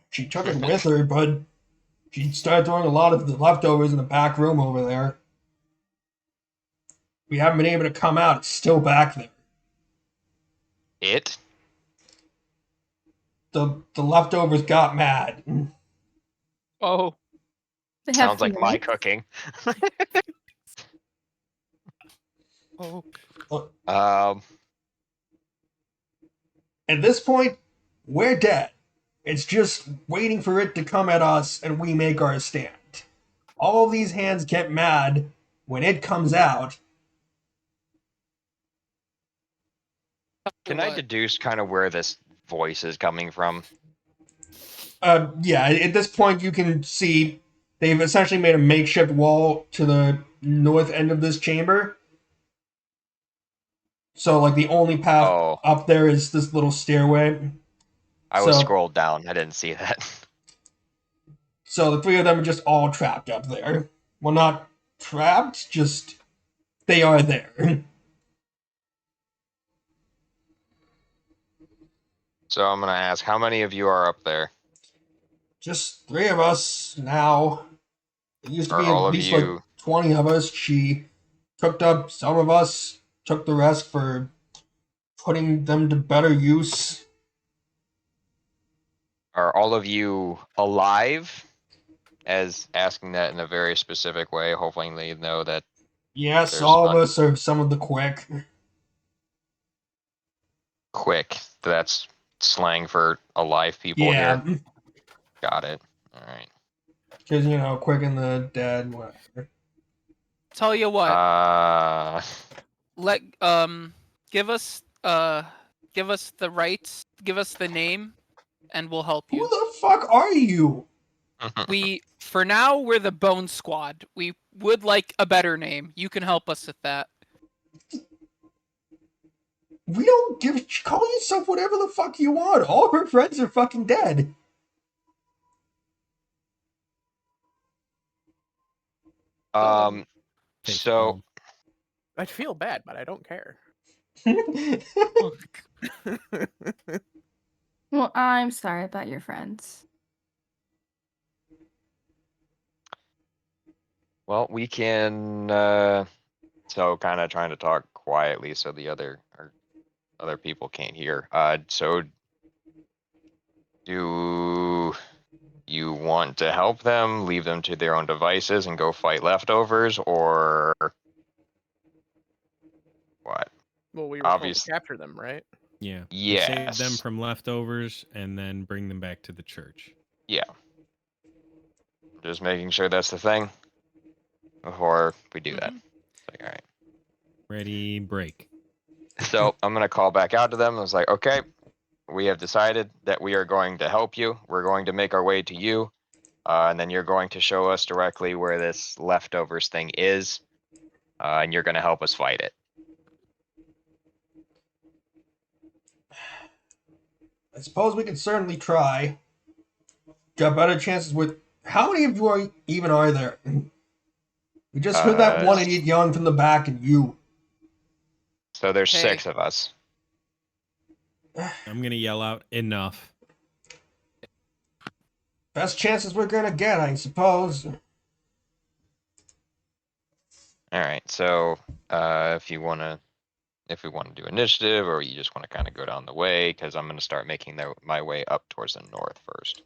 She took it with her, but she started throwing a lot of the leftovers in the back room over there. We haven't been able to come out. It's still back there. the leftovers got mad. Oh, They have Sounds like my feelings. cooking. oh. Um, At this point, we're dead. It's just waiting for it to come at us and we make our stand. All of these hands get mad when it comes out. can I What? deduce kind of where this voice is coming from? Yeah, at this point you can see they've essentially made a makeshift wall to the north end of this chamber. So like the only path Oh, up there is this little stairway. I was So scrolled down. I didn't see that. so the three of them are just all trapped up there. Well, not trapped, just they are there. So I'm gonna ask, how many of you are up there? Just three of us now. It used to Are be at all of least like you 20 of us. She cooked up some of us, took the rest for putting them to better use. are all of you alive? As asking that in a very specific way, hopefully they know that Yes, there's all of none. us are some of the quick. Quick. That's slang for alive people Yeah, here. Got it. All right. because you know, quick and the dead, whatever. Tell you what. Uh, Give us the rights. Give us the name, and we'll help Who you. the fuck are you? For now, we're the Bone Squad. We would like a better name. You can help us with that. We don't give. Call yourself whatever the fuck you want. All of her friends are fucking dead. um. Face So palm. I feel bad, but I don't care. Well, I'm sorry about your friends. well, we can. So kind of trying to talk quietly so the other people can't hear. So do you want to help them, leave them to their own devices, and go fight leftovers, or what? Well, we were told to Obviously, capture them, right? Yeah. Save them yes. from leftovers and then bring them back to the church. Yeah. Just making sure that's the thing before we do that. Mhm. Like, all right. Ready, break. So I'm gonna call back out to them. I was like, okay, we have decided that we are going to help you. We're going to make our way to you, and then you're going to show us directly where this leftovers thing is, and you're going to help us fight it. I suppose we can certainly try. Got better chances with. How many of you are, even are there? We just heard that one No. idiot yelling from the back, and you. So there's Hey. 6 of us. I'm gonna yell out enough. Best chances we're gonna get, I suppose. All right. So if you want to, if we want to do initiative, or you just want to kind of go down the way, because I'm going to start making my way up towards the north first.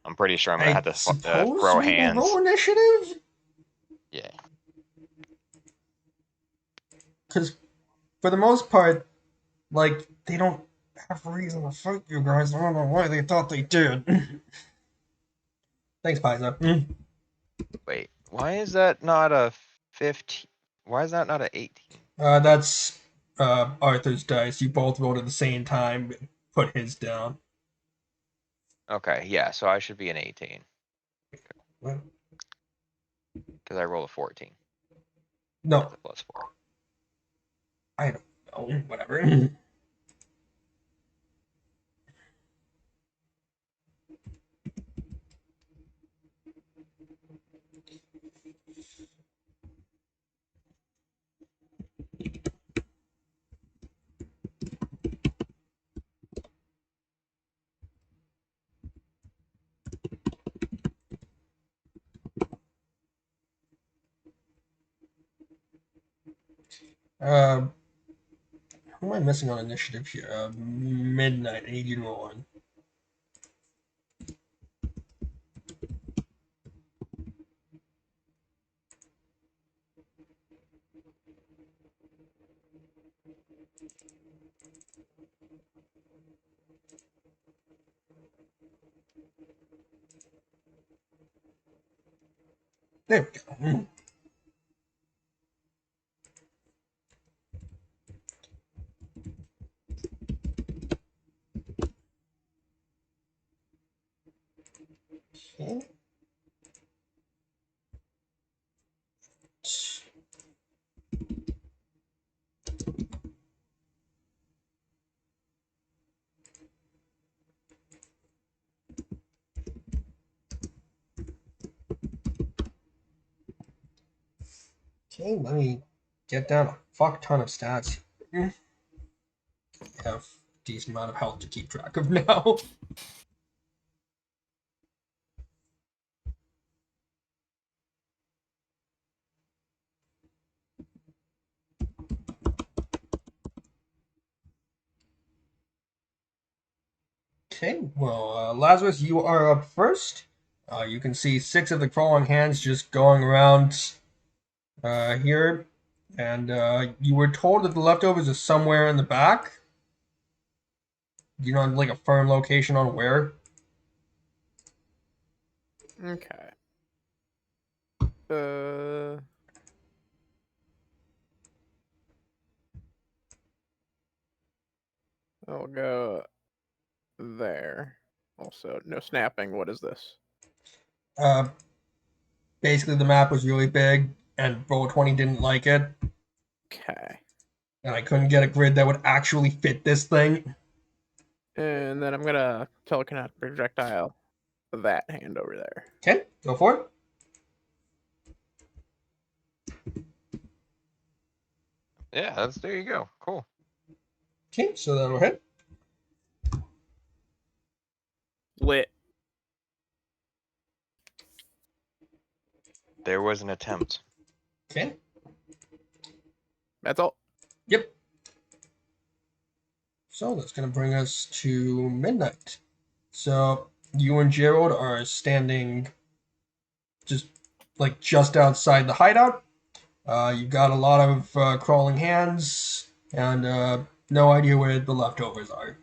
I'm pretty sure I'm going to I have to suppose throw we will hands. roll initiative? Yeah. Because, for the most part, like, they don't have a reason to fight you guys. I don't know why they thought they did. Thanks, Paizo. Wait. Why is that not a 15? Why is that not an 18? That's Arthur's dice. You both rolled at the same time. Put his down. Okay. Yeah. So I should be an 18 Well, because I rolled a 14. no, That's a +4. I don't know. Whatever. uh, who am I missing on initiative here? Midnight. I need you to roll one. There we go. Okay. Okay, let me get down a fuck ton of stats. I have a decent amount of health to keep track of now. Okay, well, Lazarus, you are up first. You can see 6 of the crawling hands just going around here, and you were told that the leftovers are somewhere in the back. You know, like a firm location on where? Okay. I'll go there. Also, no snapping. What is this? Uh, basically, the map was really big, and Roll20 didn't like it, Okay. and I couldn't get a grid that would actually fit this thing. And then I'm gonna telekinetic projectile that hand over there. Okay, go for it. Yeah, there you go. Cool. Okay, so that'll hit. Lit. There was an attempt. Okay, That's all. yep. So that's going to bring us to midnight. So you and Gerald are standing just outside the hideout. You've got a lot of crawling hands and no idea where the leftovers are.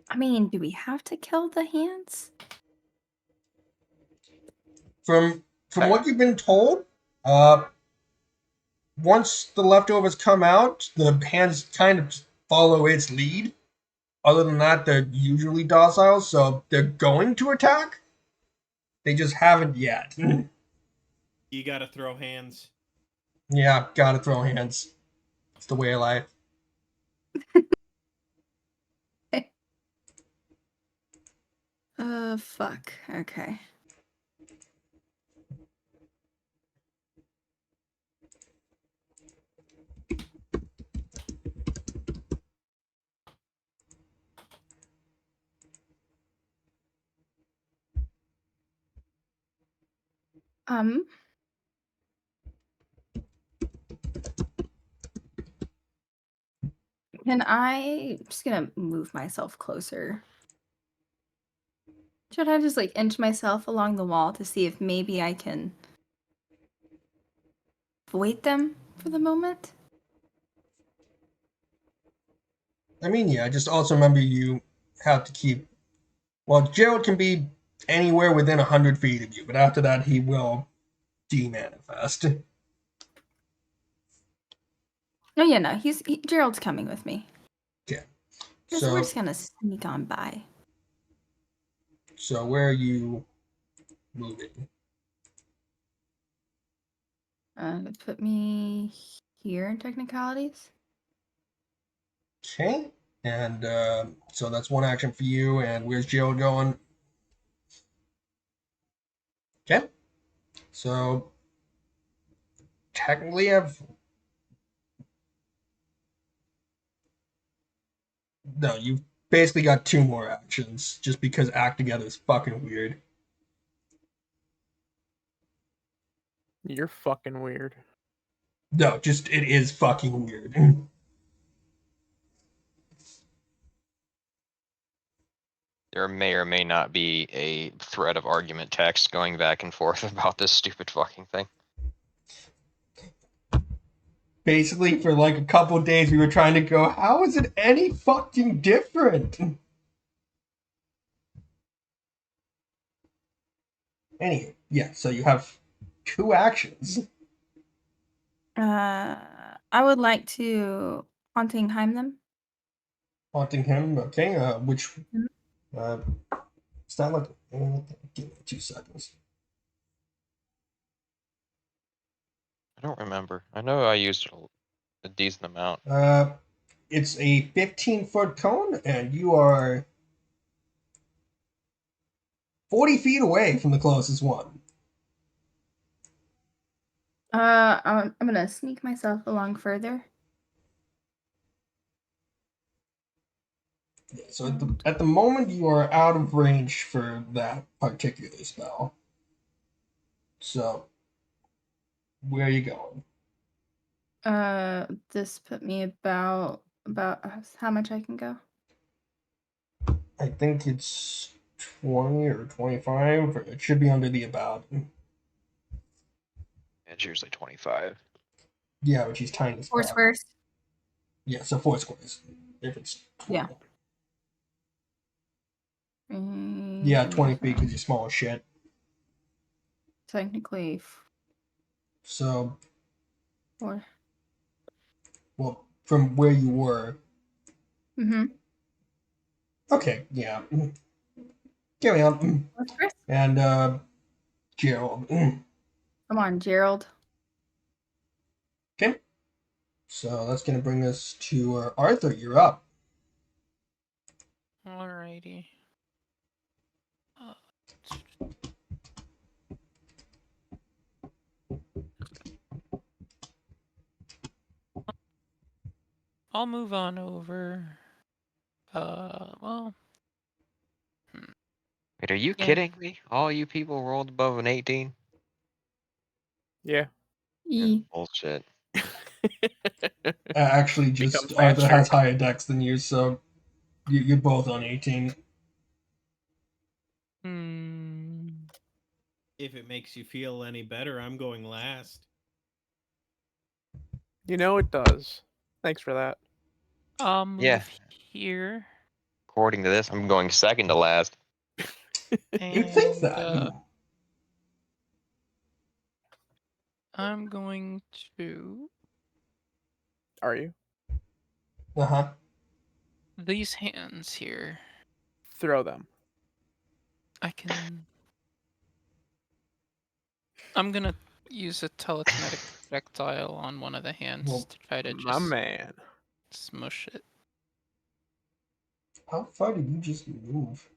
I mean, do we have to kill the hands? From what you've been told, uh, once the leftovers come out, the hands kind of follow its lead. Other than that, they're usually docile, so they're going to attack. They just haven't yet. You gotta throw hands. Yeah, gotta throw hands. It's the way of life. Fuck. Okay. Um. I'm just gonna move myself closer. Should I just like inch myself along the wall to see if maybe I can avoid them for the moment? I mean, yeah, just also remember you have to keep. Well, Gerald can be anywhere within 100 feet of you, but after that, he will demanifest. Oh yeah, no, Gerald's coming with me. Okay. We're So, just gonna sneak on by. so where are you moving? Put me here in technicalities. Okay. And so that's one action for you. And where's Gerald going? Okay. So technically, I've no. You've basically got 2 more actions, just because act together is fucking weird. You're fucking weird. No, just it is fucking weird. There may or may not be a thread of argument text going back and forth about this stupid fucking thing. basically for like a couple days we were trying to go, how is it any fucking different? Anyway, yeah, so you have 2 actions. I would like to haunting Heim them. Haunting him, okay, which, Mhm. it's not like, give me 2 seconds. I don't remember. I know I used a decent amount. It's a 15-foot cone, and you are 40 feet away from the closest one. I'm gonna sneak myself along further. Yeah, so at the moment, you are out of range for that particular spell. So, where are you going? This put me about how much I can go. I think it's 20 or 25. It should be under the about. It's usually 25. Yeah, which is tiny as 4 fuck. squares. Yeah, so 4 squares. If it's 20. Yeah, 20 feet because you're small as shit. Technically, So, 4. well, from where you were. Mm-hmm. Okay, yeah. Carry on. 4 squares. And, Gerald. Come on, Gerald. Okay. So that's going to bring us to Arthur. You're up. Alrighty. Uh, I'll move on over. Well. Wait, are you Yeah. kidding me? All you people rolled above an 18? Yeah. E. Bullshit. Actually, Become just Arthur faster. has higher dex than you, so you're both on 18. Hmm. If it makes you feel any better, I'm going last. You know it does. Thanks for that. I'll move Yeah. here. According to this, I'm going second to last. You'd think And that. I'm going to Are you? Uh-huh. these hands here. Throw them. I can. I'm gonna use a telekinetic projectile on one of the hands Well, to try to My just man. smush it. How far did you just move?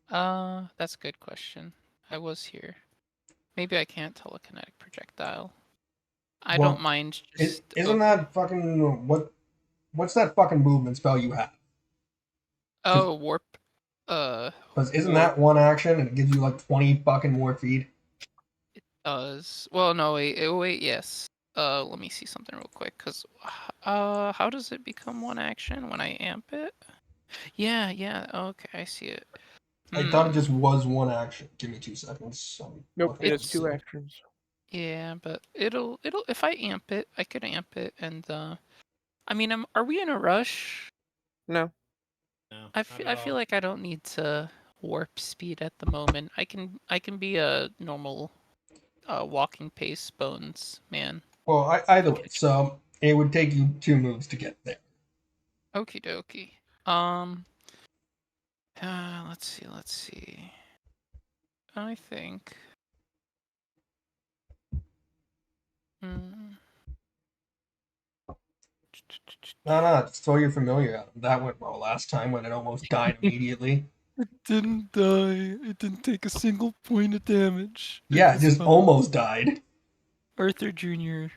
That's a good question. I was here. Maybe I can't telekinetic projectile. I Well, don't mind just. Isn't that fucking... What's that fucking movement spell you have? Oh, warp. Because isn't Warp that one action and it gives you like 20 fucking more feet? does. Well, no, wait. Wait, yes. Let me see something real quick. How does it become one action when I amp it? Yeah, yeah. Okay, I see it. I thought it Hmm. just was one action. Give me 2 seconds. Nope, it is It's- 2 actions. Yeah, but it'll if I amp it, I could amp it and I mean, are we in a rush? No. No, I not feel, at I feel all. like I don't need to warp speed at the moment. I can be a normal walking pace bones man. Well, either way. So it would take you 2 moves to get there. Okie dokie. Let's see, let's see. I think. Hmm. No, just throw your familiar at him. That went well last time when it almost died immediately. It didn't die. It didn't take a single point of damage. Yeah, it just almost died. Arthur Jr.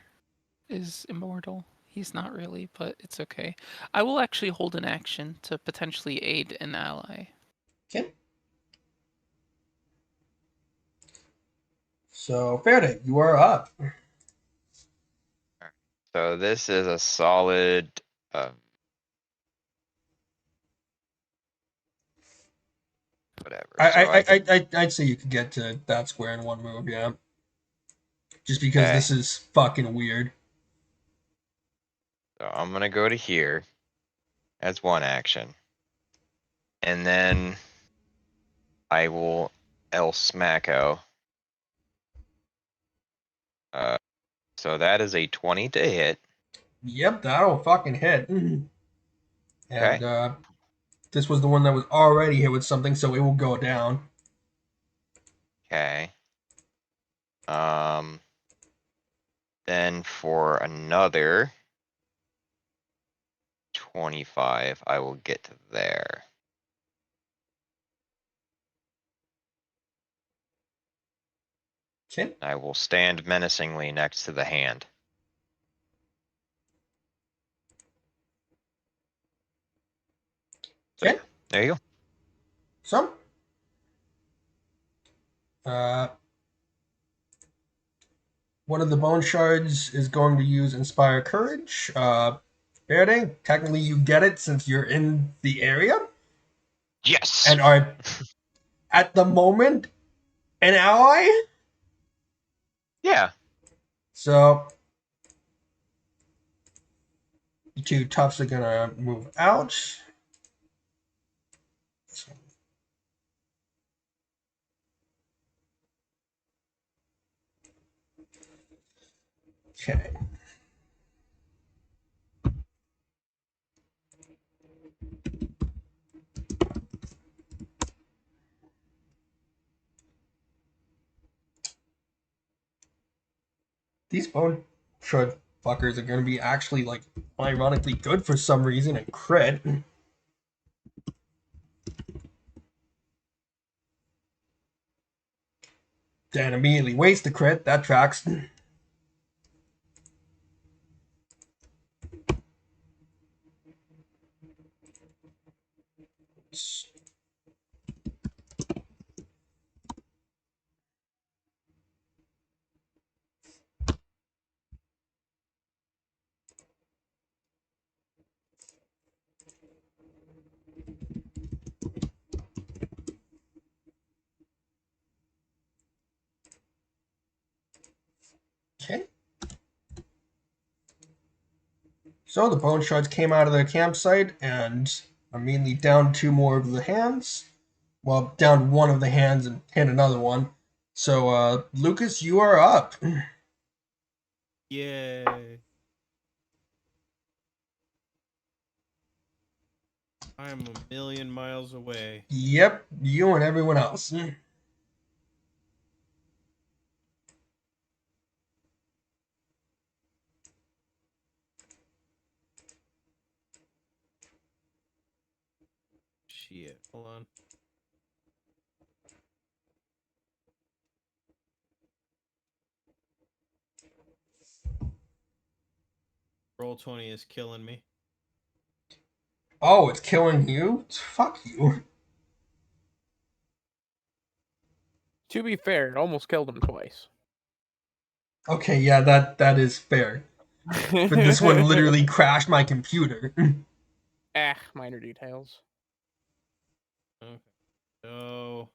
is immortal. He's not really, but it's okay. I will actually hold an action to potentially aid an ally. Okay. So, Faraday, you are up. So this is a solid. Whatever. I'd say you could get to that square in 1 move, yeah. Just because Okay. this is fucking weird. So I'm gonna go to here. That's one action. And then I will El Smacko. So that is a 20 to hit. Yep, that'll fucking hit. And Okay. this was the one that was already hit with something, so it will go down. Okay. Then for another 25, I will get to there. Okay. I will stand menacingly next to the hand. Okay. There you go. So, one of the bone shards is going to use Inspire Courage. Faraday, technically you get it since you're in the area Yes. and are, at the moment, an ally. Yeah. So, the two toughs are gonna move out. Okay. These bone shard fuckers are gonna be actually like ironically good for some reason and crit. Then immediately waste the crit. That tracks. Okay. So the bone shards came out of the campsite and immediately downed two more of the hands. Well, downed one of the hands and hit another one. So, Lucas, you are up. Yay. I'm a million miles away. Yep, you and everyone else. Shit, hold on. Roll 20 is killing me. Oh, it's killing you? Fuck you. To be fair, it almost killed him twice. Okay, yeah, that is fair. But this one literally crashed my computer. Minor details. Okay. So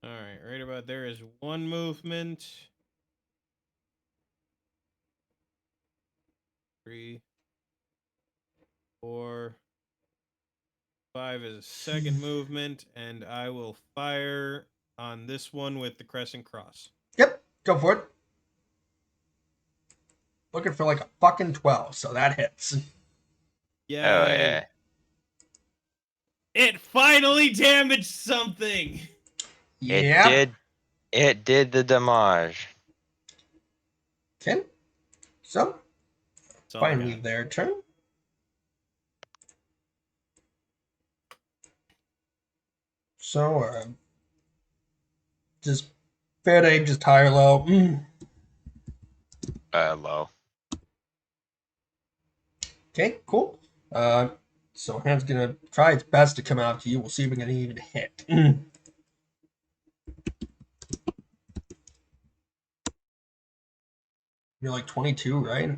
all right, right about there is one movement. 3, 4, 5 is a second movement, and I will fire on this one with the crescent cross. Yep, go for it. Looking for like a fucking 12, so that hits. Yay. Oh yeah. It finally damaged something. Yeah. It did the damage. Okay. So, That's all I finally got. their turn. So, just Faraday, just higher low. Low. Okay, cool. So hand's gonna try its best to come out to you. We'll see if we can even hit. You're like 22, right?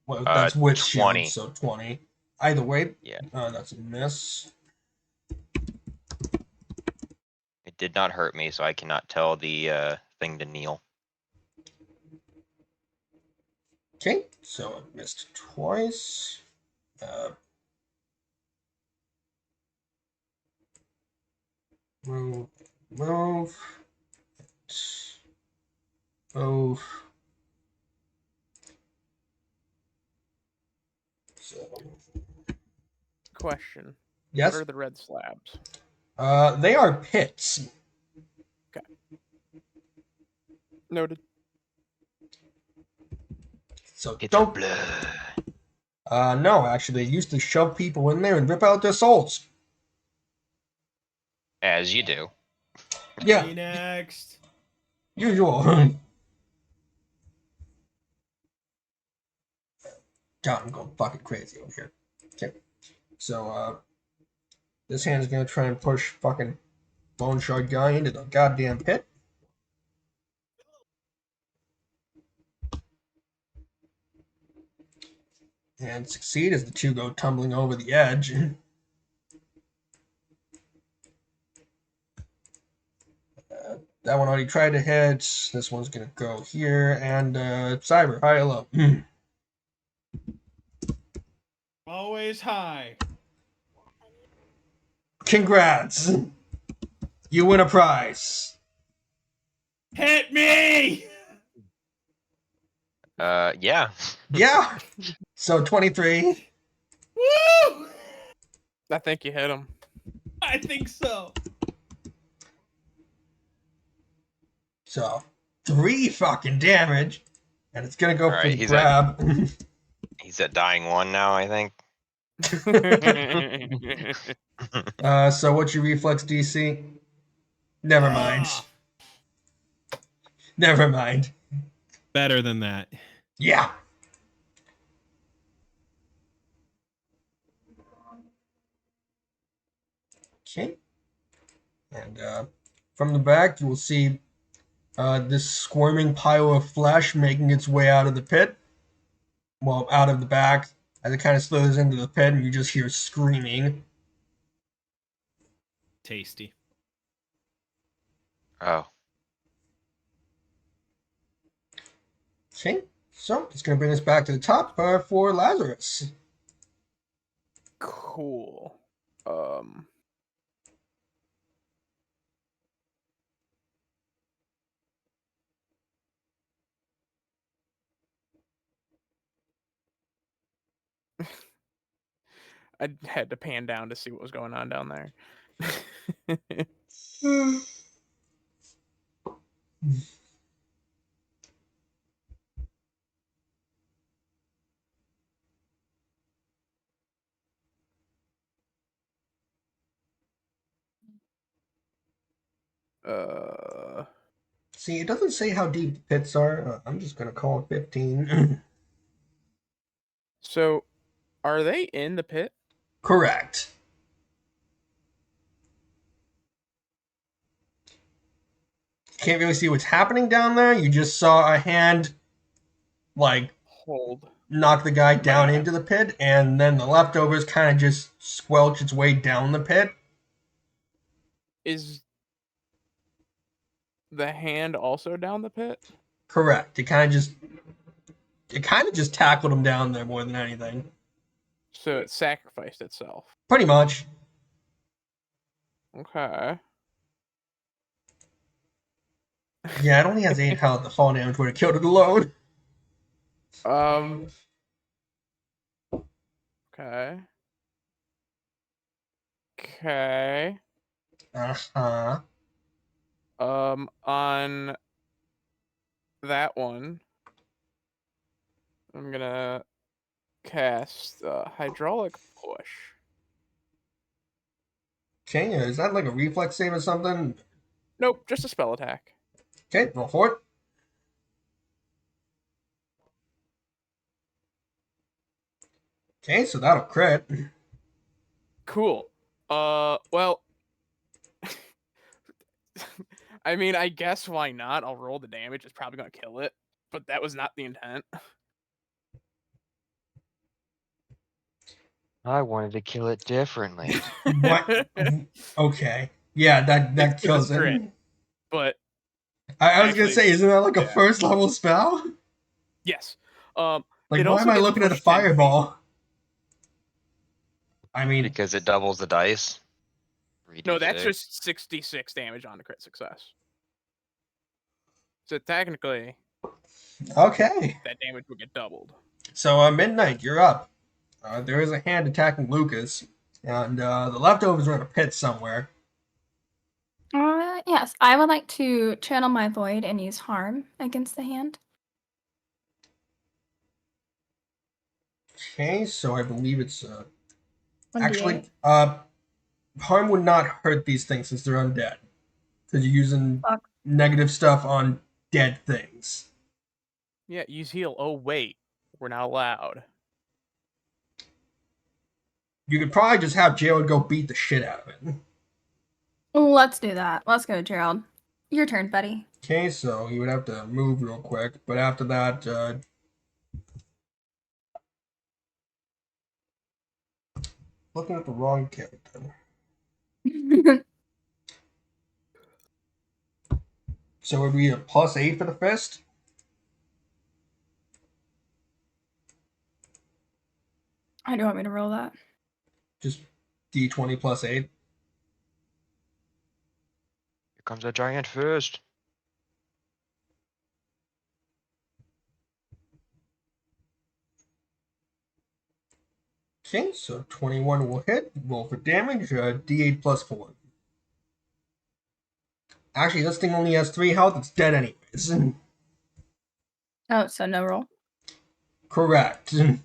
Well, that's with shield, 20. so 20. Either way, Yeah. that's a miss. It did not hurt me, so I cannot tell the thing to kneel. Okay, so I missed twice. Move, move, move. So, Question. yes. What are the red slabs? They are pits. Noted. So It's don't. blood. No, actually, they used to shove people in there and rip out their souls. As you do. Yeah, Me next. usual. God, I'm going fucking crazy over here. Okay, so this hand is gonna try and push fucking Bone Shard guy into the goddamn pit. And succeed as the two go tumbling over the edge. That one already tried to hit. This one's gonna go here. And Cyber, high or low? Always high. Congrats! You win a prize. Hit me! Yeah. Yeah! So 23. Woo! I think you hit him. I think so. So 3 fucking damage. And it's gonna go for Alright, the he's grab. He's at dying 1 now, I think. So what's your reflex DC? Never mind. Ah, Never mind. better than that. Yeah. Okay. And from the back, you will see this squirming pile of flesh making its way out of the pit. Well, out of the back. As it kind of slithers into the pit, and you just hear screaming. Tasty. Oh. Okay. So it's going to bring us back to the top for Lazarus. Cool. I had to pan down to see what was going on down there. See, it doesn't say how deep the pits are. I'm just going to call it 15. So, are they in the pit? Correct. Can't really see what's happening down there. You just saw a hand, like, Hold. knock the guy down Yeah. into the pit, and then the leftovers kind of just squelch its way down the pit. Is the hand also down the pit? Correct. It kind of just tackled him down there more than anything. So it sacrificed itself. Pretty much. Okay. Yeah, it only has 8 health. The fall damage would have killed it alone. Okay. Okay. Uh-huh. On that one, I'm gonna cast hydraulic push. Okay, is that like a reflex save or something? Nope, just a spell attack. Okay, roll for it. Okay, so that'll crit. Cool. Well, I mean, I guess why not? I'll roll the damage. It's probably gonna kill it, but that was not the intent. I wanted to kill it differently. What? Okay. Yeah, that It's kills a crit. it. But I was gonna actually, say, isn't that like a yeah. first level spell? yes. Like, It why also am I gets looking at a pushed 10 feet. fireball? I mean, Because it doubles the dice. No, that's 3d6. just 66 damage on the crit success. So technically, okay. that damage would get doubled. So, Midnight, you're up. There is a hand attacking Lucas, and the leftovers are in a pit somewhere. Yes, I would like to channel my void and use harm against the hand. Okay, so I believe it's 1d8. actually harm would not hurt these things since they're undead, because you're using Fuck. negative stuff on dead things. Yeah, use heal. Oh, wait. We're not allowed. You could probably just have Jared go beat the shit out of it. Let's do that. Let's go, Gerald. Your turn, buddy. Okay, so you would have to move real quick, but after that, looking at the wrong character. So it would be a +8 for the fist. How do you want me to roll that? Just D20 +8. Here comes a giant fist. Okay, so 21 will hit. Roll for damage. D8 +4. Actually, this thing only has 3 health. It's dead anyways. Oh, so no roll. Correct. It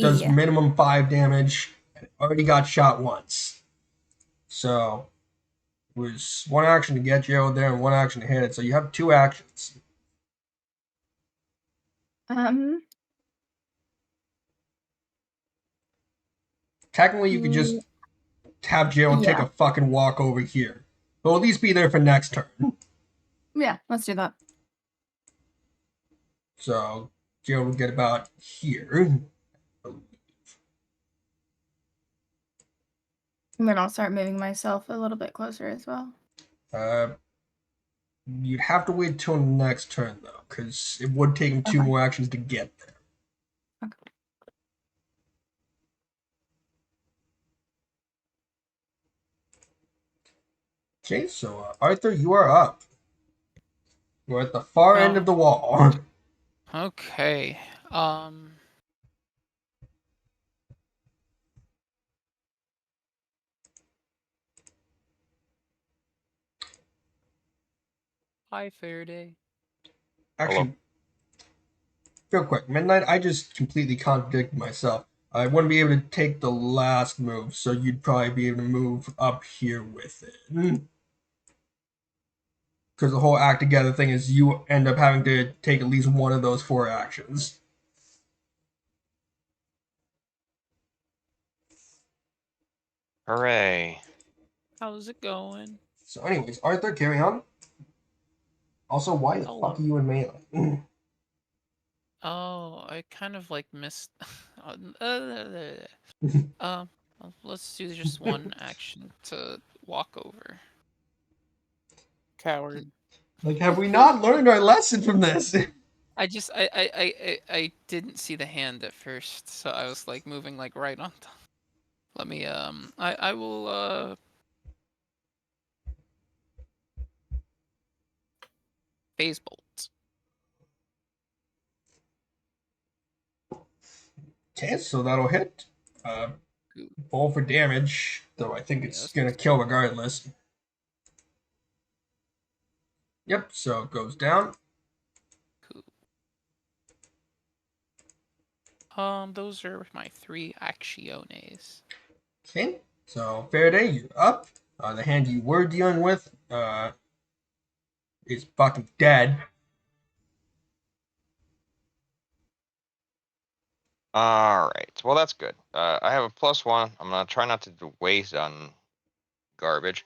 does Hey! minimum 5 damage. And it already got shot once. So it was 1 action to get Gerald there and 1 action to hit it. So you have 2 actions. Technically, you could just have Gerald take Yeah. a fucking walk over here. But at least be there for next turn. Yeah, let's do that. So Gerald will get about here. And then I'll start moving myself a little bit closer as well. You'd have to wait till next turn though, because it would take him 2 Okay. more actions to get there. Okay. Okay, so Arthur, you are up. You're at the far end of the wall. Okay. Hi, Faraday. Actually, real quick, Midnight, I just completely contradicted myself. I wouldn't be able to take the last move, so you'd probably be able to move up here with it. Because the whole act together thing is you end up having to take at least one of those 4 actions. Hooray. How's it going? So, anyways, Arthur, carry on. Also, why the Hello. fuck are you in melee? Oh, I kind of like missed. Let's do just one action to walk over. Coward. Like, have we not learned our lesson from this? I didn't see the hand at first, so I was like moving like right on top. Let me I will phase bolt. Okay, so that'll hit. Roll for damage, though I think it's Yes. gonna kill regardless. Yep, so it goes down. Those are my 3 acciones. Okay, so Faraday, you're up. The hand you were dealing with is fucking dead. Alright. Well, that's good. I have a +1. I'm gonna try not to waste on garbage.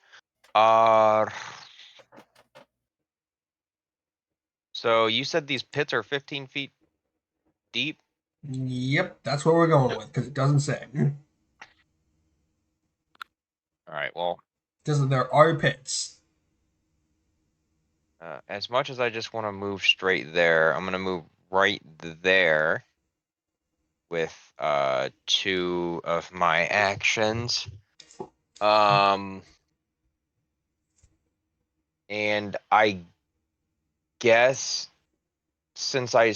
So you said these pits are 15 feet deep? Yep, that's what we're going with because it doesn't say. All right. Well, Because there are pits. as much as I just want to move straight there, I'm gonna move right there with 2 of my actions. And I guess since I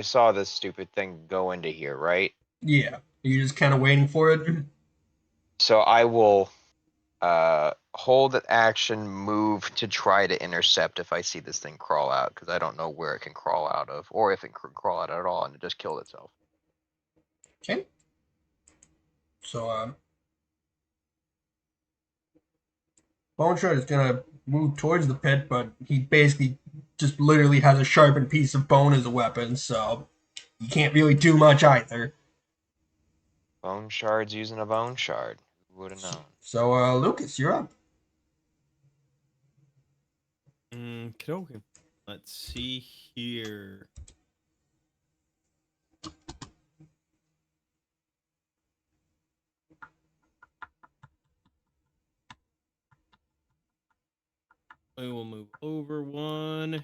saw this stupid thing go into here, right? Yeah, you're just kind of waiting for it. So I will hold an action, move to try to intercept if I see this thing crawl out, because I don't know where it can crawl out of, or if it can crawl out at all, and it just killed itself. Okay. So, Bone Shard is gonna move towards the pit, but he basically just literally has a sharpened piece of bone as a weapon, so you can't really do much either. Bone shard's using a bone shard. Who would have known? So, Lucas, you're up. Okay. Let's see here. I will move over 1.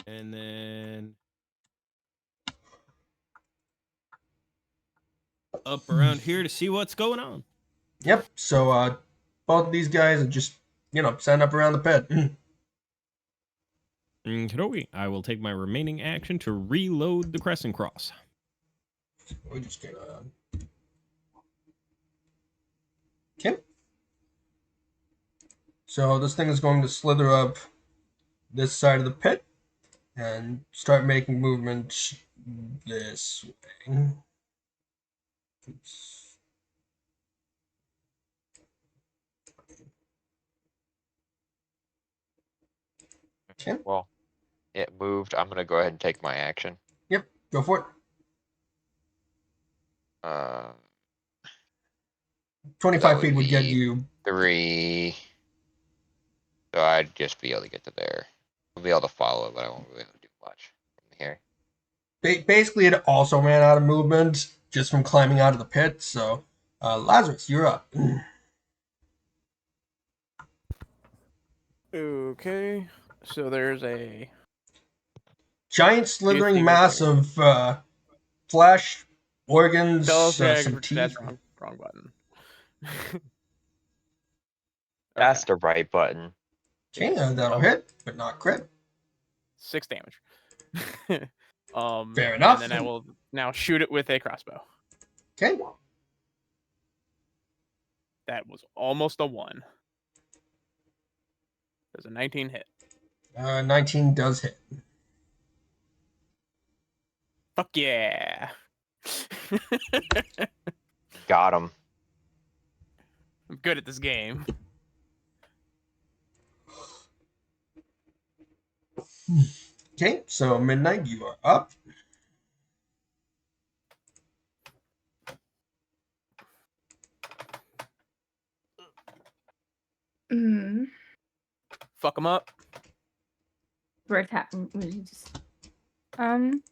And then up around here to see what's going on. Yep. So, both of these guys are just, setting up around the pit. Okay. I will take my remaining action to reload the Crescent Cross. We're just gonna. Okay. So this thing is going to slither up this side of the pit and start making movement this way. Oops. Okay. Well, it moved. I'm gonna go ahead and take my action. Yep. Go for it. Uh, 25 feet would get you. 3. So I'd just be able to get to there. I'll be able to follow, but I won't be able to do much from here. Basically, it also ran out of movement just from climbing out of the pit. So, Lazarus, you're up. Okay. So there's a Giant slithering mass of flesh, organs, double check. some teeth. That's wrong button. That's the right button. Okay, Yes. that'll hit, but not crit. 6 damage. Fair enough. And then I will now shoot it with a crossbow. Okay. That was almost a 1. There's a 19 hit. 19 does hit. Fuck yeah. Got him. I'm good at this game. Okay, so Midnight, you are up. Fuck him up. We're attacking. Um.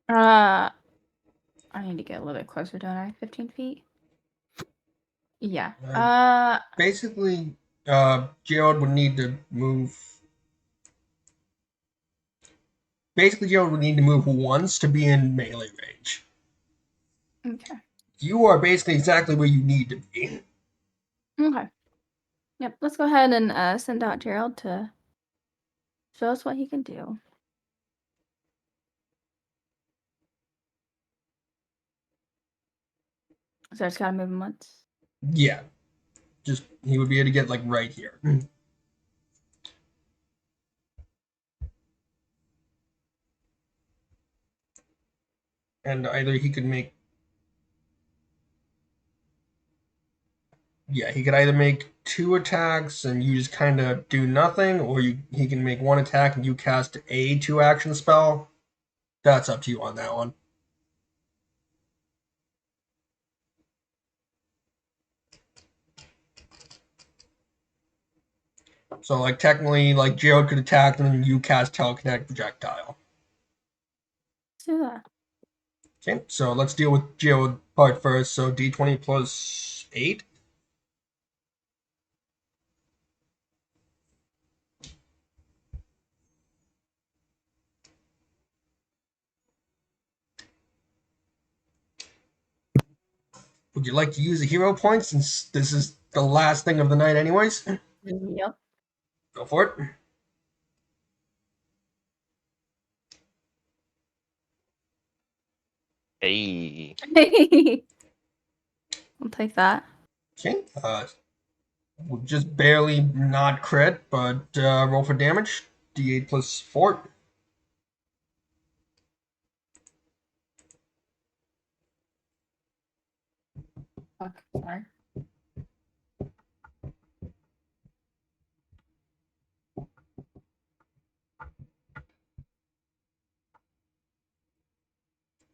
I need to get a little bit closer, don't I? 15 feet? Yeah. Basically, Gerald would need to move. Basically, Gerald would need to move once to be in melee range. Okay. You are basically exactly where you need to be. Okay. Yep. Let's go ahead and send out Gerald to show us what he can do. So I just gotta move him once. Yeah. Just, he would be able to get, like, right here. And either he could make. Yeah, he could either make 2 attacks and you just kind of do nothing, or he can make 1 attack and you cast a 2-action spell. That's up to you on that one. So, like, technically, like, Gerald could attack and then you cast telekinetic projectile. Let's do that. Okay, so let's deal with Gerald part first. So, d20 plus 8. Would you like to use a hero point since this is the last thing of the night, anyways? Yep. Go for it. Hey. I'll take that. Okay, would just barely not crit, but roll for damage. D8 plus 4. Fuck, sorry.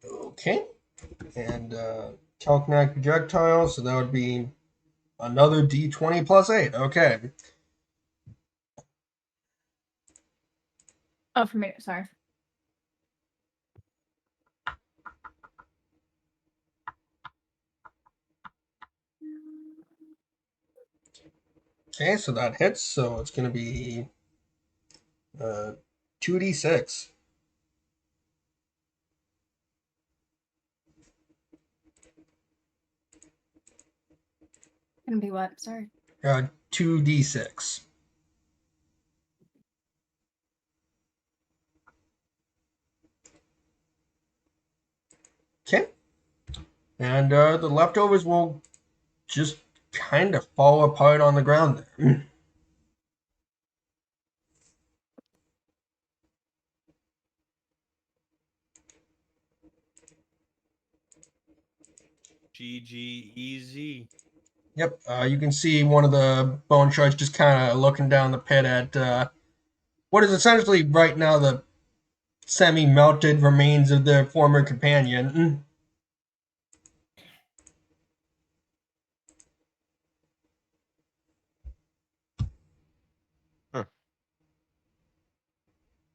Okay, and telekinetic projectile, so that would be another d20 plus 8. Okay. Oh, for me, sorry. Okay, so that hits, so it's going to be 2d6. Gonna be what? Sorry. 2d6. Okay, and the leftovers will just kind of fall apart on the ground there. GG easy. Yep, you can see one of the bone sharks just kind of looking down the pit at what is essentially right now the semi-melted remains of their former companion.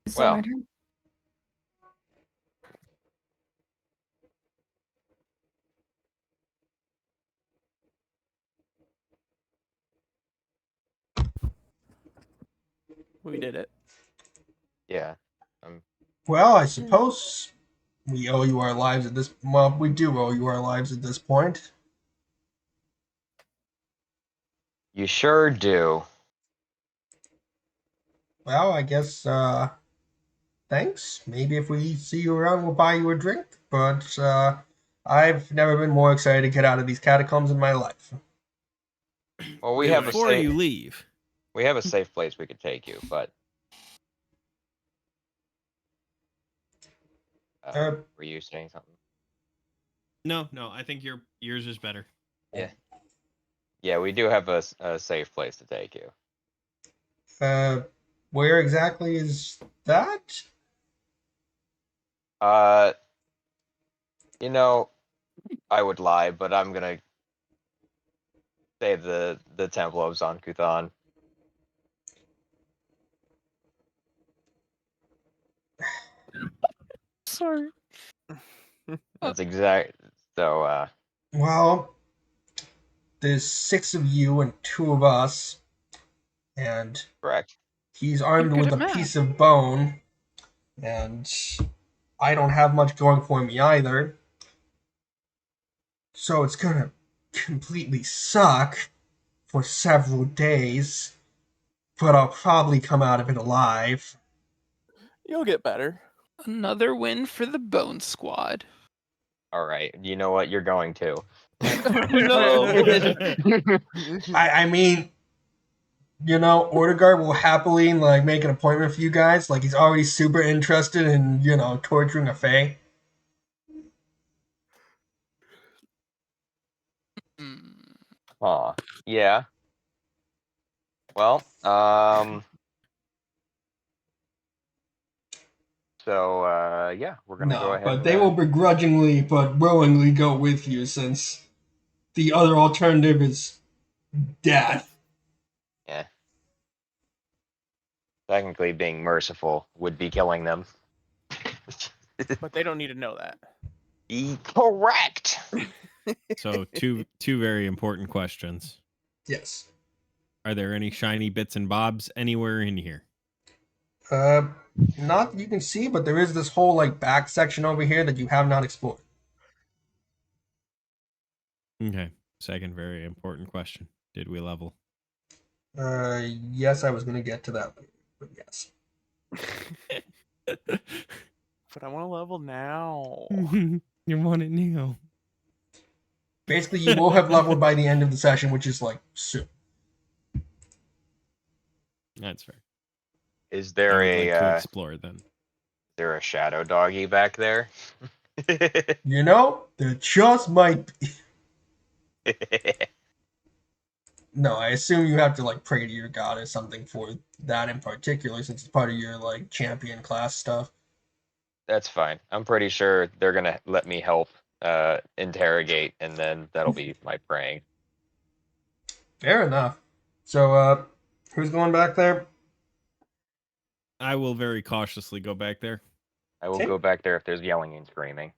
It's still my Well, turn. We did it. yeah. Well, I suppose we owe you our lives at this. Well, we do owe you our lives at this point. You sure do. Well, I guess. Thanks. Maybe if we see you around, we'll buy you a drink. But I've never been more excited to get out of these catacombs in my life. Well, we Now, have a before safe. you leave, We have a safe place we could take you, but Uh, were you saying something? no, I think yours is better. Yeah. Yeah, we do have a safe place to take you. uh, where exactly is that? Uh, you know, I would lie, but I'm gonna say the Temple of Zonkuthan. Sorry. That's exact. So, Well, there's 6 of you and 2 of us, and correct. he's You're armed good with at a math. piece of bone, and I don't have much going for me either. So it's gonna completely suck for several days, but I'll probably come out of it alive. You'll get better. Another win for the Bone Squad. All right. You know what? You're going to. No. I mean, Ordegaard will happily like make an appointment for you guys. Like he's already super interested in torturing a Fae. Mm, Huh. Yeah. Well, So yeah, we're gonna go No, ahead. but And, they will begrudgingly but willingly go with you since the other alternative is death. Yeah. Technically, being merciful would be killing them. But they don't need to know that. Correct. So two very important questions. Yes. Are there any shiny bits and bobs anywhere in here? Not that you can see, but there is this whole like back section over here that you have not explored. Okay. Second very important question. Did we level? Yes, I was gonna get to that later, but yes. But I want to level now. You want it now. Basically, you will have leveled by the end of the session, which is like soon. That's fair. Is I there would like to a explore then. there a shadow doggy back there? You know, there just might be. No, I assume you have to like pray to your god or something for that in particular, since it's part of your like champion class stuff. That's fine. I'm pretty sure they're gonna let me help interrogate, and then that'll be my praying. Fair enough. So, who's going back there? I will very cautiously go back there. I will Okay. go back there if there's yelling and screaming.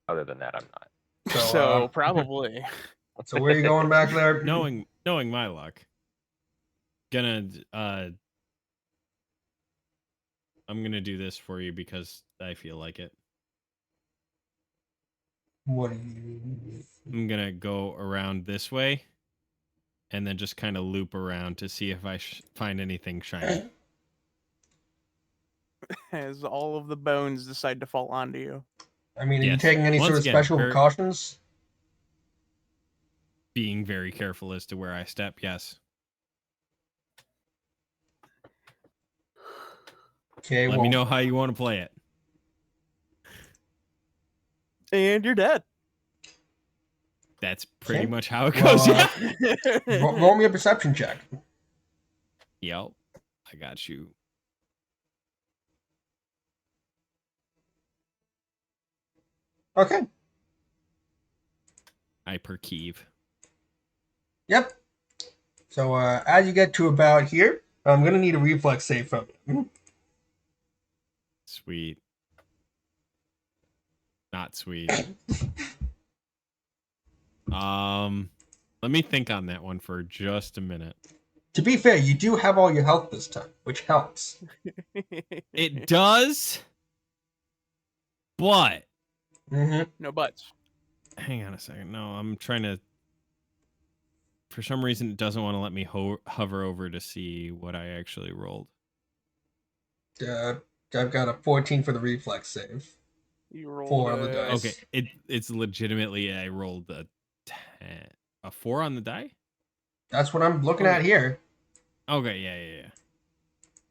Other than that, I'm not. So probably. So where are you going back there? Knowing my luck. I'm gonna do this for you because I feel like it. What are you? I'm gonna go around this way and then just kind of loop around to see if I find anything shiny. As all of the bones decide to fall onto you. I mean, are you Yes. taking any Once sort of again, special very- precautions? Being very careful as to where I step, yes. Okay, Let me know how you want to play it. And you're dead. That's pretty Okay. much how it Well, goes. Yeah. roll me a perception check. Yep. I got you. Okay. Hyperkeeve. Yep. So as you get to about here, I'm gonna need a reflex save from you. Sweet. Not sweet. Let me think on that one for just a minute. To be fair, you do have all your health this time, which helps. It does, but Mm-hmm. No buts. hang on a second. No, I'm trying to. For some reason, it doesn't want to let me hover over to see what I actually rolled. I've got a 14 for the reflex save. You rolled 4 on the dice. Okay, it's legitimately I rolled a 4 on the die. That's what I'm looking at here. Okay, yeah.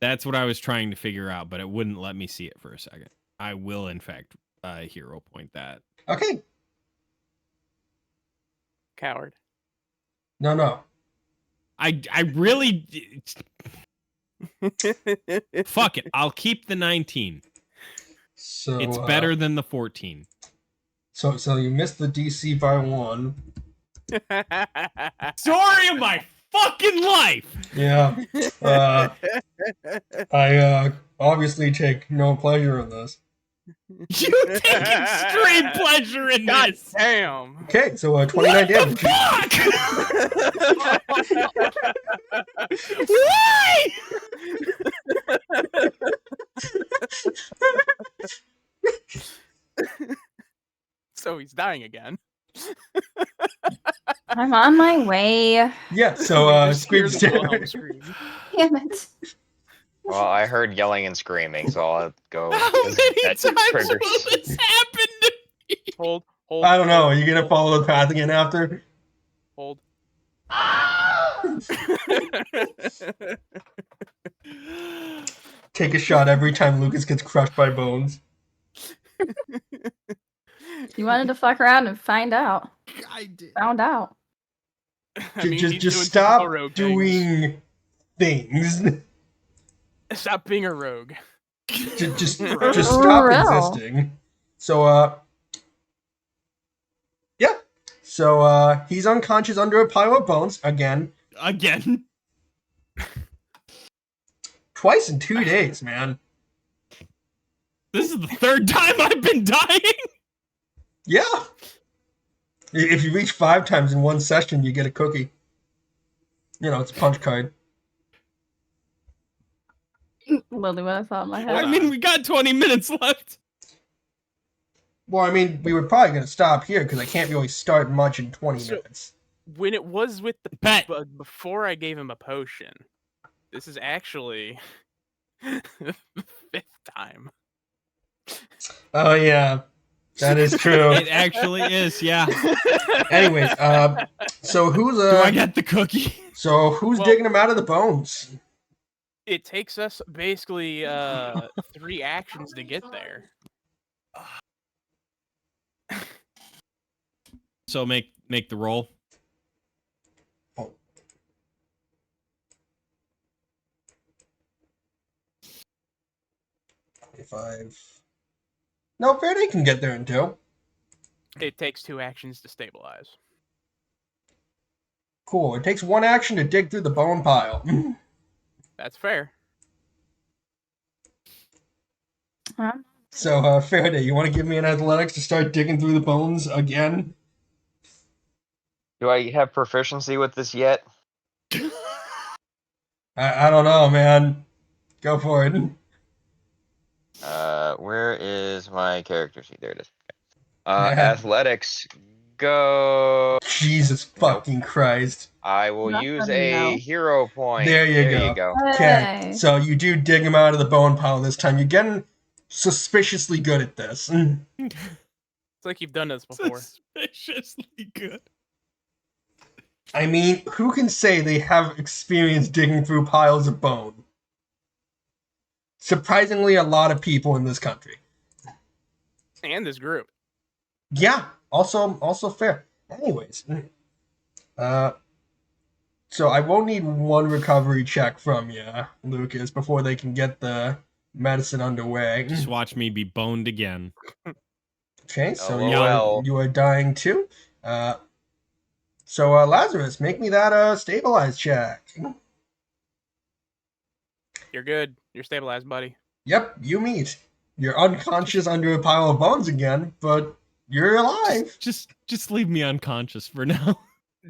That's what I was trying to figure out, but it wouldn't let me see it for a second. I will, in fact, hero point that. Okay. Coward. No. I really fuck it. I'll keep the 19. So It's better than the 14. So you missed the DC by 1. Story of my fucking life. Yeah. I obviously take no pleasure in this. You take extreme pleasure in God this. damn. Okay, so 29 damage. Fuck! Why? So he's dying again. I'm on my way. Yeah, so You just hear Squeeb's the Wilhelm dead. scream. Damn it. Well, I heard yelling and screaming, so I'll go. How because many that times triggers. will this happen to me? Hold. I don't know. Are you gonna follow the path again after? Hold. Take a shot every time Lucas gets crushed by bones. You wanted to fuck around and find out. I did. Found out. I mean, he's Just doing stop typical rogue things. doing things. Stop being a rogue. Just Right. stop Real. existing. So yeah. So he's unconscious under a pile of bones again, Again. twice in 2 days, man. This is the third time I've been dying. Yeah. If you reach 5 times in one session, you get a cookie. You know, it's a punch card. Literally what I thought in my Hold head. I mean, on. we got 20 minutes left. Well, I mean, we were probably going to stop here because I can't really start much in 20 So- minutes. When it was with the Pat, before I gave him a potion, this is actually the 5th time. Oh, yeah. That is true. it actually is, yeah. Anyways, so who's Do I get the cookie? so who's Well- digging him out of the bones? It takes us basically 3 actions to get there. So make the roll. Oh. $25. No, Faraday can get there in 2. It takes 2 actions to stabilize. Cool. It takes 1 action to dig through the bone pile. That's fair. So, Faraday, you want to give me an athletics to start digging through the bones again? Do I have proficiency with this yet? I don't know, man. Go for it. Where is my character sheet? There it is. Yeah. Athletics, go. Jesus fucking Christ. I will Not use gonna a know. hero point. There you go. Okay, Hey. so you do dig him out of the bone pile this time. You're getting suspiciously good at this. It's like you've done this before. Suspiciously good. I mean, who can say they have experience digging through piles of bone? Surprisingly, a lot of people in this country. And this group. Yeah, also fair. Anyways, so I will need 1 recovery check from you, Lucas, before they can get the medicine underway. Just watch me be boned again. Okay, so LOL. you are dying too. So Lazarus, make me that stabilize check. You're good. You're stabilized, buddy. Yep, you meet. You're unconscious under a pile of bones again, but you're alive. Just leave me unconscious for now.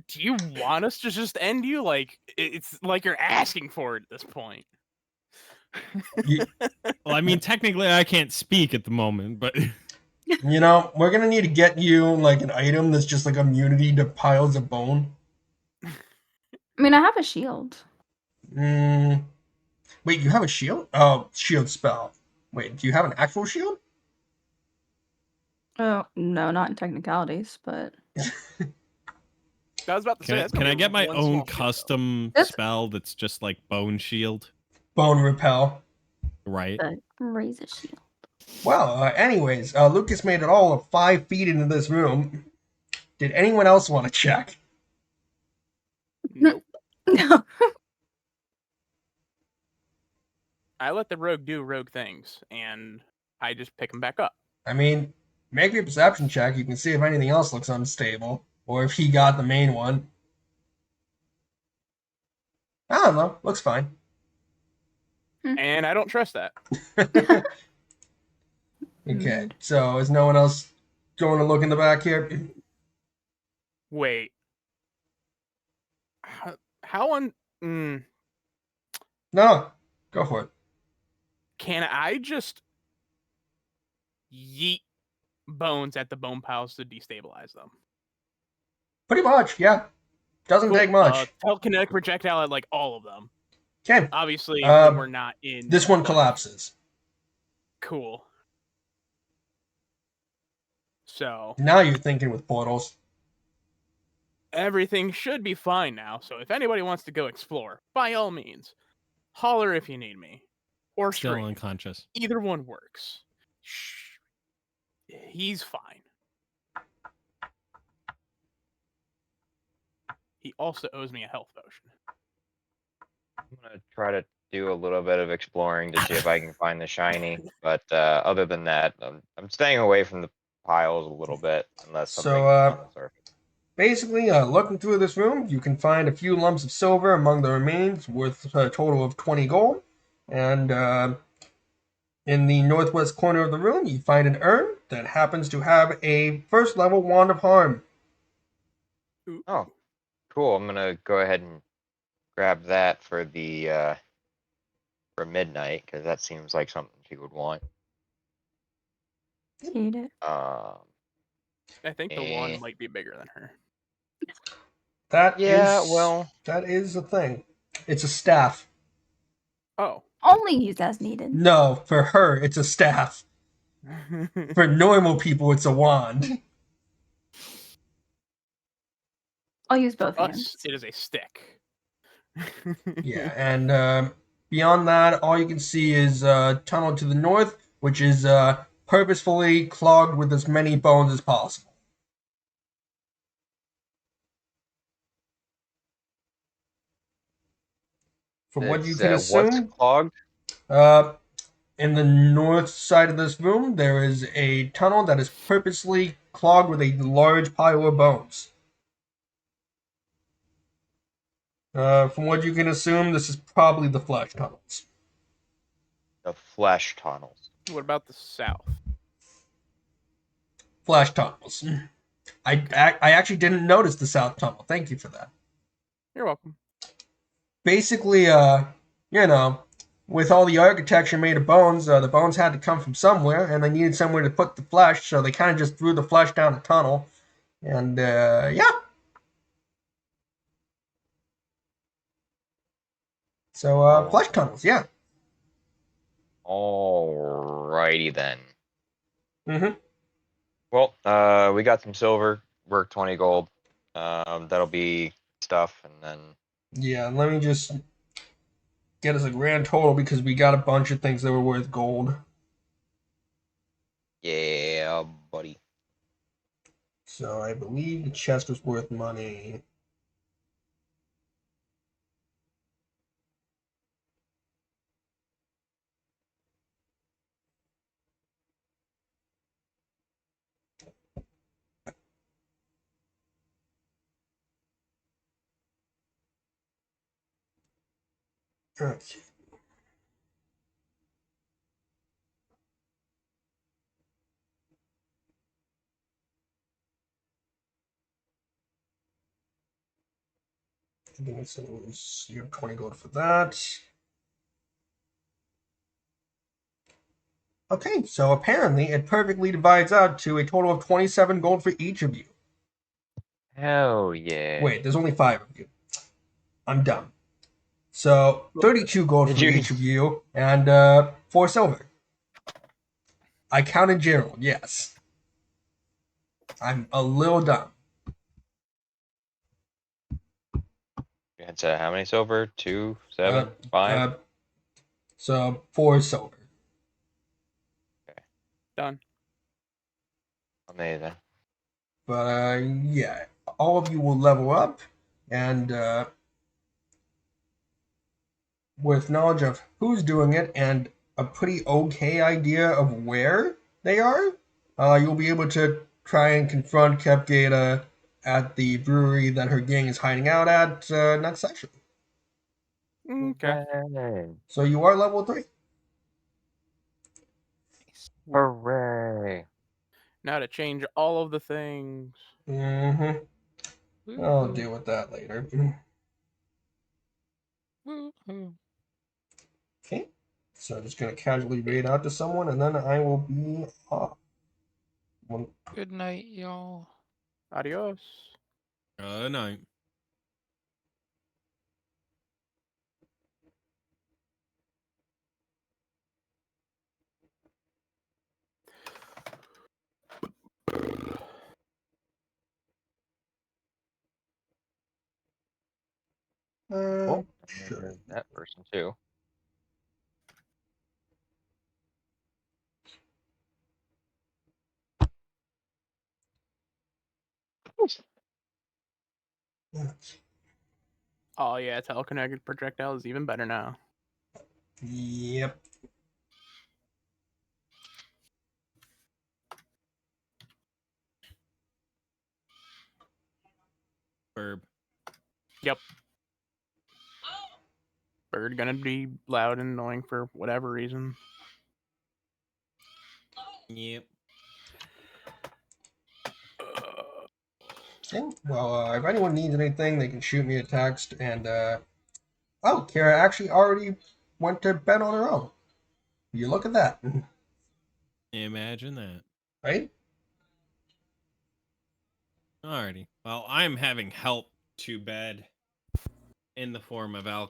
Do you want us to just end you? Like, it's like you're asking for it at this point. Well, I mean, technically, I can't speak at the moment, but You know, we're gonna need to get you like an item that's just like immunity to piles of bone. I mean, I have a shield. Wait, you have a shield? Oh, shield spell. Wait, do you have an actual shield? Oh, no, not in technicalities, but I was about to say, that's can gonna I be get my one own small shield, custom That's- spell that's just like bone shield? Bone repel. Right. the razor shield. Well, anyways, Lucas made it all of 5 feet into this room. Did anyone else want to check? though. Nope. No. I let the rogue do rogue things, and I just pick him back up. I mean, make your perception check. You can see if anything else looks unstable, or if he got the main one. I don't know. Looks fine. And I don't trust that. Okay, so is no one else going to look in the back here? Wait. How on... No, go for it. Can I just yeet bones at the bone piles to destabilize them? Pretty much, yeah. Doesn't take much. Telekinetic projectile at like all of them. Okay, Obviously, when we're not in. this one like, collapses. Cool. So Now you're thinking with portals. everything should be fine now. So if anybody wants to go explore, by all means, holler if you need me, or Still scream. unconscious. Either one works. Shh. He's fine. He also owes me a health potion. I'm gonna try to do a little bit of exploring to see if I can find the shiny. But other than that, I'm staying away from the piles a little bit unless something's So, on the surface. basically, looking through this room, you can find a few lumps of silver among the remains, worth a total of 20 gold. And in the northwest corner of the room, you find an urn that happens to have a first level wand of harm. Oh, cool. I'm gonna go ahead and grab that for the for midnight because that seems like something she would want. Eat it. I think the Eh. one might be bigger than her. Yeah, well, that is a thing. It's a staff. Oh. Only used as needed. No, for her, it's a staff. For normal people, it's a wand. I'll use both Us, hands. it is a stick. Yeah, and beyond that, all you can see is a tunnel to the north, which is purposefully clogged with as many bones as possible. From what you it's can what's assume, clogged? uh, in the north side of this room, there is a tunnel that is purposely clogged with a large pile of bones. From what you can assume, this is probably the flesh tunnels. The flesh tunnels. What about the south? Flesh tunnels. I actually didn't notice the south tunnel. Thank you for that. You're welcome. Basically, you know, with all the architecture made of bones, the bones had to come from somewhere, and they needed somewhere to put the flesh, so they kind of just threw the flesh down the tunnel. And, yeah. So, flesh tunnels, yeah. Alrighty then. Mm-hmm. Well, we got some silver, worth 20 gold. That'll be stuff, and then Yeah, let me just get us a grand total because we got a bunch of things that were worth gold. yeah, buddy. So I believe the chest was worth money. Okay. I think it was you have 20 gold for that. Okay, so apparently it perfectly divides out to a total of 27 gold for each of you. Hell yeah. Wait, there's only 5 of you. I'm dumb. So 32 gold Did for you- each of you, and 4 silver. I counted Gerald, yes. I'm a little dumb. It's how many silver? 2, 7, 5? So 4 silver. Done. Amazing. But yeah, all of you will level up, and with knowledge of who's doing it and a pretty okay idea of where they are, you'll be able to try and confront Kepgate at the brewery that her gang is hiding out at next session. Okay. Hooray. So you are level 3. Hooray. Now to change all of the things. Mm-hmm. I'll Woohoo. deal with that later. Woohoo. Okay. So I'm just gonna casually raid out to someone, and then I will be off. One Good night, y'all. Adios. No. Oh, sure. there's that person too. Oh yeah, teleconnected projectile is even better now. Yep. Burb. Yep. Bird gonna be loud and annoying for whatever reason. Yep. Okay. Well, if anyone needs anything, they can shoot me a text. And oh, Kara actually already went to bed on her own. You look at that, Imagine that. right? Alrighty. Well, I'm having help to bed in the form of alcohol.